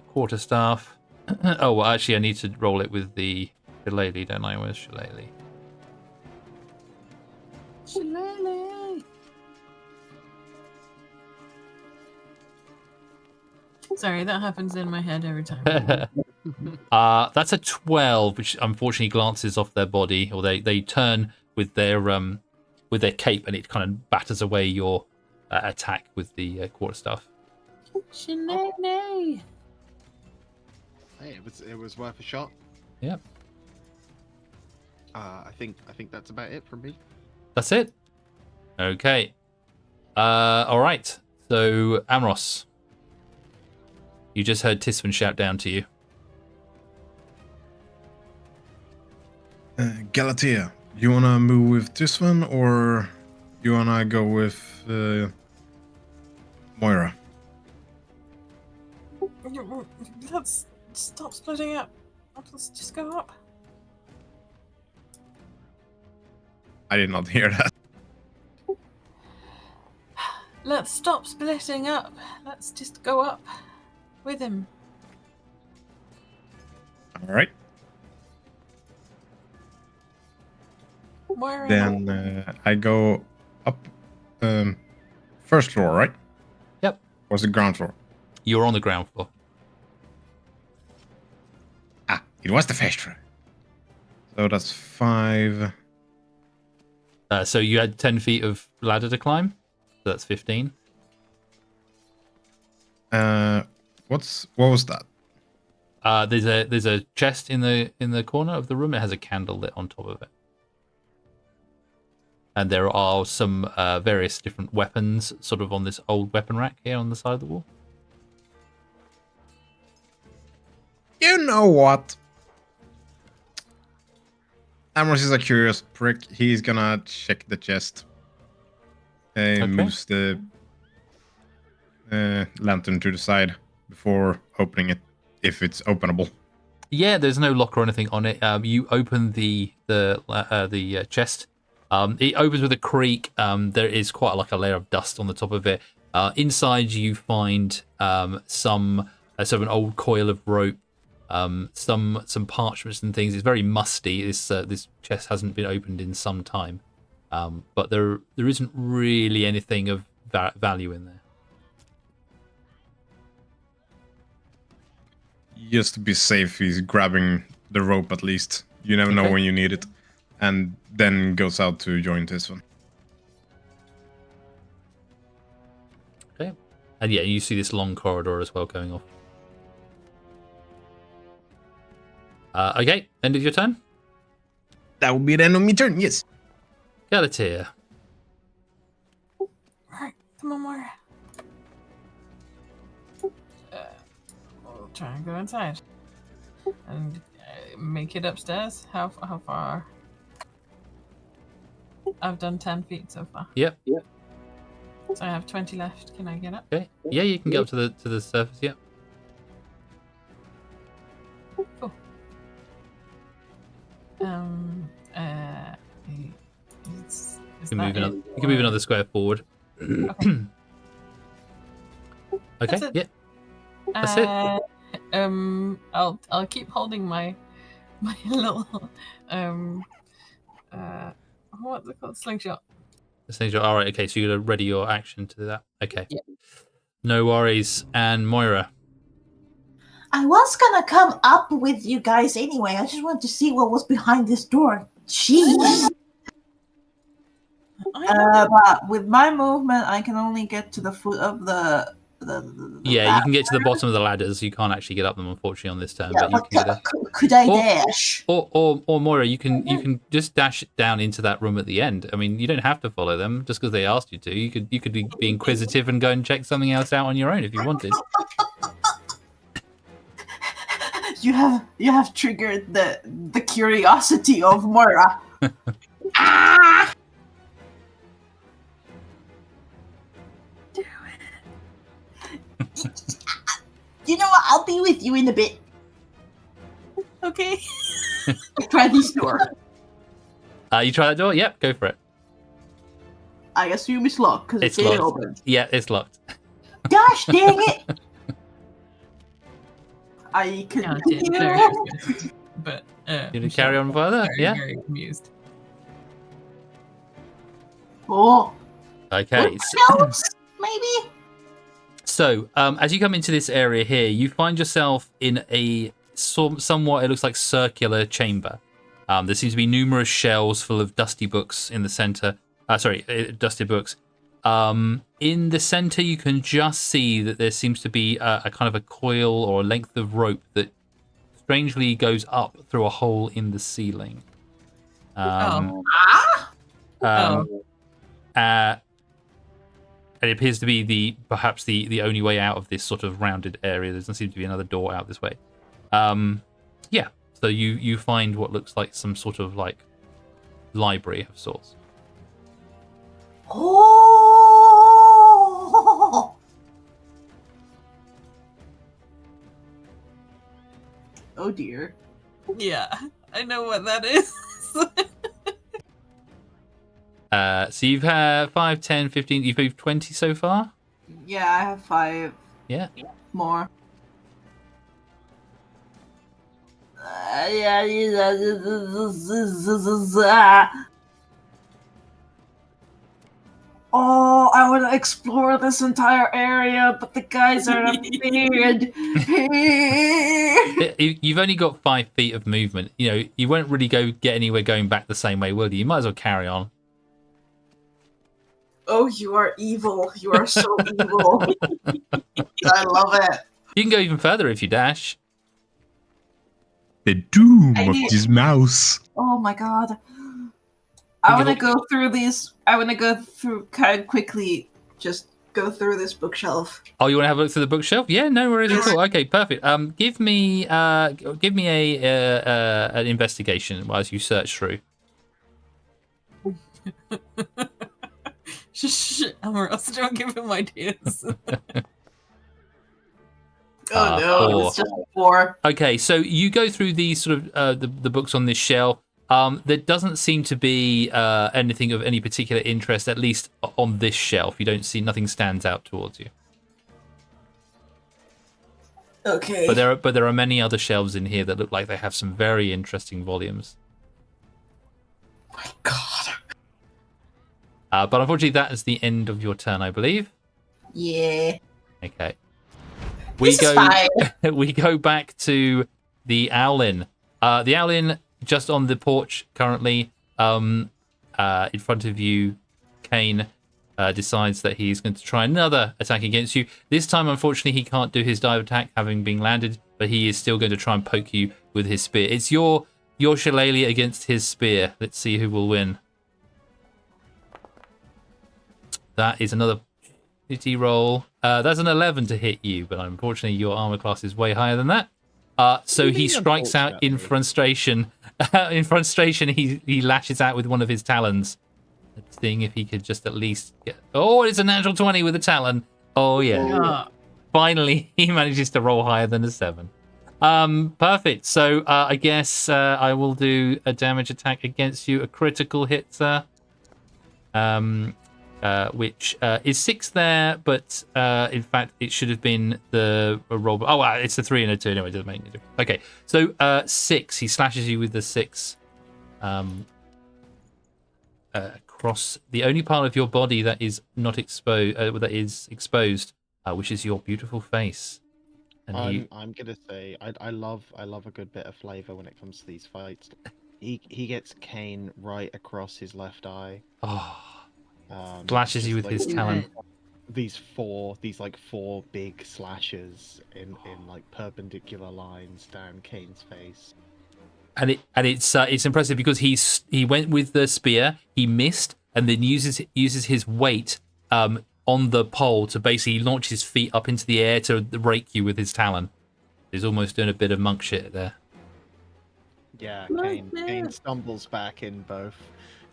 Quarterstaff. Oh, well, actually, I need to roll it with the Shillelagh, don't I? Where's Shillelagh? Shillelagh. Sorry, that happens in my head every time. That's a 12, which unfortunately glances off their body, or they turn with their cape, and it kind of batters away your attack with the quarterstaff. Shillelagh. Hey, it was worth a shot. Yep. I think that's about it from me. That's it. Okay. All right. So Amros, you just heard Tisvan shout down to you. Galatea, you wanna move with Tisvan or you wanna go with Moira? Let's stop splitting up. Let's just go up. I did not hear that. Let's stop splitting up. Let's just go up with him. All right. Where Then I go up first floor, right? Yep. Or was it ground floor? You're on the ground floor. It was the first try. So that's 5. So you had 10 feet of ladder to climb. So that's 15. What was that? There's a chest in the corner of the room. It has a candle lit on top of it. And there are some various different weapons sort of on this old weapon rack here on the side of the wall. You know what? Amos is a curious prick. He's gonna check the chest. Moves the lantern to the side before opening it, if it's openable. Yeah, there's no lock or anything on it. You open the chest. It opens with a creak. There is quite like a layer of dust on the top of it. Inside, you find some sort of an old coil of rope, some parchments and things. It's very musty. This chest hasn't been opened in some time, but there isn't really anything of value in there. Just to be safe, he's grabbing the rope at least. You never know when you need it. And then goes out to join this one. Okay. And yeah, you see this long corridor as well going off. Okay, end of your turn. That will be the end of my turn, yes. Galatea. Right, come on, Moira. We'll try and go inside. And make it upstairs. How far? I've done 10 feet so far. Yep. So I have 20 left. Can I get up? Okay. Yeah, you can get up to the surface. Yep. Cool. You can move another square forward. Okay. Okay. That's it. Yeah. That's it. I'll keep holding my little what's it called? Slingshot. All right. Okay. So you're gonna ready your action to do that. Okay. Yeah. No worries. And Moira. I was gonna come up with you guys anyway. I just wanted to see what was behind this door. Jeez. But with my movement, I can only get to the foot of the Yeah, you can get to the bottom of the ladders. You can't actually get up them, unfortunately, on this turn. Yeah, but you can get could I dash? Or Moira, you can just dash down into that room at the end. I mean, you don't have to follow them just because they asked you to. You could be inquisitive and go and check something else out on your own if you wanted. You have triggered the curiosity of Moira. Ah! You know what? I'll be with you in a bit. Okay. Try this door. You try that door? Yep, go for it. I assume it's locked because it's locked. open. Yeah, it's locked. Gosh dang it! I can but you to carry on further? Yeah. Very amused. Oh. Okay. Maybe. So, as you come into this area here, you find yourself in a somewhat, it looks like, circular chamber. There seems to be numerous shelves full of dusty books in the center. Dusty books. In the center, you can just see that there seems to be a kind of a coil or a length of rope that strangely goes up through a hole in the ceiling. And it appears to be perhaps the only way out of this sort of rounded area. There doesn't seem to be another door out this way. Yeah. So you find what looks like some sort of like library of sorts. Oh! Oh dear. Yeah, I know what that is. So you've had 5, 10, 15, you've moved 20 so far? Yeah, I have 5. Yeah. More. Oh, I want to explore this entire area, but the guys are up weird. You've only got 5 feet of movement. You know, you won't really get anywhere going back the same way, will you? You might as well carry on. Oh, you are evil. You are so evil. I love it. You can go even further if you dash. The doom I of need- this mouse. Oh my god. I want to go through these. I want to go through kind of quickly. Just go through this bookshelf. Oh, you want to have a look through the bookshelf? Yeah, no worries at all. Okay, perfect. Give me an investigation whilst you search through. Shh, Amaros, don't give him ideas. Oh no, 4. it's just 4. Okay, so you go through these sort of the books on this shelf. There doesn't seem to be anything of any particular interest, at least on this shelf. You don't see, nothing stands out towards you. Okay. But there are many other shelves in here that look like they have some very interesting volumes. My god. But unfortunately, that is the end of your turn, I believe. Yeah. Okay. This is fine. We go back to the Owlin. The Owlin just on the porch currently. In front of you, Kane decides that he's going to try another attack against you. This time, unfortunately, he can't do his dive attack, having been landed, but he is still going to try and poke you with his spear. It's your shillelagh against his spear. Let's see who will win. That is another shitty roll. That's an 11 to hit you, but unfortunately your armor class is way higher than that. So he strikes out in frustration. In frustration, he lashes out with one of his talons, seeing if he could just at least get... Oh, it's a natural 20 with a talon. Oh, yeah. Finally, he manages to roll higher than a 7. Perfect. So I guess I will do a damage attack against you. A critical hit, sir. Which is 6 there, but in fact it should have been the roll. Oh, wow, it's a 3 and a 2. Anyway, it doesn't make any difference. Okay, so 6. He slashes you with the 6 across the only part of your body that is not exposed, that is exposed, which is your beautiful face. And I'm gonna say I love a good bit of flavor when it comes to these fights. He gets Kane right across his left eye. Slashes you with his talon. These 4 big slashes in like perpendicular lines down Kane's face. And it's impressive because he went with the spear, he missed, and then uses his weight on the pole to basically launch his feet up into the air to rake you with his talon. He's almost doing a bit of monk shit there. Yeah, Kane stumbles back in both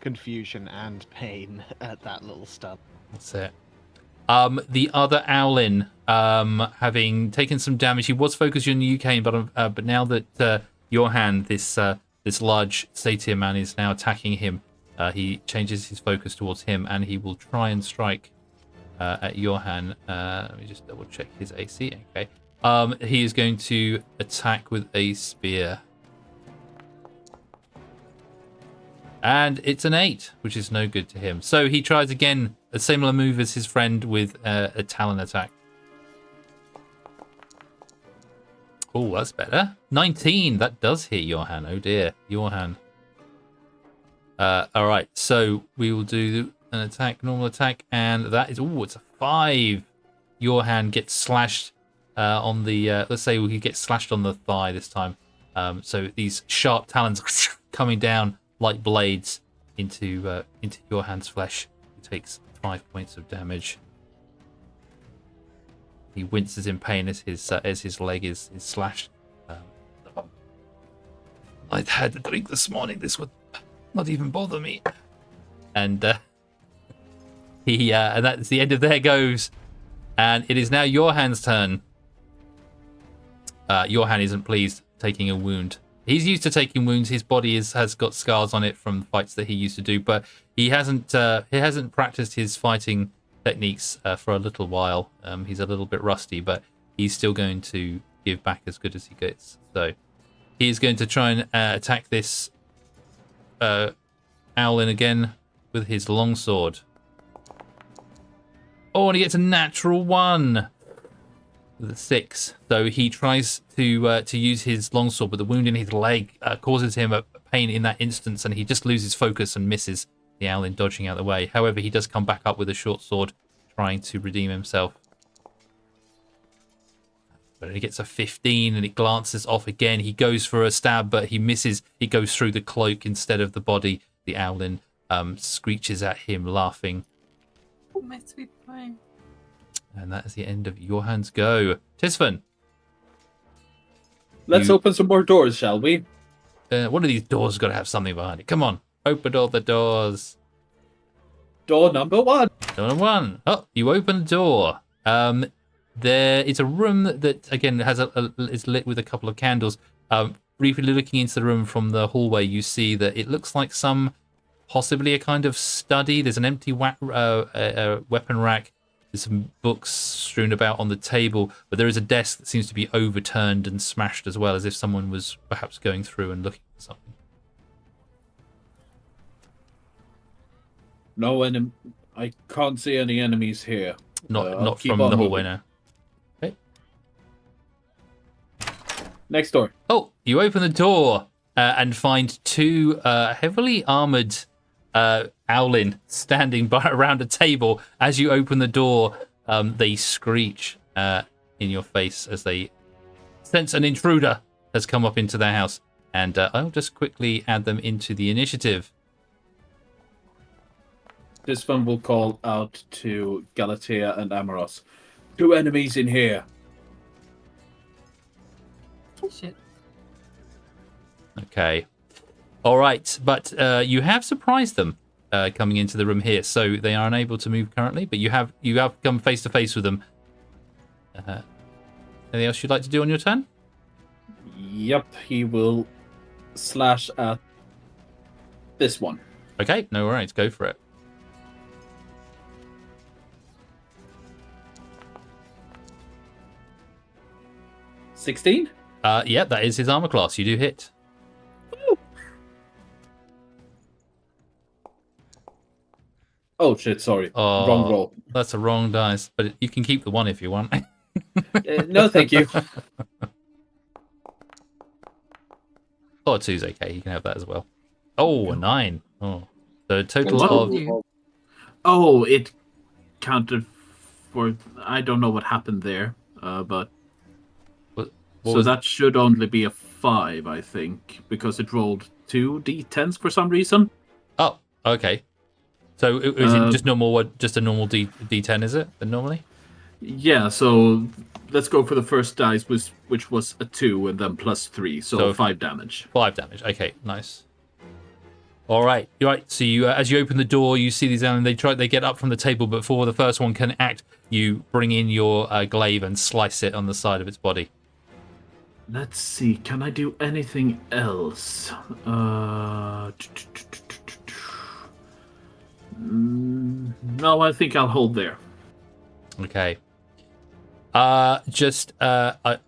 confusion and pain at that little stub. That's it. The other Owlin, having taken some damage, he was focused on the UK, but now that Johan, this large satyr man, is now attacking him, he changes his focus towards him, and he will try and strike at Johan. Let me just double check his AC. Okay. He is going to attack with a spear. And it's an 8, which is no good to him. So he tries again, a similar move as his friend with a talon attack. Oh, that's better. 19, that does hit Johan. Oh dear, Johan. All right, so we will do an attack, normal attack, and that is, oh, it's a 5. Johan gets slashed on the, let's say he gets slashed on the thigh this time. So these sharp talons coming down like blades into Johan's flesh. He takes 5 points of damage. He winces in pain as his leg is slashed. I'd had a drink this morning. This would not even bother me. And and that's the end of their goes. And it is now Johan's turn. Johan isn't pleased taking a wound. He's used to taking wounds. His body has got scars on it from fights that he used to do, but he hasn't practiced his fighting techniques for a little while. He's a little bit rusty, but he's still going to give back as good as he gets. So he's going to try and attack this Owlin again with his long sword. Oh, and he gets a natural 1 with a 6. So he tries to use his longsword, but the wound in his leg causes him a pain in that instance, and he just loses focus and misses the Owlin, dodging out the way. However, he does come back up with a short sword, trying to redeem himself. But he gets a 15 and it glances off again. He goes for a stab, but he misses. It goes through the cloak instead of the body. The Owlin screeches at him, laughing. Oh, my sweet boy. And that is the end of your hand's go. Tisfin, Let's open some more doors, shall we? one of these doors has got to have something behind it. Come on, open all the doors. Door number 1. Door number 1. Oh, you open the door. There is a room that again has is lit with a couple of candles. Briefly looking into the room from the hallway, you see that it looks like possibly a kind of study. There's an empty weapon rack. There's some books strewn about on the table, but there is a desk that seems to be overturned and smashed as well, as if someone was perhaps going through and looking for something. No enemy. I can't see any enemies here. Not keep from on the hallway moving. now. Okay. Next door. Oh, you open the door and find 2 heavily armored Owlin standing around a table. As you open the door, they screech in your face as they sense an intruder has come up into their house. And I'll just quickly add them into the initiative. This one will call out to Galatea and Amoros. 2 enemies in here. Shit. Okay. All right. But you have surprised them coming into the room here. So they are unable to move currently, but you have come face to face with them. Anything else you'd like to do on your turn? Yep, he will slash at this one. Okay. No worries. Go for it. 16? Yeah, that is his armor class. You do hit. Oh shit, sorry. Oh, Wrong roll. That's a wrong dice, but you can keep the 1 if you want. No, thank you. Or 2's okay. You can have that as well. Oh, a 9. Oh, so a total What of did you- Oh, it counted for... I don't know what happened there, but... What So was- that should only be a 5, I think, because it rolled 2 d10s for some reason. Oh, okay. So is it just normal? Just a normal D10? Is it than normally? Yeah, so let's go for the first dice, which was a 2 and then plus 3, so 5 damage. 5 damage. Okay, nice. All right, you're right. So you, as you open the door, you see these and they get up from the table, but before the first one can act, you bring in your glaive and slice it on the side of its body. Let's see, can I do anything else? No, I think I'll hold there. Okay. I know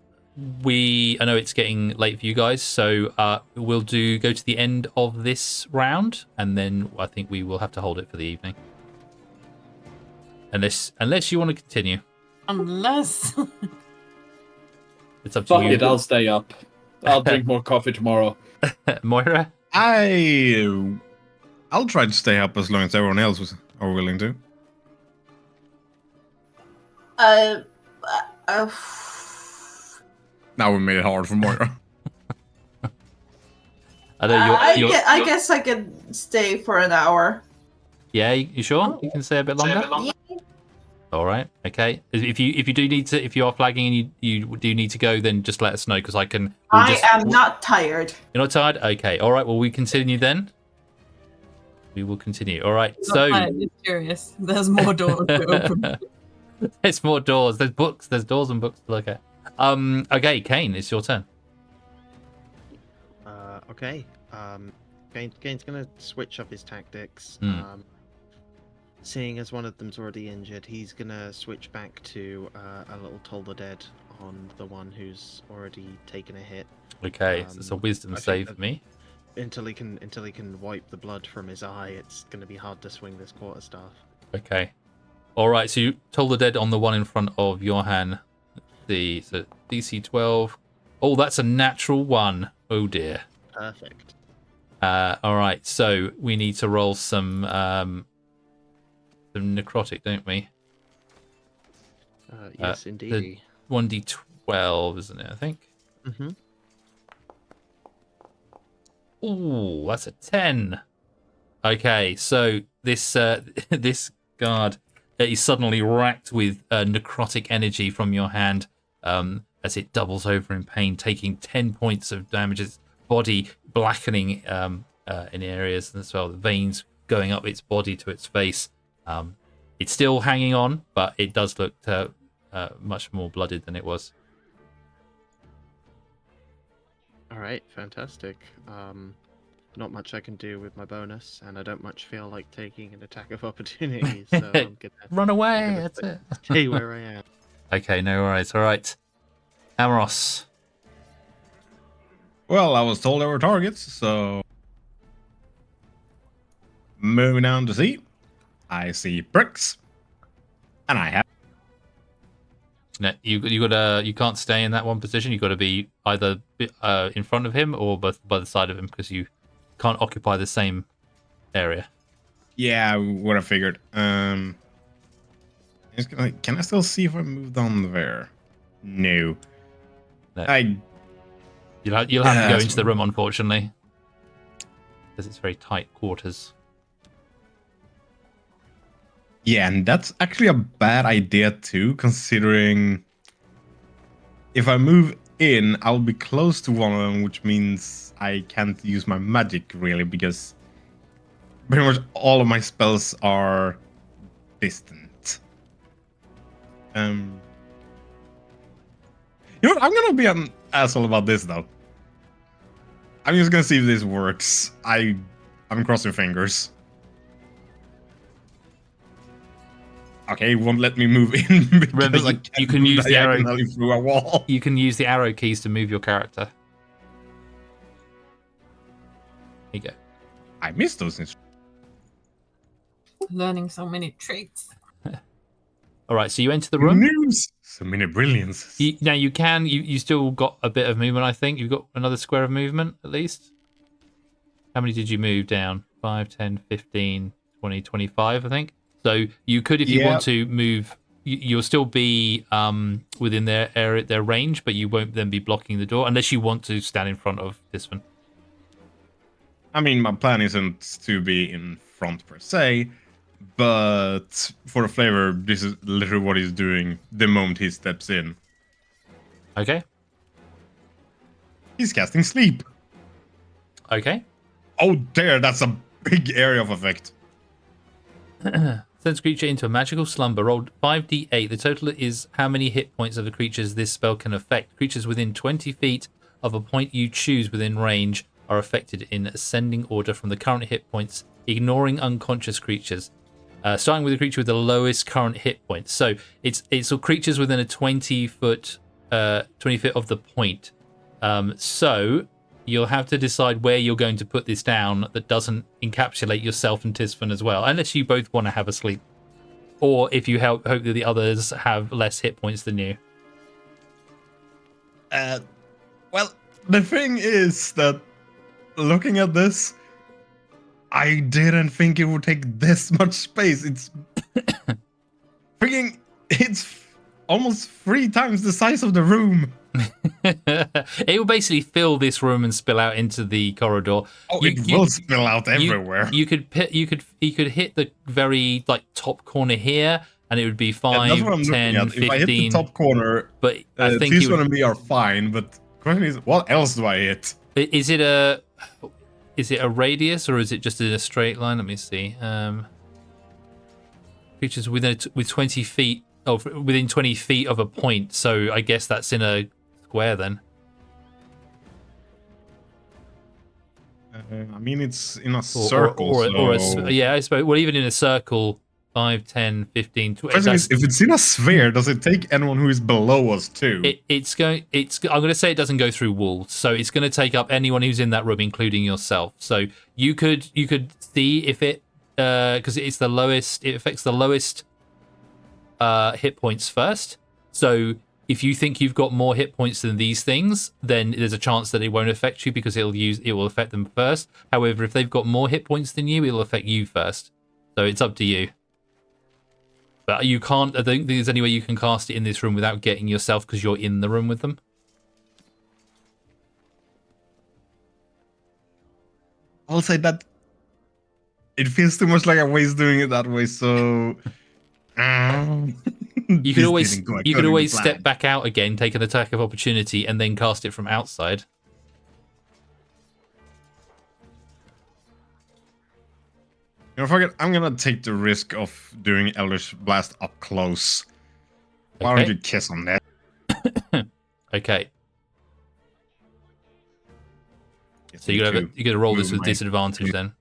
it's getting late for you guys, so we'll go to the end of this round, and then I think we will have to hold it for the evening. Unless you want to continue. Unless. It's up to Fuck you. it, I'll stay up. I'll drink more coffee tomorrow. Moira? I'll try to stay up as long as everyone else are willing to. Now we made it hard for Moira. I know I guess I could stay for an hour. Yeah, you sure? You can stay a bit longer? Yeah. All right. Okay. If you are flagging and you do need to go, then just let us know because I can. I am not tired. You're not tired? Okay. All right. Well, we continue then. We will continue. All right. So It's curious. There's more doors to open. there's more doors. There's books. There's doors and books to look at. Okay, Kane, it's your turn. Okay. Kane's gonna switch up his tactics. Seeing as one of them's already injured, he's gonna switch back to a little Toll the Dead on the one who's already taken a hit. Okay, so it's a wisdom I save think for me. Until he can wipe the blood from his eye, it's gonna be hard to swing this quarterstaff. Okay. All right, so you told the dead on the one in front of Johan. So DC 12. Oh, that's a natural 1. Oh dear. Perfect. All right, so we need to roll some necrotic, don't we? Yes, indeed. 1d12, isn't it? I think. Mm-hmm. Ooh, that's a 10. Okay, so this this guard is suddenly racked with necrotic energy from your hand as it doubles over in pain, taking 10 points of damage. Its body blackening in areas as well, the veins going up its body to its face. It's still hanging on, but it does look much more blooded than it was. All right, fantastic. Not much I can do with my bonus, and I don't much feel like taking an attack of opportunity, so I'm gonna Run away, I'm gonna that's it. stay where I am. Okay, no worries. All right. Amaros. Well, I was told there were targets, so moving down to see. I see bricks, and I have. No, you can't stay in that one position. You got to be either in front of him or both by the side of him because you can't occupy the same area. Yeah, what I figured. Can I still see if I moved on there? No. No. I You'll have to go into the room, unfortunately, because it's very tight quarters. Yeah, and that's actually a bad idea too, considering if I move in, I'll be close to one of them, which means I can't use my magic really, because pretty much all of my spells are distant. You know what? I'm gonna be an asshole about this though. I'm just gonna see if this works. I'm crossing fingers. Okay, it won't let me move in because Remember, you can use the arrow through a wall. You can use the arrow keys to move your character. Here you go. I missed those instructions. Learning so many tricks. All right, so you enter the room. News. So many brilliance. Now you still got a bit of movement. I think you've got another square of movement at least. How many did you move down? 5, 10, 15, 20, 25, I think. So you could, if you want to move, you'll still be within their area, their range, but you won't then be blocking the door unless you want to stand in front of this one. I mean, my plan isn't to be in front per se, but for the flavor, this is literally what he's doing the moment he steps in. Okay. He's casting sleep. Okay. Oh, there, that's a big area of effect. Sends creature into a magical slumber. Rolled 5d8. The total is how many hit points of the creatures this spell can affect. Creatures within 20 feet of a point you choose within range are affected in ascending order from the current hit points, ignoring unconscious creatures. Starting with the creature with the lowest current hit points. So it's all creatures within a 20 feet of the point. So you'll have to decide where you're going to put this down that doesn't encapsulate yourself and Tisfin as well, unless you both want to have a sleep, or if you hope that the others have less hit points than you. Well, the thing is that looking at this, I didn't think it would take this much space. It's it's almost 3 times the size of the room. It will basically fill this room and spill out into the corridor. Oh, it will spill out everywhere. You could hit the very top corner here, and it would be 5, that's what I'm 10, looking at. 15. If I hit the top corner, but I think Tisfin and me are fine. But the question is, what else do I hit? Is it a radius or is it just in a straight line? Let me see. Creatures with 20 feet. Oh, within 20 feet of a point. So I guess that's in a square then. I mean, it's in a circle. Yeah, I suppose. Well, even in a circle, 5, 10, 15, 20. If it's in a sphere, does it take anyone who is below us too? I'm going to say it doesn't go through walls, so it's going to take up anyone who's in that room, including yourself. So you could see if it, because it's the lowest. It affects the lowest hit points first. So if you think you've got more hit points than these things, then there's a chance that it won't affect you because it will affect them first. However, if they've got more hit points than you, it'll affect you first. So it's up to you. But you can't. I don't think there's any way you can cast it in this room without getting yourself because you're in the room with them. I'll say that it feels too much like a waste doing it that way. So You could always step back out again, take an attack of opportunity, and then cast it from outside. You know, fuck it. I'm gonna take the risk of doing Eldritch Blast up close. Why don't you kiss on that? Okay. So you're gonna roll this with disadvantage then.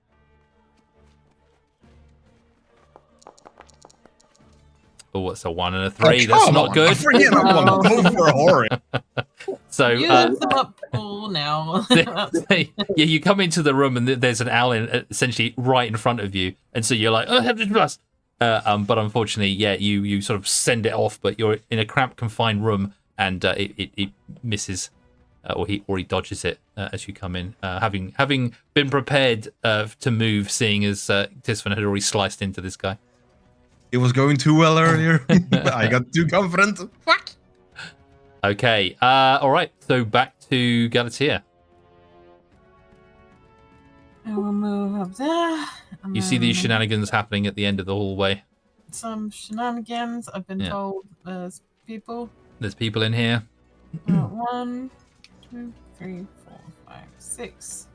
Oh, it's a 1 and a 3. That's not good. Forget I want to go for a horror. So Use them up all now. yeah, you come into the room and there's an owl essentially right in front of you, and so you're like, oh, Eldritch Blast. But unfortunately, yeah, you sort of send it off, but you're in a cramped, confined room, and it misses, or he dodges it as you come in, having been prepared to move, seeing as Tisfin had already sliced into this guy. It was going too well earlier. I got too confident. Fuck. Okay. All right. So back to Galatea. I will move up there. You see these shenanigans happening at the end of the hallway. Some shenanigans. I've been told there's people. There's people in here. 1, 2, 3, 4, 5, 6.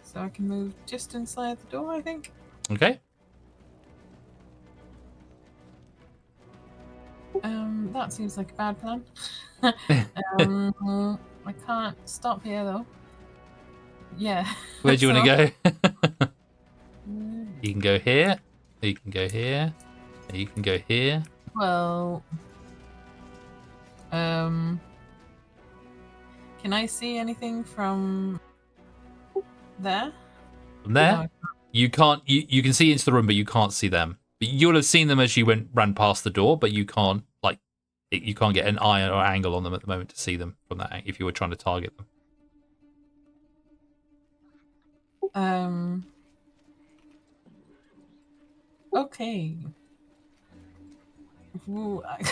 So I can move just inside the door, I think. Okay. That seems like a bad plan. I can't stop here though. Yeah. Where do you want to go? You can go here. You can go here. You can go here. Well, can I see anything from there? From there, No. you can't. You can see into the room, but you can't see them. You'll have seen them as you ran past the door, but you can't you can't get an eye or angle on them at the moment to see them from that. If you were trying to target them. Okay. Ooh, I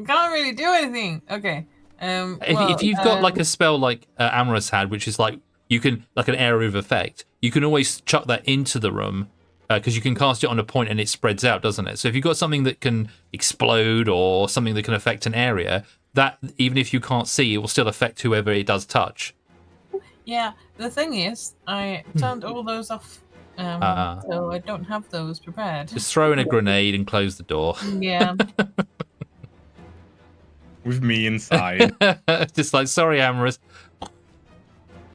can't really do anything. Okay. If you've got like a spell like Amorous had, which is like you can like an area of effect, you can always chuck that into the room. Because you can cast it on a point and it spreads out, doesn't it? So if you've got something that can explode or something that can affect an area, that even if you can't see, it will still affect whoever it does touch. Yeah, the thing is, I turned all those off, so I don't have those prepared. Just throw in a grenade and close the door. Yeah. With me inside. Just like, sorry, Amorous.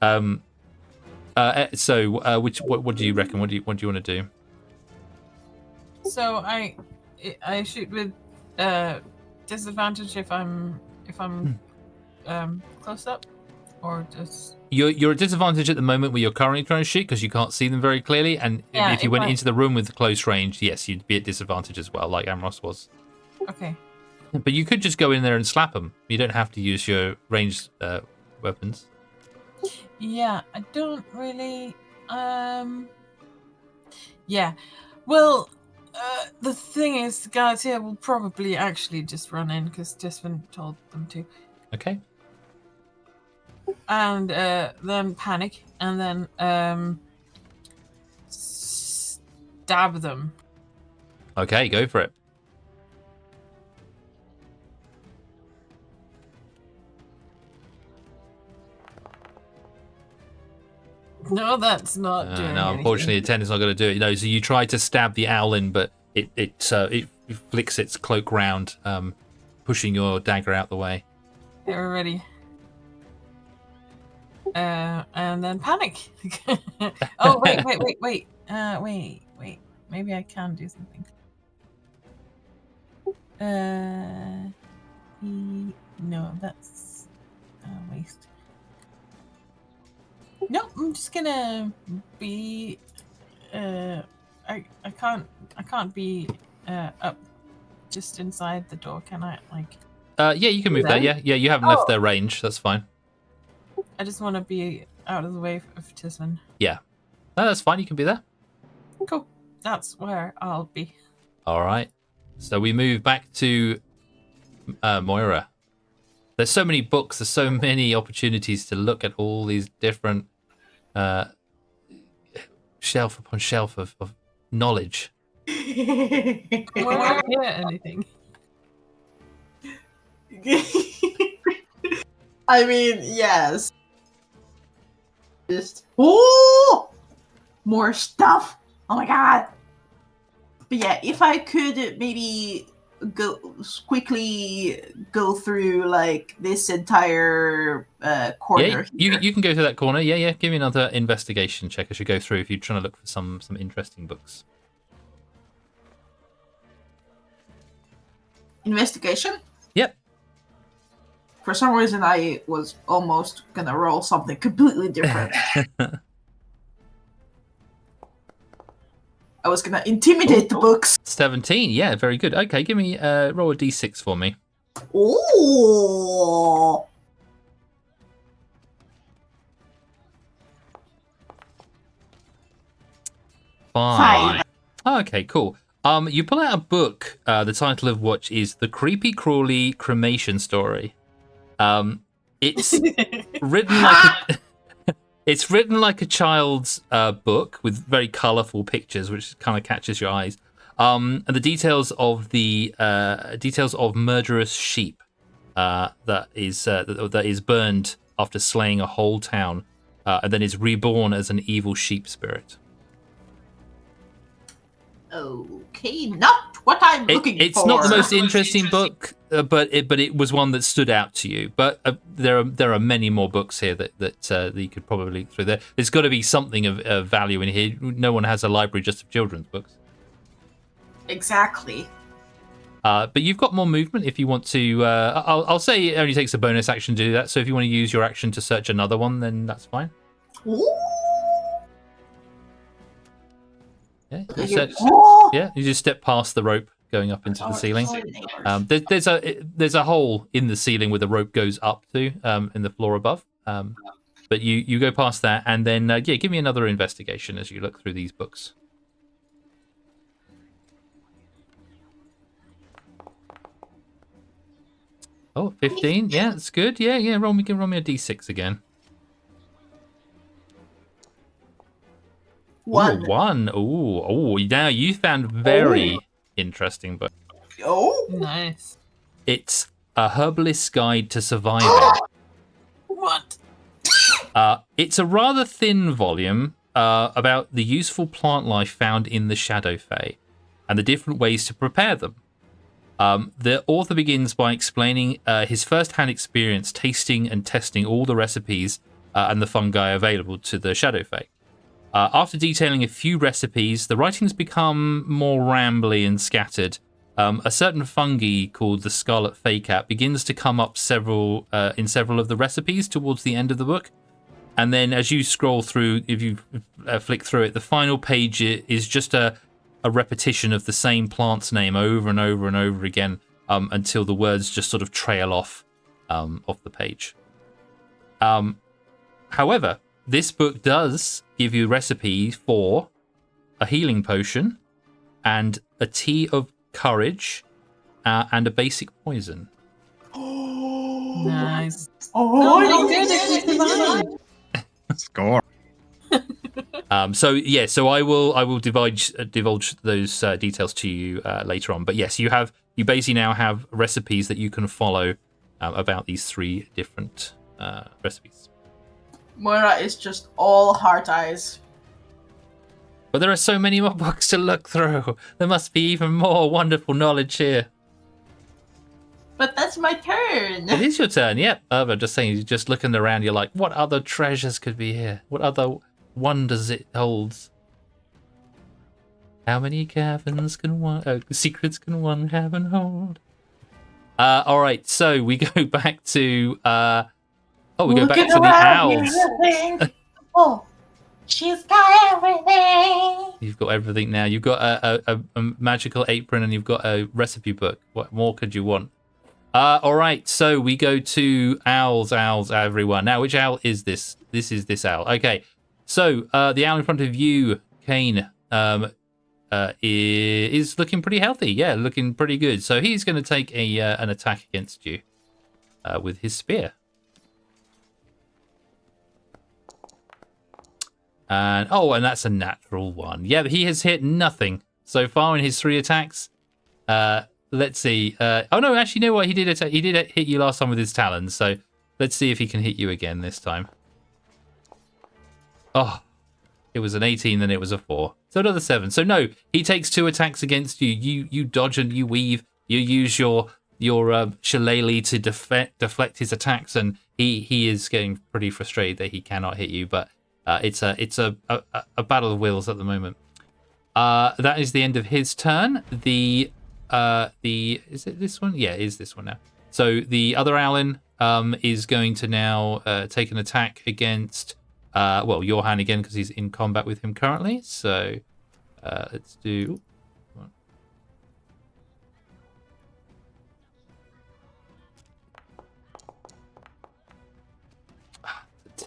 So, what do you reckon? What do you want to do? So I shoot with disadvantage if I'm close up, or just you're at disadvantage at the moment where you're currently trying to shoot because you can't see them very clearly. And if you went into the room with close range, yes, you'd be at disadvantage as well, like Amorous was. Okay. But you could just go in there and slap them. You don't have to use your ranged weapons. Yeah, I don't really. Yeah. Well, the thing is, Galatea will probably actually just run in because Tisfin told them to. Okay. And then panic, and then stab them. Okay, go for it. No, that's not doing no, unfortunately, the 10 is not going to do it. No, so you try to stab the owl in, but it flicks its cloak round, pushing your dagger out the way. Okay, we're ready. And then panic. Oh, wait. Wait. Maybe I can do something. No, that's a waste. No, I'm just gonna be. I can't be up just inside the door. Can I like? Yeah, you can move there. Yeah, you haven't left their range. That's fine. I just want to be out of the way of Tisman. Yeah, no, that's fine. You can be there. Cool. That's where I'll be. All right. So we move back to Moira. There's so many books. There's so many opportunities to look at all these different shelf upon shelf of knowledge. I won't hear anything. I mean, yes. Just more stuff. Oh my god. But yeah, if I could maybe quickly go through like this entire corner. Yeah, you can go to that corner. Yeah. Give me another investigation check as you go through if you're trying to look for some interesting books. Investigation? Yep. For some reason, I was almost gonna roll something completely different. I was gonna intimidate the books. 17. Yeah, very good. Okay, give me roll a d6 for me. Ooh. Five. Oh, okay, cool. You pull out a book, the title of which is The Creepy Crawly Cremation Story. It's written like a child's book with very colourful pictures, which kind of catches your eyes. And the details of murderous sheep that is burned after slaying a whole town, and then is reborn as an evil sheep spirit. Okay, not what I'm looking for. It's not the most interesting book, but it was one that stood out to you. But there are many more books here that you could probably look through. There's got to be something of value in here. No one has a library just of children's books. Exactly. But you've got more movement if you want to. I'll say it only takes a bonus action to do that. So if you want to use your action to search another one, then that's fine. Ooh. Yeah, you just step past the rope going up into the ceiling. There's a hole in the ceiling where the rope goes up to in the floor above. But you go past that, and then give me another investigation as you look through these books. Oh, 15. Yeah, that's good. Yeah. Roll me a d6 again. One. Ooh. Now you found very interesting book. Oh, Nice. It's a herbalist's guide to surviving. What? It's a rather thin volume about the useful plant life found in the Shadow Fey and the different ways to prepare them. The author begins by explaining his first-hand experience tasting and testing all the recipes and the fungi available to the Shadow Fey. After detailing a few recipes, the writings become more rambly and scattered. A certain fungi called the Scarlet Feycat begins to come up in several of the recipes towards the end of the book. And then as you scroll through, if you flick through it, the final page is just a repetition of the same plant's name over and over and over again until the words just sort of trail off the page. However, this book does give you a recipe for a healing potion and a tea of courage and a basic poison. Nice. Oh, how good if we survived. Score. So I will divulge those details to you later on. But yes, you basically now have recipes that you can follow about these 3 different recipes. Moira is just all heart eyes. But there are so many more books to look through. There must be even more wonderful knowledge here. But that's my turn. It is your turn, yep. I'm just saying, you're just looking around, you're like, what other treasures could be here? What other wonders it holds? How many secrets can one cavern hold? All right, so we go back to the owls. Oh, She's got everything. You've got everything now. You've got a magical apron and you've got a recipe book. What more could you want? All right, so we go to owls, everyone. Now, which owl is this? This is this owl. Okay, so the owl in front of you, Kane, is looking pretty healthy. Yeah, looking pretty good. So he's going to take an attack against you with his spear. And that's a natural one. Yeah, but he has hit nothing so far in his 3 attacks. Let's see. Oh no, actually, you know what? He did hit you last time with his talons. So let's see if he can hit you again this time. Oh, it was an 18, then it was a 4. So another 7. So no, he takes 2 attacks against you. You dodge and you weave. You use your shillelagh to deflect his attacks, and he is getting pretty frustrated that he cannot hit you. But it's a battle of wills at the moment. That is the end of his turn. Is it this one? Yeah, it is this one now. So the other Owlin is going to now take an attack against Johan again because he's in combat with him currently. So let's do.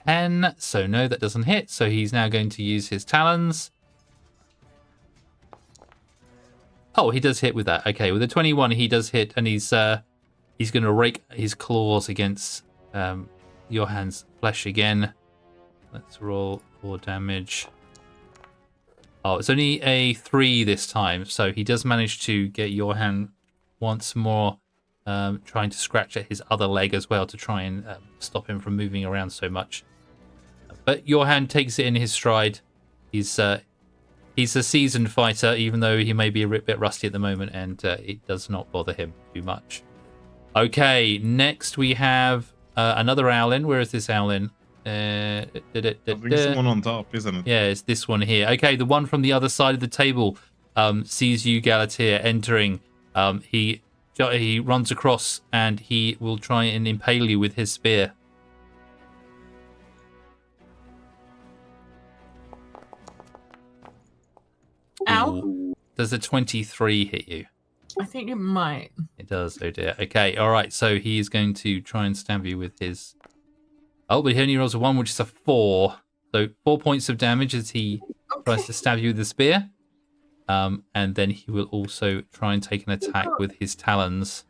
10. So no, that doesn't hit. So he's now going to use his talons. Oh, he does hit with that. Okay, with a 21, he does hit, and he's going to rake his claws against Johan's flesh again. Let's roll 4 damage. Oh, it's only a 3 this time, so he does manage to get Johan once more, trying to scratch at his other leg as well to try and stop him from moving around so much. But Johan takes it in his stride. He's a seasoned fighter, even though he may be a bit rusty at the moment, and it does not bother him too much. Okay, next we have another Owlin. Where is this Owlin? I think someone on top, isn't it? Yeah, it's this one here. Okay, the one from the other side of the table sees you, Galatea, entering. He runs across and he will try and impale you with his spear. Ow. Ooh. Does a 23 hit you? I think it might. It does, oh dear. Okay, all right, so he is going to try and stab you with his... Oh, but he only rolls a 1, which is a 4. So 4 points of damage as he tries to stab you with the spear. And then he will also try and take an attack with his talons.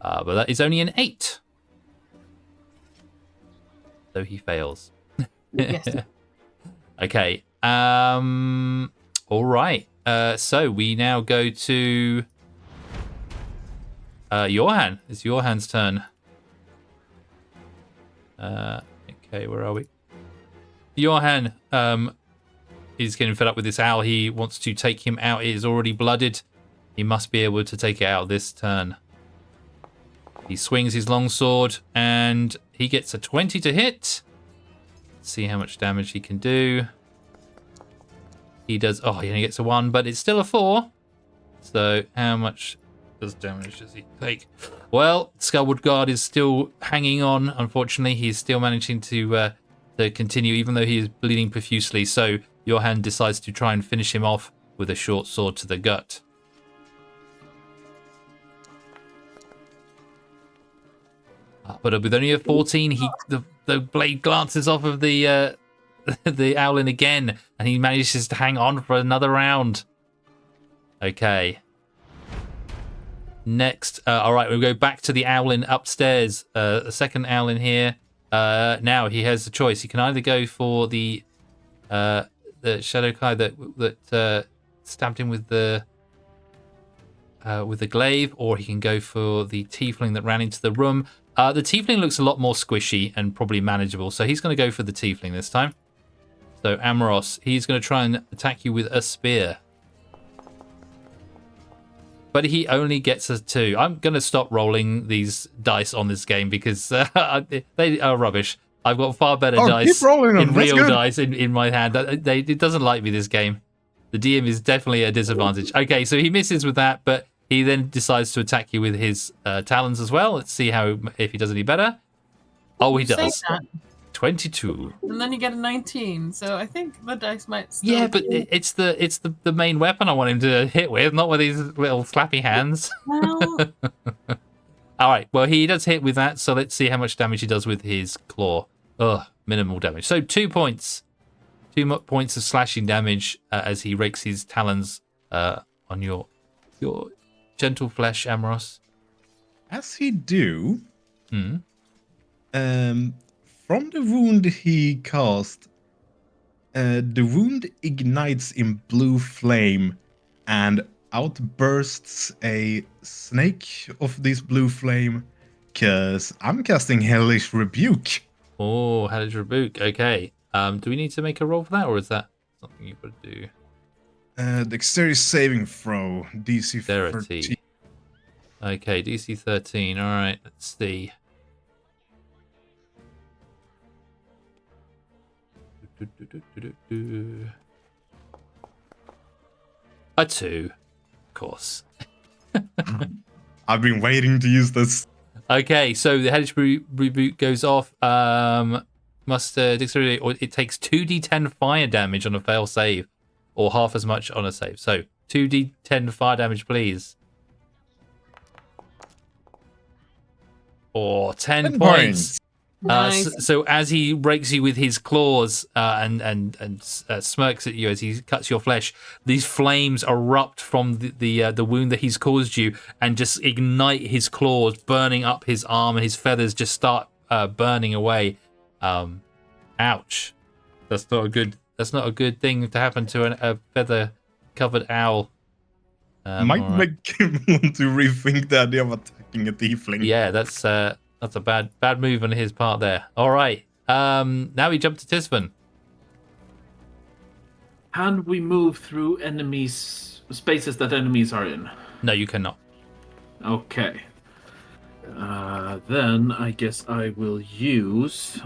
But that is only an 8. So he fails. Yes. Okay. All right. So we now go to Johan. It's Johan's turn. Okay, where are we? Johan is getting fed up with this owl. He wants to take him out. It is already blooded. He must be able to take it out this turn. He swings his longsword and he gets a 20 to hit. Let's see how much damage he can do. He does. Oh, he only gets a 1, but it's still a 4. So how much damage does he take? Well, Skullwood Guard is still hanging on. Unfortunately, he's still managing to continue, even though he is bleeding profusely. So Johan decides to try and finish him off with a short sword to the gut. But with only a 14, the blade glances off of the Owlin again, and he manages to hang on for another round. Okay. Next, all right, we'll go back to the Owlin upstairs. A second Owlin here. Now he has a choice. He can either go for the Shadow Kai that stabbed him with the glaive, or he can go for the Tiefling that ran into the room. The Tiefling looks a lot more squishy and probably manageable, so he's going to go for the Tiefling this time. So Amoros, he's going to try and attack you with a spear. But he only gets a 2. I'm going to stop rolling these dice on this game because they are rubbish. I've got far better dice in real dice in my hand. It doesn't like me, this game. The DM is definitely a disadvantage. Okay, so he misses with that, but he then decides to attack you with his talons as well. Let's see if he does any better. Oh, he does. 22. And then you get a 19. So I think the dice might still Yeah, but be... it's the main weapon I want him to hit with, not with his little slappy hands. Well, All right, well, he does hit with that, so let's see how much damage he does with his claw. Ugh, minimal damage. So 2 points. 2 points of slashing damage as he rakes his talons on your gentle flesh, Amaros. As he do, Hmm. from the wound he cast, the wound ignites in blue flame and outbursts a snake of this blue flame, because I'm casting Hellish Rebuke. Oh, Hellish Rebuke. Okay. Do we need to make a roll for that, or is that something you've got to do? Dexterity saving throw, DC 13. Dexterity. Okay, DC 13. All right, let's see. A 2, of course. I've been waiting to use this. Okay, so the Hellish Rebuke goes off. Must dexterity, or it takes 2d10 fire damage on a fail save, or half as much on a save. So 2d10 fire damage, please. Or 10 points. nice. So as he rakes you with his claws and smirks at you as he cuts your flesh, these flames erupt from the wound that he's caused you and just ignite his claws, burning up his arm, and his feathers just start burning away. Ouch! That's not a good thing to happen to a feather-covered owl. Might all right. make him want to rethink the idea of attacking a tiefling. Yeah, that's a bad move on his part there. All right. Now we jump to Tisvan. Can we move through spaces that enemies are in? No, you cannot. Okay. Then I guess I will use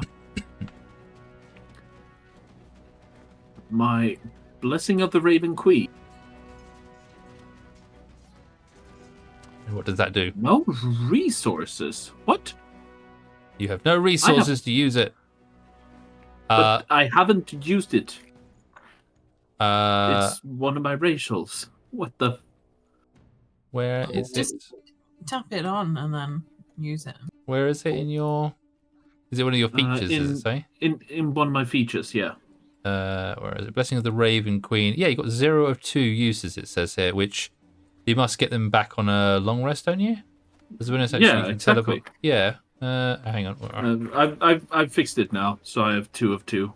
my Blessing of the Raven Queen. What does that do? No resources. What? You have no resources to use it. But I haven't used it. It's It's one of my racials. What the? where is Just- it? Tap it on and then use it. Where is it in your? Is it one of your features? Does it say? In one of my features, yeah. Where is it? Blessing of the Raven Queen. Yeah, you got 0 of 2 uses. It says here, which you must get them back on a long rest, don't you? There's a bonus action you can exactly. teleport. Yeah. Hang on. I've fixed it now, so I have 2 of 2.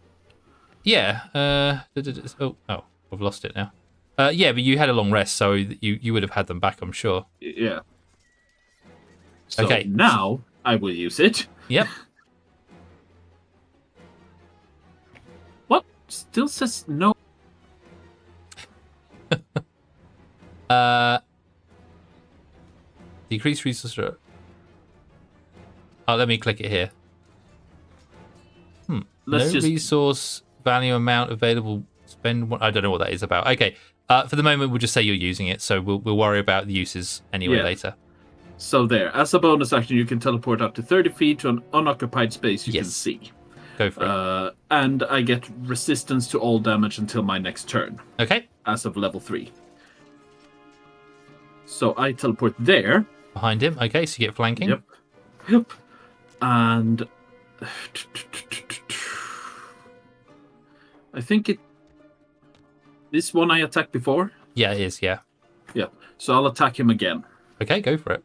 Yeah. Oh, I've lost it now. Yeah, but you had a long rest, so you would have had them back, I'm sure. Yeah. So Okay. now I will use it. Yep. What? Still says no. Decrease resource. Oh, let me click it here. Let's No just resource value amount available. Spend one. I don't know what that is about. Okay. For the moment, we'll just say you're using it, so we'll worry about the uses anyway later. So there, as a bonus action, you can teleport up to 30 feet to an unoccupied space you can see. Go for it. And I get resistance to all damage until my next turn, Okay. as of level 3. So I teleport there. Behind him. Okay, so you get flanking. Yep. And I think this one I attacked before. Yeah, it is. Yeah. Yeah. So I'll attack him again. Okay, go for it.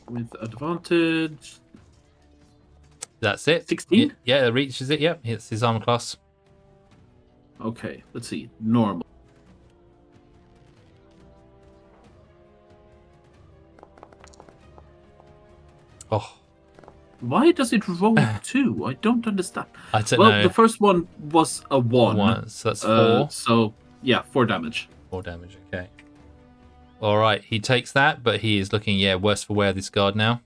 With advantage. That's it. 16? Yeah, it reaches it. Yeah, it's his armor class. Okay, let's see. Normal. Oh, Why does it roll 2? I don't understand. I don't Well, know. the first one was a 1. So that's 4. So, yeah, 4 damage. 4 damage. Okay. All right, he takes that, but he is looking, worse for wear, this guard now.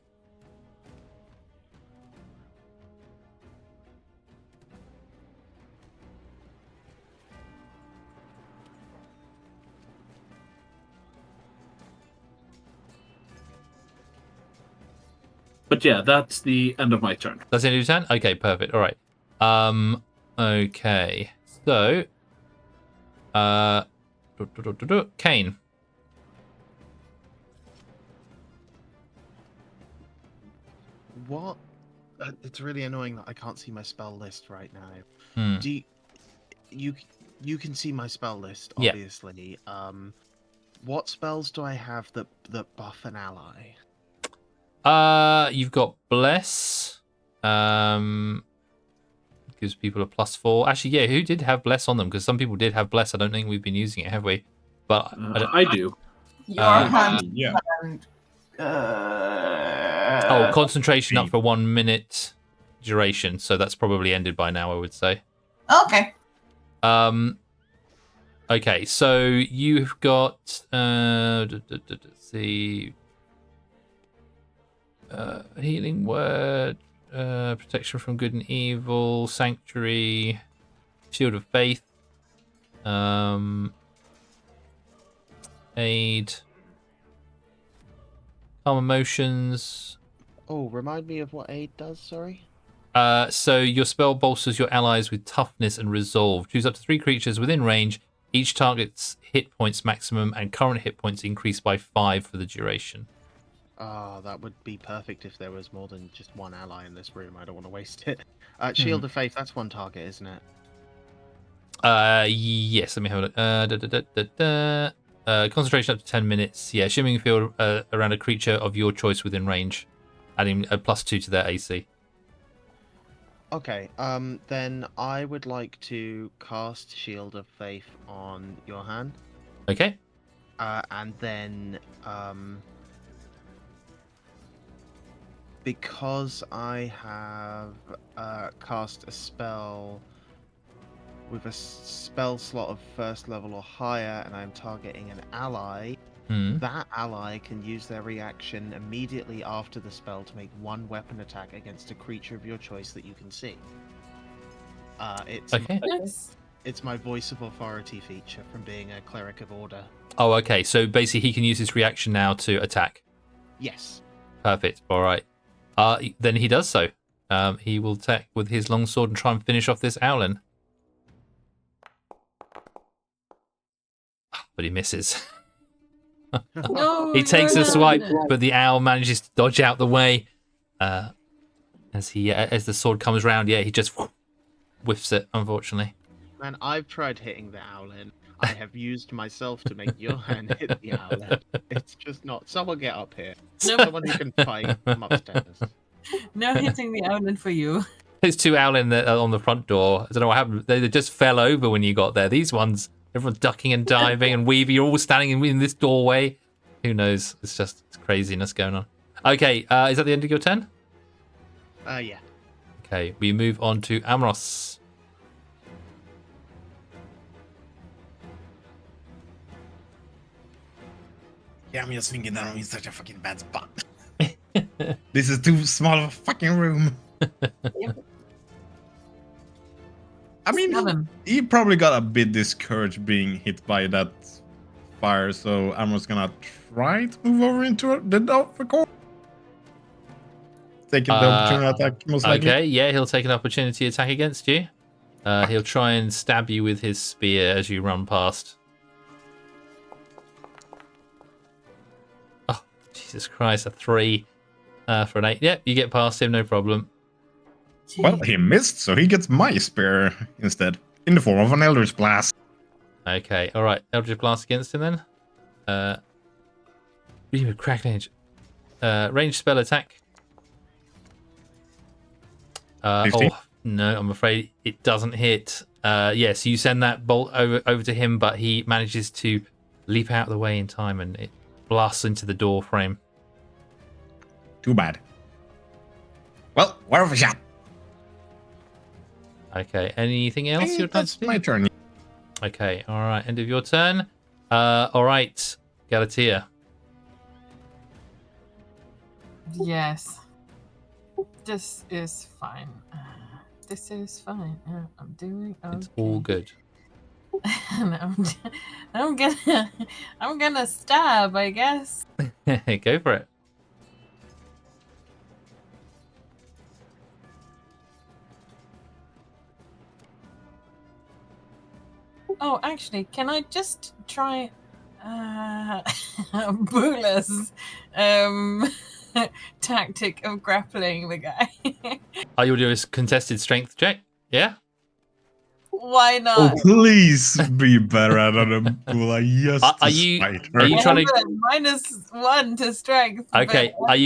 But yeah, that's the end of my turn. That's the end of your turn? Okay, perfect. All right. Okay. So, Kane. What? It's really annoying that I can't see my spell list right now. Hmm. Do you can see my spell list, Yeah. obviously. What spells do I have that buff an ally? You've got Bless. Gives people a +4. Actually, yeah, who did have Bless on them? Because some people did have Bless. I don't think we've been using it, have we? But I do. Your hand Yeah. and concentration up for 1 minute duration. So that's probably ended by now, I would say. okay. Okay, so you've got let's see, healing word, protection from good and evil, sanctuary, shield of faith, aid, calm emotions. Oh, remind me of what aid does. Sorry. So your spell bolsters your allies with toughness and resolve. Choose up to 3 creatures within range. Each target's hit points maximum and current hit points increase by 5 for the duration. That would be perfect if there was more than just one ally in this room. I don't want to waste it. Shield of Faith, that's one target, isn't it? Yes, let me have a look. Concentration up to 10 minutes. Yeah, shimmering field around a creature of your choice within range, adding a +2 to their AC. Okay, then I would like to cast Shield of Faith on Johan. Okay. And then, because I have cast a spell with a spell slot of 1st level or higher, and I'm targeting an ally, that ally can use their reaction immediately after the spell to make 1 weapon attack against a creature of your choice that you can see. It's Okay. it's my voice of authority feature from being a cleric of order. Oh, okay. So basically, he can use his reaction now to attack. Yes. Perfect. All right. Then he does so. He will attack with his longsword and try and finish off this owlin. But he misses. No, He takes a you're swipe, not. but the owl manages to dodge out the way. As the sword comes round, he just whiffs it, unfortunately. Man, I've tried hitting the owlin. I have used myself to make Johan hit the owlin. It's just not. Someone get up here. No, Someone who can fight from upstairs. no hitting the island for you. There's 2 owlin on the front door. I don't know what happened. They just fell over when you got there. These ones, everyone's ducking and diving and weaving. You're all standing in this doorway. Who knows? It's craziness going on. Okay, is that the end of your turn? Yeah. Okay, we move on to Amros. Yeah, I'm just thinking that I'm in such a fucking bad spot. This is too small of a fucking room. I mean, Seven. he probably got a bit discouraged being hit by that fire, so I'm just gonna try to move over into the door. Taking the opportunity attack, most likely. Okay, yeah, he'll take an opportunity attack against you. He'll try and stab you with his spear as you run past. Oh, Jesus Christ, a 3 for an 8. Yep, you get past him, no problem. Well, he missed, so he gets my spear instead, in the form of an Eldritch Blast. Okay, all right, Eldritch Blast against him then. Crack range. Ranged spell attack. 15? Oh, no, I'm afraid it doesn't hit. Yes, you send that bolt over to him, but he manages to leap out of the way in time and it blasts into the door frame. Too bad. Well, worth a shot. Okay, anything else you'd like That's to do? my turn. Okay, all right, end of your turn. All right, Galatea. Yes. This is fine. This is fine. I'm doing okay. It's all good. And I'm gonna stab, I guess. Go for it. Oh, actually, can I just try Bula's tactic of grappling the guy? Are you doing a contested strength check? Yeah. Why Oh, not? please be better at it than Bula, just Are to you- spite are her. you I trying have to- a -1 to strength. Okay. but- Are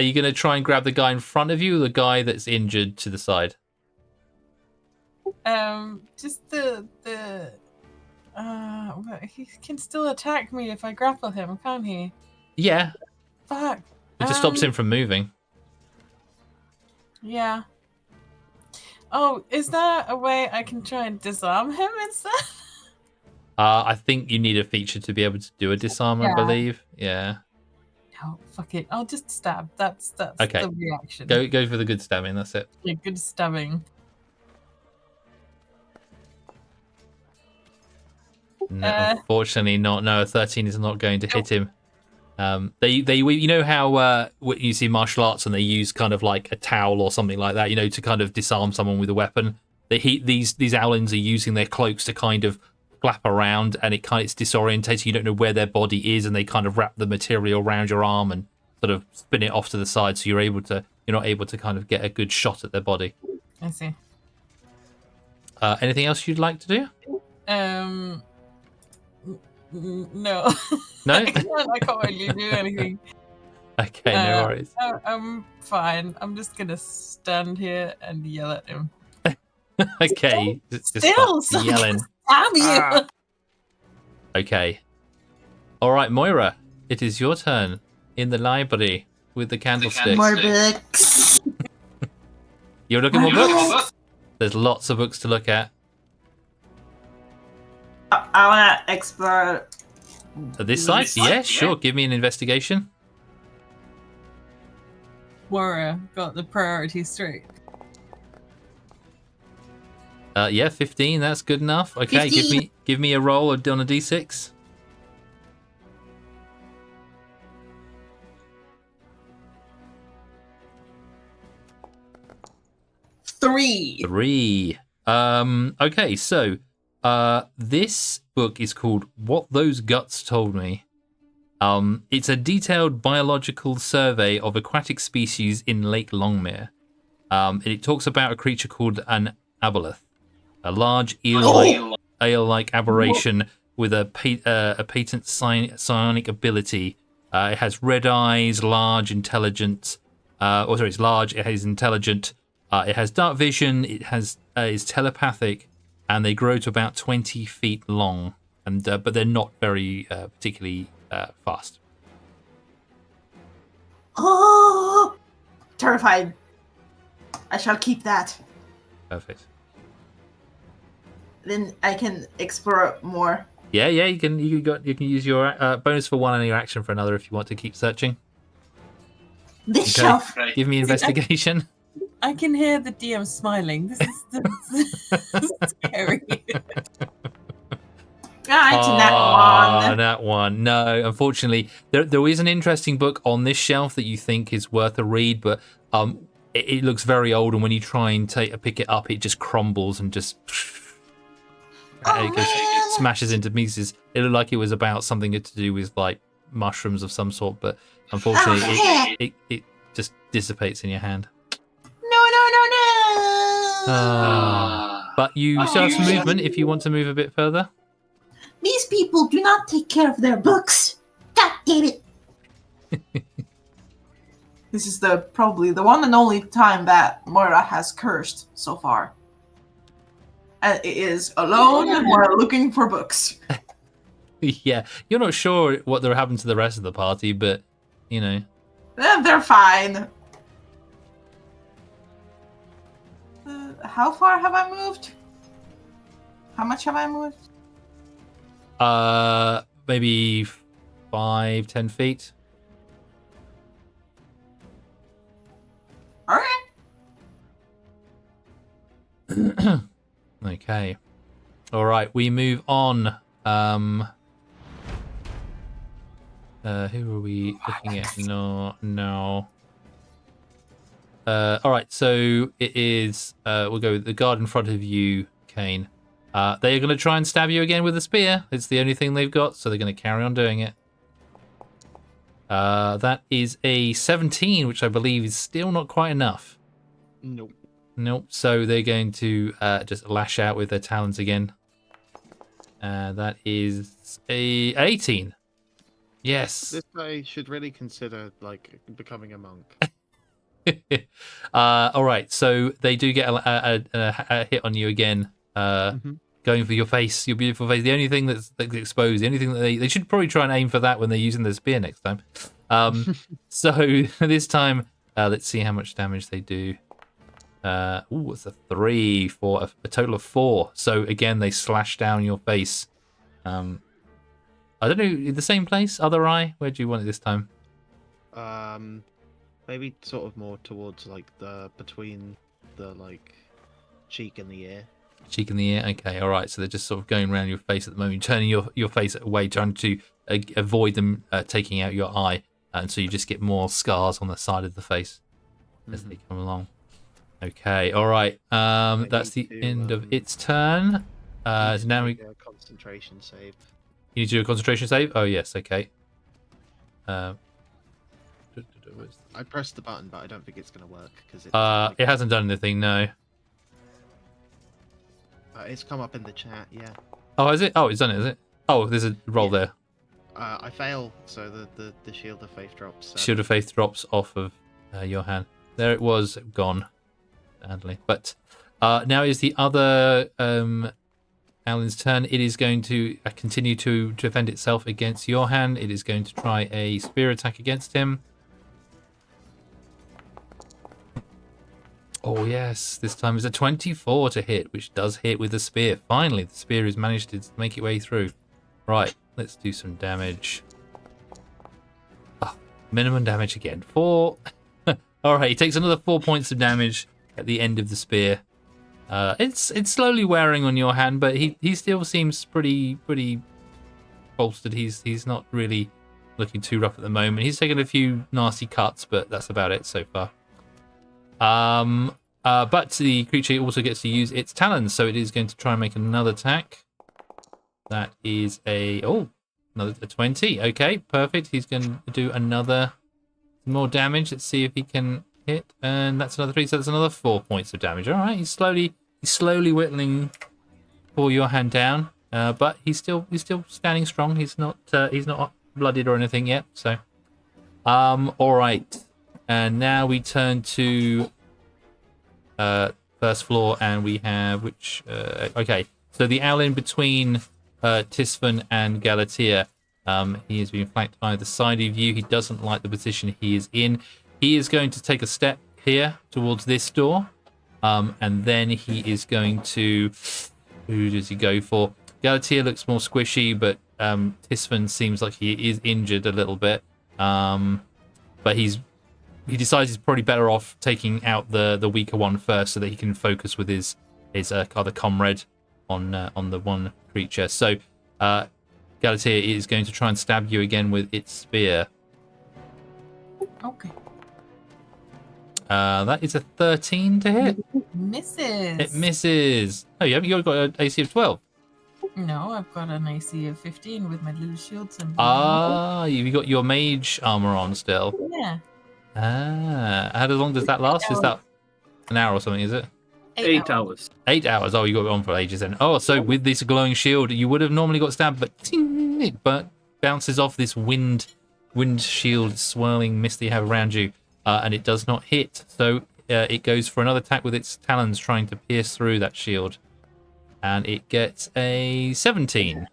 you gonna try and grab the guy in front of you, or the guy that's injured to the side? Just the well, he can still attack me if I grapple him, can't he? Yeah. Fuck. It just stops him from moving. Yeah. Oh, is there a way I can try and disarm him instead? I think you need a feature to be able to do a disarm, I Yeah. believe. Yeah. No, fuck it. I'll just stab. That's Okay. the reaction. Go for the good stabbing. That's it. Yeah, good stabbing. No, unfortunately not. No, a 13 is not going to hit him. They you know how you see martial arts and they use kind of like a towel or something like that, to kind of disarm someone with a weapon. These owlins are using their cloaks to kind of flap around, and it's disorientating. You don't know where their body is, and they kind of wrap the material around your arm and sort of spin it off to the side, so you're not able to kind of get a good shot at their body. I see. Anything else you'd like to do? No. No? I can't really do anything. Okay, no worries. I'm fine. I'm just gonna stand here and yell at him. Okay, just Still, start yelling. Damn you! Okay. All right, Moira, it is your turn in the library with the candlestick. More books. You're looking more books? There's lots of books to look at. I want to explore. This side? Yeah, sure. Give me an investigation. Warrior got the priority straight. Yeah, 15. That's good enough. Okay, 15. give me a roll on a d6. Three. Okay, so this book is called What Those Guts Told Me. It's a detailed biological survey of aquatic species in Lake Longmere. And it talks about a creature called an aboleth, a large eel-like aberration with a patent psionic ability. It has red eyes, large, intelligent. It's large. It is intelligent. It has dark vision. It is telepathic, and they grow to about 20 feet long. And but they're not very particularly fast. Oh, terrified. I shall keep that. Perfect. Then I can explore more. Yeah. You can use your bonus for one and your action for another if you want to keep searching. This Okay. shelf. Give me investigation. I can hear the DM smiling. This is scary. Ah, it's that one. That one. No, unfortunately, there is an interesting book on this shelf that you think is worth a read, but it looks very old, and when you try and pick it up, it just crumbles and just smashes into pieces. It looked like it was about something to do with like mushrooms of some sort, but unfortunately, it just dissipates in your hand. No. But you still have some movement if you want to move a bit further. These people do not take care of their books. God damn it. This is probably the one and only time that Moira has cursed so far. And it is alone while looking for books. Yeah, you're not sure what will happen to the rest of the party, but They're fine. How far have I moved? How much have I moved? Maybe 5-10 feet. All right. Okay. All right, we move on. Who are we looking at? No. All right, so it is. We'll go with the guard in front of you, Kane. They are going to try and stab you again with a spear. It's the only thing they've got, so they're going to carry on doing it. That is a 17, which I believe is still not quite enough. Nope. Nope. So they're going to just lash out with their talons again. That is a 18. Yes. This guy should really consider like becoming a monk. All right. So they do get a hit on you again. Going for your face, your beautiful face. The only thing that's exposed, the only thing that they should probably try and aim for that when they're using the spear next time. So this time, let's see how much damage they do. It's a 3 for a total of 4. So again, they slash down your face. I don't know, the same place, other eye. Where do you want it this time? Maybe sort of more towards like between the like cheek and the ear. Cheek in the ear. Okay, all right. So they're just sort of going around your face at the moment, turning your face away, trying to avoid them taking out your eye, and so you just get more scars on the side of the face as they come along. Okay, all right. That's the end of its turn. So now we concentration save. You need to do a concentration save. Oh yes, okay. I pressed the button, but I don't think it's going to work because it hasn't done anything. No. It's come up in the chat, yeah. Oh, is it? Oh, it's done it, is it? Oh, there's a roll there. I fail, so the Shield of Faith drops. Shield of Faith drops off of your hand. There it was, gone. Sadly. But now is the other Alan's turn. It is going to continue to defend itself against your hand. It is going to try a spear attack against him. Oh, yes. This time is a 24 to hit, which does hit with the spear. Finally, the spear has managed to make its way through. Right, let's do some damage. Minimum damage again. 4. All right, he takes another 4 points of damage at the end of the spear. It's slowly wearing on your hand, but he still seems pretty bolstered. He's not really looking too rough at the moment. He's taken a few nasty cuts, but that's about it so far. But the creature also gets to use its talons, so it is going to try and make another attack. That is another 20. Okay, perfect. He's going to do another more damage. Let's see if he can hit, and that's another 3. So that's another 4 points of damage. All right, he's slowly whittling for your hand down, but he's still standing strong. He's not blooded or anything yet. So, all right. And now we turn to first floor, and we have okay. So the owl in between Tisfan and Galatea, he is being flanked on either side of you. He doesn't like the position he is in. He is going to take a step here towards this door, and then he is going to. Who does he go for? Galatea looks more squishy, but Tisfan seems like he is injured a little bit. But he decides he's probably better off taking out the weaker one first, so that he can focus with his other comrade on the one creature. So Galatea is going to try and stab you again with its spear. Okay. That is a 13 to hit. Misses. It misses. Oh, you haven't got an AC of 12. No, I've got an AC of 15 with my little shield symbol. You've got your mage armor on still. Yeah. How long does that last? Is that an hour or something, is it? 8 hours. 8 hours. Oh, you got it on for ages then. Oh, so with this glowing shield, you would have normally got stabbed, but it bounces off this wind shield, swirling mist that you have around you, and it does not hit. So it goes for another attack with its talons, trying to pierce through that shield, and it gets a 17.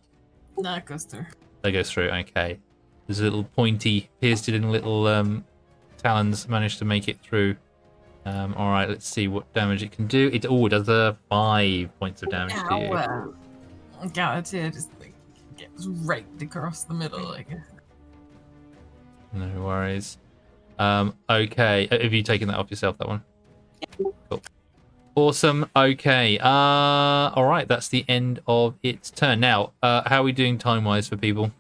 That goes through. That goes through. Okay. There's a little pointy, pierced it in little talons, managed to make it through. All right, let's see what damage it can do. It does 5 points of damage to you. Galatea just gets raked across the middle, I guess. No worries. Okay, have you taken that off yourself, that one? Cool. Awesome. Okay. All right, that's the end of its turn. Now, how are we doing time-wise for people?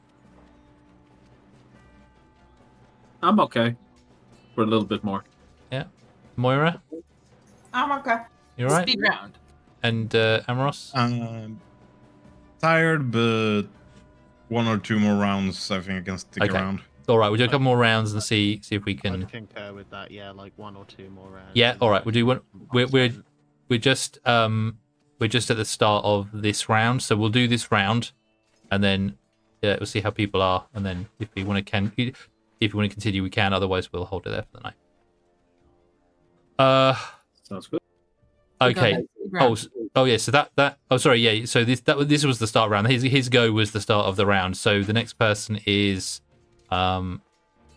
I'm okay. For a little bit more. Yeah. Moira? I'm okay. You all right? Speed round. And Amoros? tired, but 1 or 2 more rounds, I think I can stick Okay. around. All right, we'll do a couple more rounds and see if we can. I'd concur with that. Yeah, like 1 or 2 more rounds. Yeah, all right. We'll do one. We're spent. just at the start of this round, so we'll do this round, and then we'll see how people are, and then if we want to continue, we can. Otherwise, we'll hold it there for the night. Sounds good. Okay. Ground. Oh yeah. So that. Oh, sorry. Yeah. So this was the start round. His go was the start of the round. So the next person is what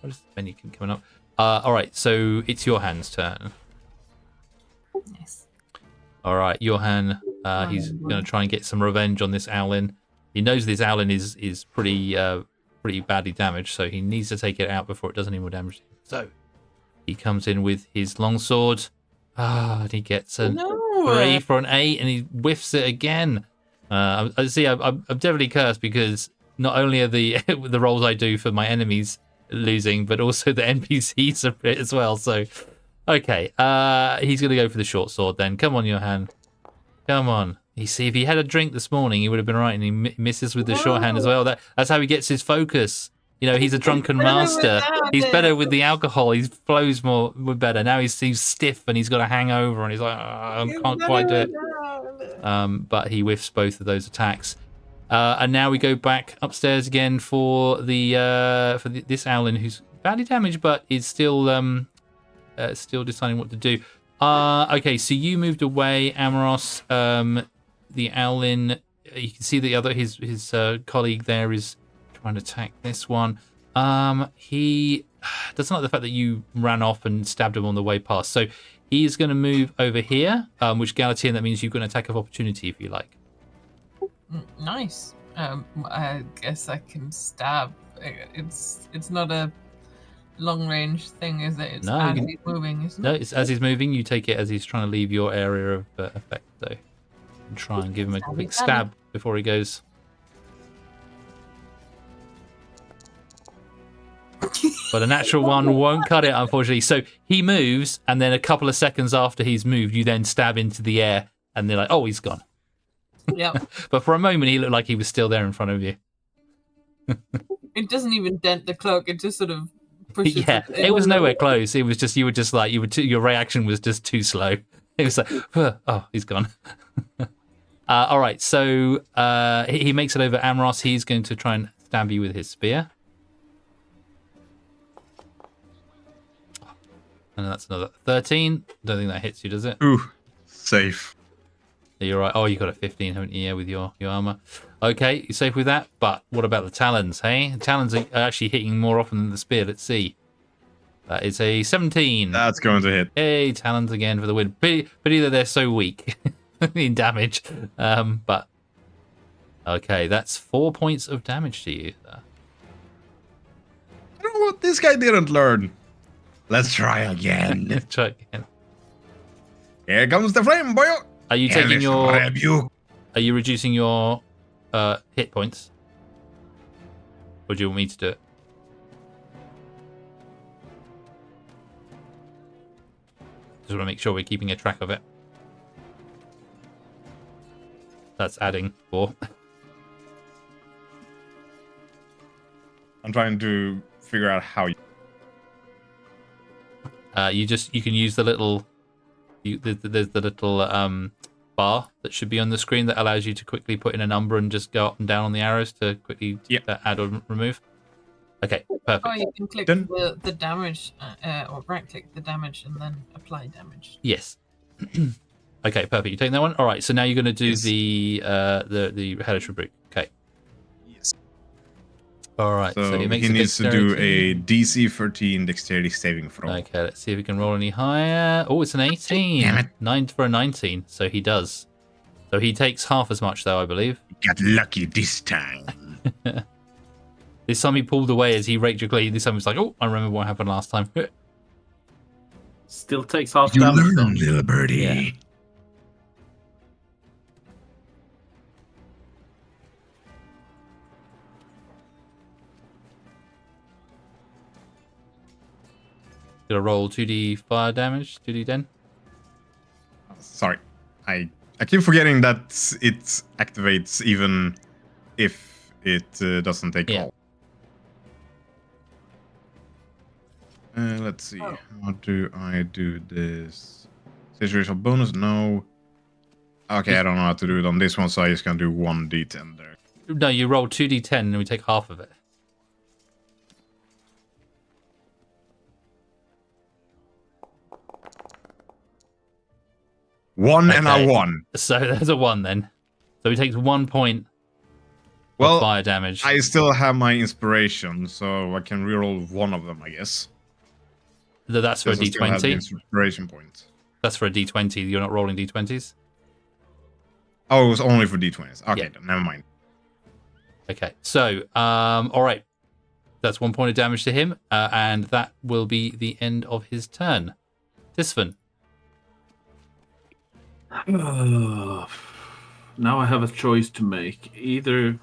is the menu coming up? All right. So it's Johan's turn. Nice. All right, Johan. He's going to try and get some revenge on this Owlin. He knows this Owlin is pretty badly damaged, so he needs to take it out before it does any more damage. So he comes in with his longsword. And he gets a 3 for an 8, and he whiffs it again. I see. I'm definitely cursed because not only are the the rolls I do for my enemies losing, but also the NPCs are it as well. So, okay, he's gonna go for the short sword then. Come on, Johan. Come on. You see, if he had a drink this morning, he would have been right, and he misses with the shorthand as well. That's how he gets his focus. You know, he's a drunken master. He's better with the alcohol. He flows more better. Now he's stiff and he's got a hangover, and he's like, I can't quite do it. But he whiffs both of those attacks. And now we go back upstairs again for this Owlin who's badly damaged, but is still deciding what to do. Okay, so you moved away, Amaros. The Owlin, you can see his colleague there is trying to attack this one. He doesn't like the fact that you ran off and stabbed him on the way past. So he's going to move over here, which Galatian, that means you've got an attack of opportunity if you like. Nice. I guess I can stab. It's not a long range thing, is it? It's as he's moving, isn't it? No, it's as he's moving. You take it as he's trying to leave your area of effect, though. And try and give him a quick stab before he goes. But a natural one won't cut it, unfortunately. So he moves, and then a couple of seconds after he's moved, you then stab into the air, and they're like, oh, he's gone. Yep. But for a moment, he looked like he was still there in front of you. It doesn't even dent the cloak. It just sort of pushes it was nowhere close. It was just, your reaction was just too slow. It was like, oh, he's gone. All right, so he makes it over Amros. He's going to try and stab you with his spear. And that's another 13. Don't think that hits you, does it? Ooh, safe. You're right. Oh, you got a 15, haven't you? Yeah, with your armor. Okay, you're safe with that. But what about the talons, hey? The talons are actually hitting more often than the spear. Let's see. That is a 17. That's going to hit. Hey, talons again for the win. Pity that they're so weak in damage. But okay, that's 4 points of damage to you. I don't know what this guy didn't learn. Let's try again. Let's try again. Here comes the flame, boy. Are you taking your? Rebuke. Are you reducing your hit points? Or do you want me to do it? Just want to make sure we're keeping a track of it. That's adding 4. I'm trying to figure out how you... You can use the little... There's the little bar that should be on the screen that allows you to quickly put in a number and just go up and down on the arrows to quickly add or remove. Okay, perfect. Oh, you can click the damage, or right-click the damage and then apply damage. Yes. Okay, perfect. You taking that one? All right. So now you're going to do the hellish rebuke. Okay. Yes. All right. So he needs to do a DC 13 dexterity saving throw. Okay. Let's see if we can roll any higher. Oh, it's an 18. Damn it. 9 for a 19. So he does. So he takes half as much, though, I believe. Got lucky this time. This time he pulled away as he raged clean. This time he was like, oh, I remember what happened last time. Still takes half You damage. learn, little birdie. Yeah. Gonna roll 2d fire damage, 2d den. Sorry, I keep forgetting that it activates even if it doesn't take Yeah. all. Let's see. Oh. How do I do this? Situational bonus? No. Okay, I don't know how to do it on this one, so I just can do 1d10 there. No, you roll 2d10 and we take half of it. One and Okay. a 1. So there's a 1 then. So he takes 1 point Well, of fire damage. I still have my inspiration, so I can reroll one of them, I guess. That's for a Because I still have the d20. inspiration point. That's for a d20. You're not rolling d20s? Oh, it was only for d20s. Okay, Yeah. then never mind. Okay. So, all right. That's 1 point of damage to him, and that will be the end of his turn. Tisfin. Now I have a choice to make. Either...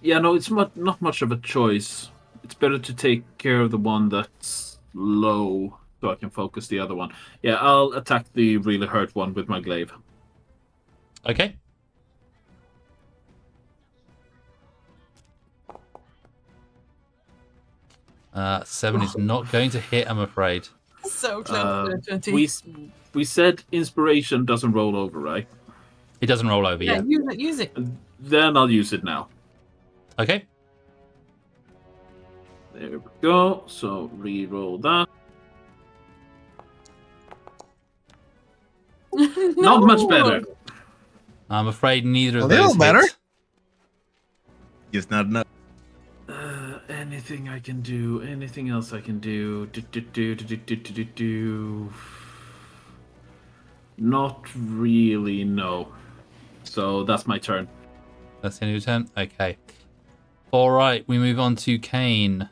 Yeah, no, it's not much of a choice. It's better to take care of the one that's low so I can focus the other one. Yeah, I'll attack the really hurt one with my glaive. Okay. Seven is not going to hit, I'm afraid. So close to 20. We said inspiration doesn't roll over, right? It doesn't roll over yeah, yet. use it. Then I'll use it now. Okay. There we go. So re-roll that. Not much better. I'm afraid neither of A little those better. hit. Just not enough. Anything I can do? Anything else I can do? Not really, no. So that's my turn. That's the end of your turn? Okay. All right, we move on to Kane.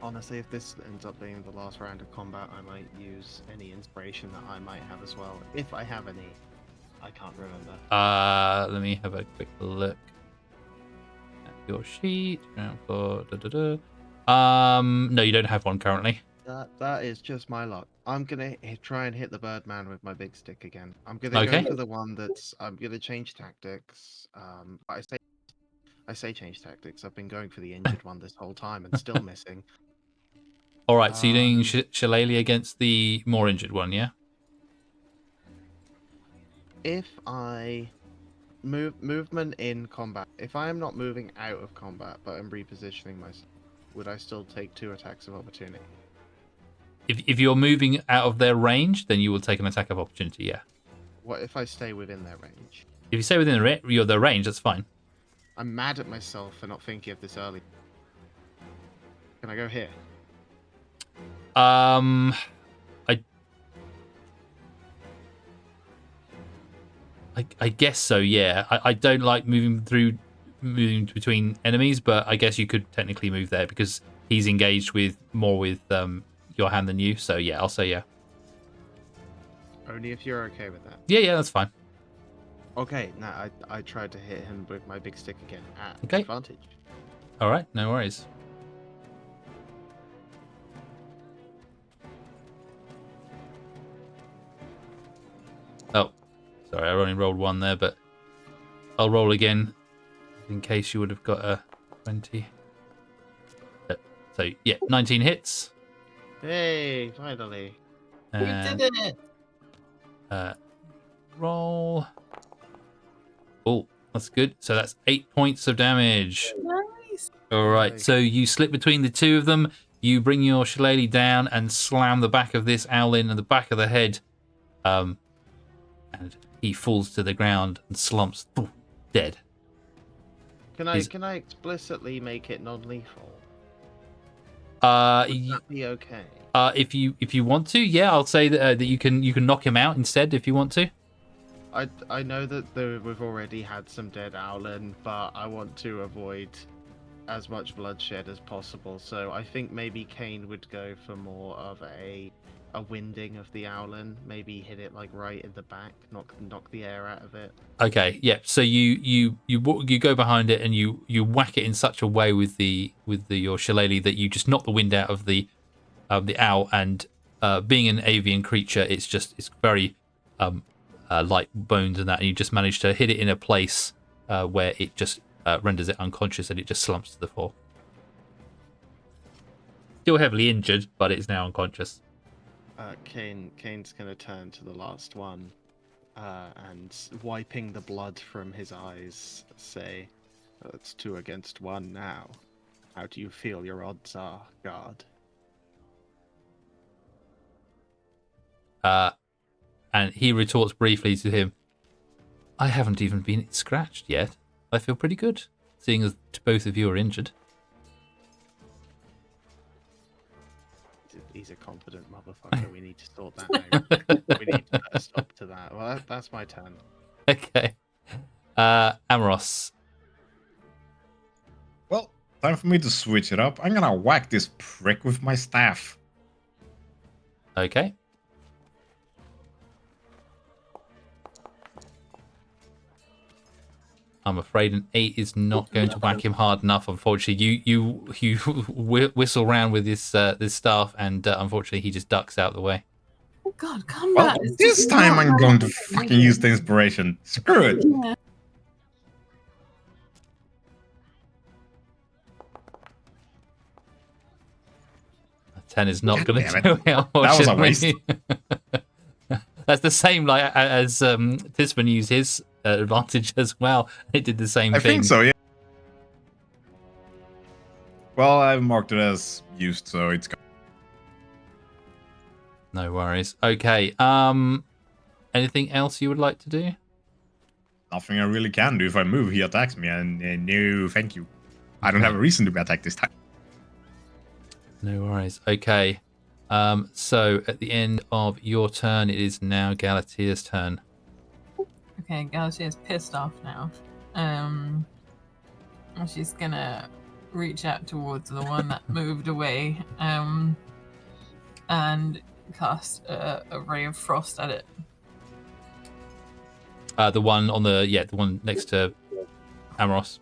Honestly, if this ends up being the last round of combat, I might use any inspiration that I might have as well. If I have any. I can't remember. Let me have a quick look at your sheet. Round 4, no, you don't have one currently. That is just my luck. I'm gonna try and hit the Birdman with my big stick again. I'm gonna Okay. go for the one that's. I'm gonna change tactics. I say change tactics. I've been going for the injured one this whole time and still missing. All right, so you're doing Shillelagh against the more injured one, yeah? If I movement in combat, if I am not moving out of combat but I'm repositioning myself, would I still take 2 attacks of opportunity? If you're moving out of their range, then you will take an attack of opportunity, yeah. What if I stay within their range? If you stay within their range, that's fine. I'm mad at myself for not thinking of this early. Can I go here? I guess so, yeah. I don't like moving between enemies, but I guess you could technically move there because he's engaged with Johan than you. So yeah, I'll say yeah. Only if you're okay with that. Yeah, that's fine. Okay, now I tried to hit him with my big stick again at Okay. advantage. All right, no worries. Oh, sorry, I only rolled 1 there, but I'll roll again in case you would have got a 20. So yeah, 19 hits. Hey, finally. We did it. Roll. Oh, that's good. So that's 8 points of damage. Nice. All right. Nice. So you slip between the two of them. You bring your shillelagh down and slam the back of this owl in the back of the head. And he falls to the ground and slumps, boom, dead. Can I explicitly make it non-lethal? Would that be okay? If you want to, yeah, I'll say that you can knock him out instead if you want to. I know that we've already had some dead owlin, but I want to avoid as much bloodshed as possible. So I think maybe Kane would go for more of a winding of the owlin. Maybe hit it like right in the back, knock the air out of it. Okay, yeah. So you go behind it and you whack it in such a way with your shillelagh that you just knock the wind out of the owl. And being an avian creature, it's very light bones and that, and you just manage to hit it in a place where it just renders it unconscious and it just slumps to the floor. Still heavily injured, but it's now unconscious. Kane's going to turn to the last one and, wiping the blood from his eyes, say, "It's 2 against 1 now. How do you feel your odds are, guard?" And he retorts briefly to him, "I haven't even been scratched yet. I feel pretty good, seeing as both of you are injured." He's a confident motherfucker. We need to sort that out. We need to put a stop to that. Well, that's my turn. Okay. Amaros. Well, time for me to switch it up. I'm gonna whack this prick with my staff. Okay. I'm afraid an 8 is not going to whack him hard enough. Unfortunately, you whistle around with this staff, and unfortunately, he just ducks out the way. Oh God, combat. Well, this time I'm going to fucking use the inspiration. Screw it. Yeah. A 10 is not God going damn to it. do it. That was a waste. Unfortunately. That's the same like as Tisman used his advantage as well. It did the same I thing. think so, yeah. Well, I've marked it as used, so it's... No worries. Okay. Anything else you would like to do? Nothing I really can do. If I move, he attacks me, and no, thank you. I don't have a reason to be attacked this time. No worries. Okay. So at the end of your turn, it is now Galatea's turn. Okay, Galatea's pissed off now. And she's gonna reach out towards the one that moved away, and cast a ray of frost at it. The one on the one next to Amaros.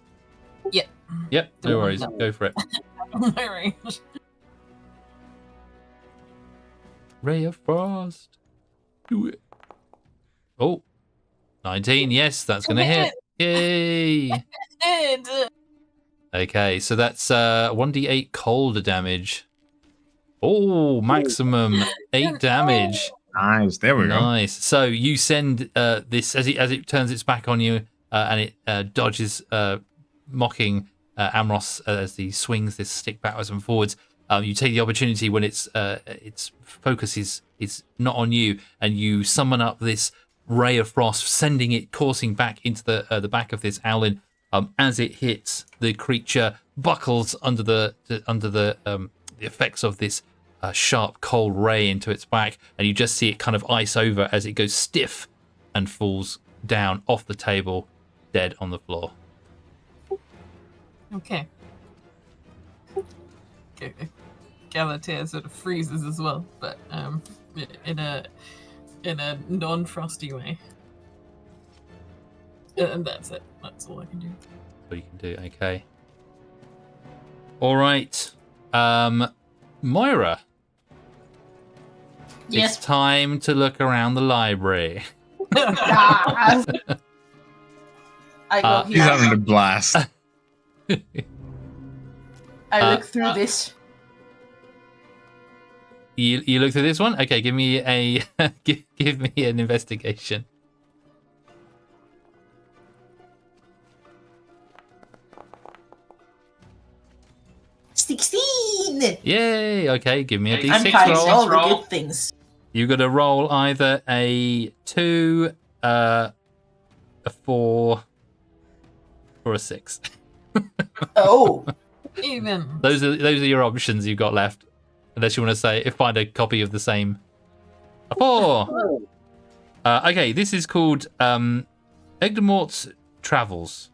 Yep. Yep. The No one worries. that- Go for it. My range. Ray of Frost. Do it. Oh. 19. Yes, that's going to hit. Yay. Okay, so that's 1d8 cold damage. Oh, maximum 8 damage. Nice, there we go. Nice. So you send this as it turns its back on you, and it dodges, mocking Amros as he swings this stick backwards and forwards. You take the opportunity when its focus is not on you, and you summon up this ray of frost, sending it coursing back into the back of this owlin. As it hits, the creature buckles under the effects of this sharp, cold ray into its back, and you just see it kind of ice over as it goes stiff and falls down off the table, dead on the floor. Okay. Galatea sort of freezes as well, but in a non-frosty way. And that's it. That's all I can do. What you can do, okay. All right, Moira. Yes. It's time to look around the library. Ah. I go Uh, He's here. having a blast. I look through this. You look through this one? Okay, give me a give me an investigation. $16. Yay! Okay, give me a I'm d6 finding roll. all the good things. You got to roll either a 2, a 4, or a 6. Oh, Even. Those are your options you've got left, unless you want to say find a copy of the same. A 4. Okay, this is called Egdemort's Travels.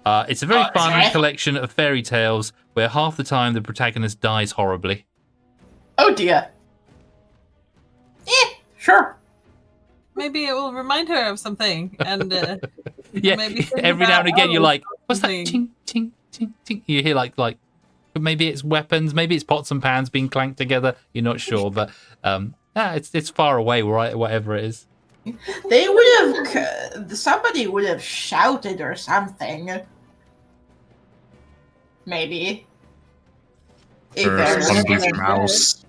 It's a very fun Okay. collection of fairy tales where half the time the protagonist dies horribly. oh dear. Sure. Maybe it will remind her of something, and Yeah, maybe think every now and about, again you're oh, like, what's that? something. Ting, ting, ting, ting. You hear like maybe it's weapons, maybe it's pots and pans being clanked together. You're not sure, but it's far away, right? Whatever it is. They would have. Somebody would have shouted or something. Maybe. If Curse on everyone this had mouse.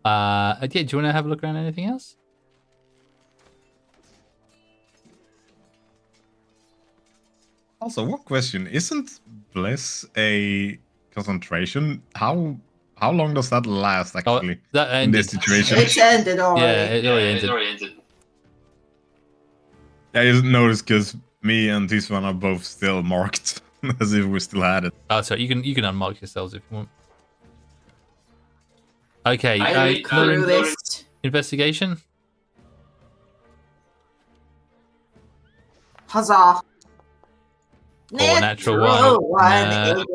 Yeah, do you want to have a look around anything else? Also, one question: isn't Bless a concentration? How long does that last actually That in this ended. situation? It's ended Yeah, already. it already ended. I just noticed because me and this one are both still marked as if we still had it. Oh, sorry. You can unmark yourselves if you want. Okay. I read through this. Investigation. Huzzah. Natural one. One.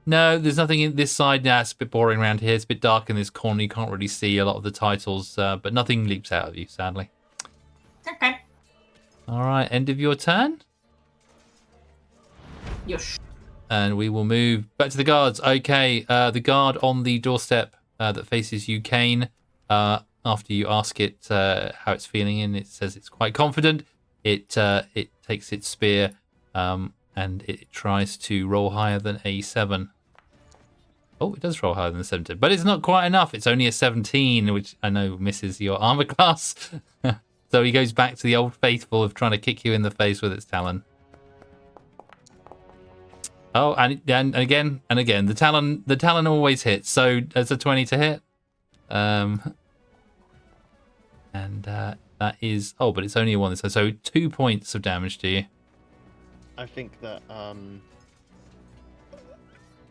No, there's nothing in this side. Now it's a bit boring around here. It's a bit dark in this corner. You can't really see a lot of the titles, but nothing leaps out of you, sadly. Okay. All right, end of your turn. Yes. And we will move back to the guards. Okay, the guard on the doorstep that faces you, Kane. After you ask it how it's feeling, and it says it's quite confident. It takes its spear and it tries to roll higher than a 7. Oh, it does roll higher than a 17, but it's not quite enough. It's only a 17, which I know misses your armor class. So he goes back to the old faithful of trying to kick you in the face with its talon. Oh, and again, the talon always hits. So there's a 20 to hit. And that is, oh, but it's only a 1. So 2 points of damage to you. I think that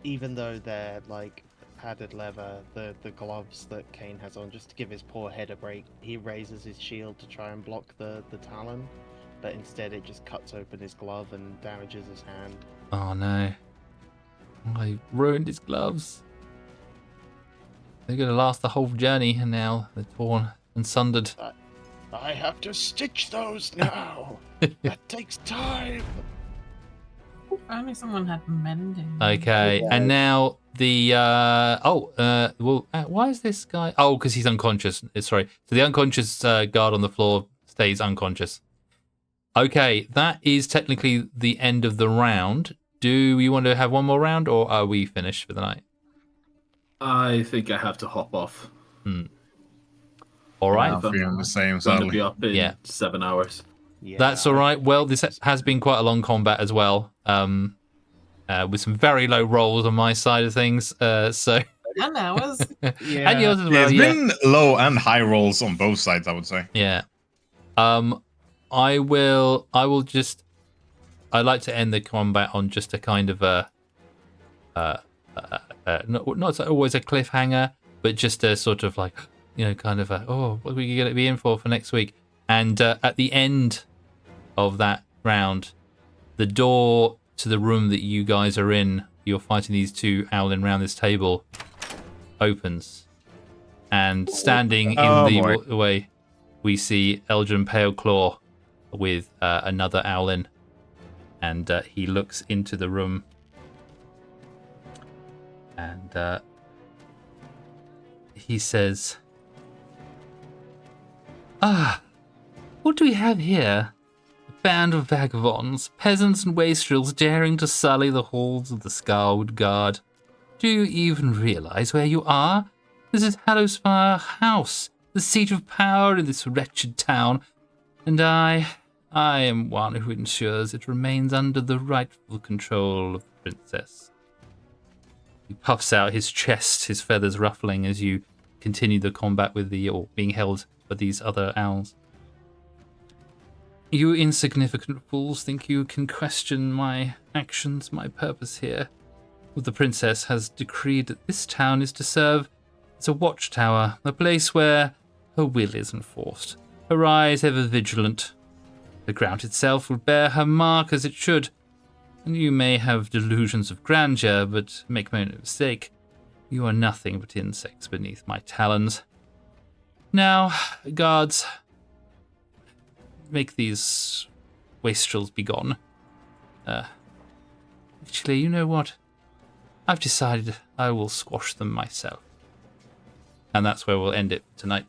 even though they're like padded leather, the gloves that Kane has on, just to give his poor head a break, he raises his shield to try and block the talon, but instead it just cuts open his glove and damages his hand. Oh no. I ruined his gloves. They're going to last the whole journey, and now they're torn and sundered. I have to stitch those now. That takes time. If only someone had mending. Okay, Yeah. and now the why is this guy? Oh, because he's unconscious. Sorry. So the unconscious guard on the floor stays unconscious. Okay, that is technically the end of the round. Do you want to have one more round, or are we finished for the night? I think I have to hop off. All right. I'm feeling the same, Going to sadly. be up in Yeah. 7 hours. Yeah, That's all right. Well, this has been quite a long combat as well, with some very low rolls on my side of things. So, And that was Yeah. and yours as Yeah, well. it's Yeah, been low and high rolls on both sides, I would say. yeah. I will just. I'd like to end the combat on just a kind of a, not always a cliffhanger, but just a sort of like, kind of a, oh, what are we going to be in for next week? And at the end of that round, the door to the room that you guys are in, you're fighting these two owling around this table, opens. And standing in the way, we see Eldrin Paleclaw with another owlin. And he looks into the room. And he says, what do we have here? A band of vagabonds, peasants and wastrels daring to sully the halls of the Scarwood Guard. Do you even realize where you are? This is Hallowspire House, the seat of power in this wretched town. And I am one who ensures it remains under the rightful control of the princess. He puffs out his chest, his feathers ruffling as you continue the combat with being held by these other owls. You insignificant fools think you can question my actions, my purpose here. Well, the princess has decreed that this town is to serve as a watchtower, a place where her will is enforced, her eyes ever vigilant. The ground itself will bear her mark as it should, and you may have delusions of grandeur, but make no mistake, you are nothing but insects beneath my talons. Now, guards, make these wastrels be gone. Actually, you know what? I've decided I will squash them myself. And that's where we'll end it tonight.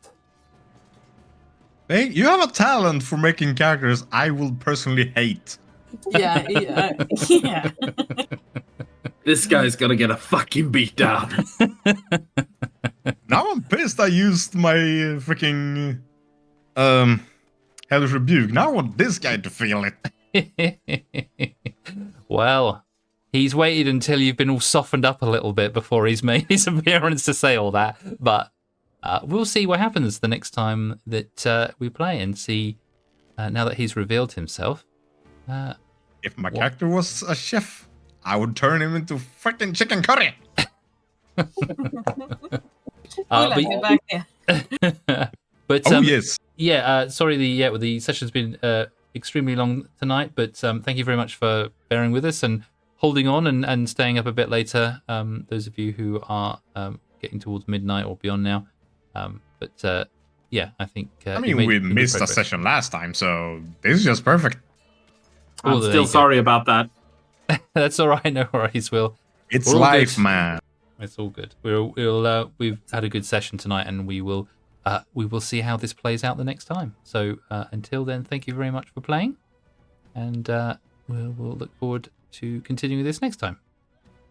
Hey, you have a talent for making characters I will personally hate. Yeah, yeah. This guy's gonna get a fucking beat down. Now I'm pissed I used my freaking Hellish Rebuke. Now I want this guy to feel it. Well, he's waited until you've been all softened up a little bit before he's made his appearance to say all that. But we'll see what happens the next time that we play and see now that he's revealed himself. If my character was a chef, I would turn him into freaking chicken curry. Get back here. But Oh, yes. Yeah, sorry, the session's been extremely long tonight, but thank you very much for bearing with us and holding on and staying up a bit later. Those of you who are getting towards midnight or beyond now. But yeah, I think. I mean, we missed a session last time, so this is just perfect. I'm still sorry about that. That's all right, no worries, Will. It's life, man. It's all good. We've had a good session tonight, and we will see how this plays out the next time. So until then, thank you very much for playing, and we'll look forward to continuing this next time.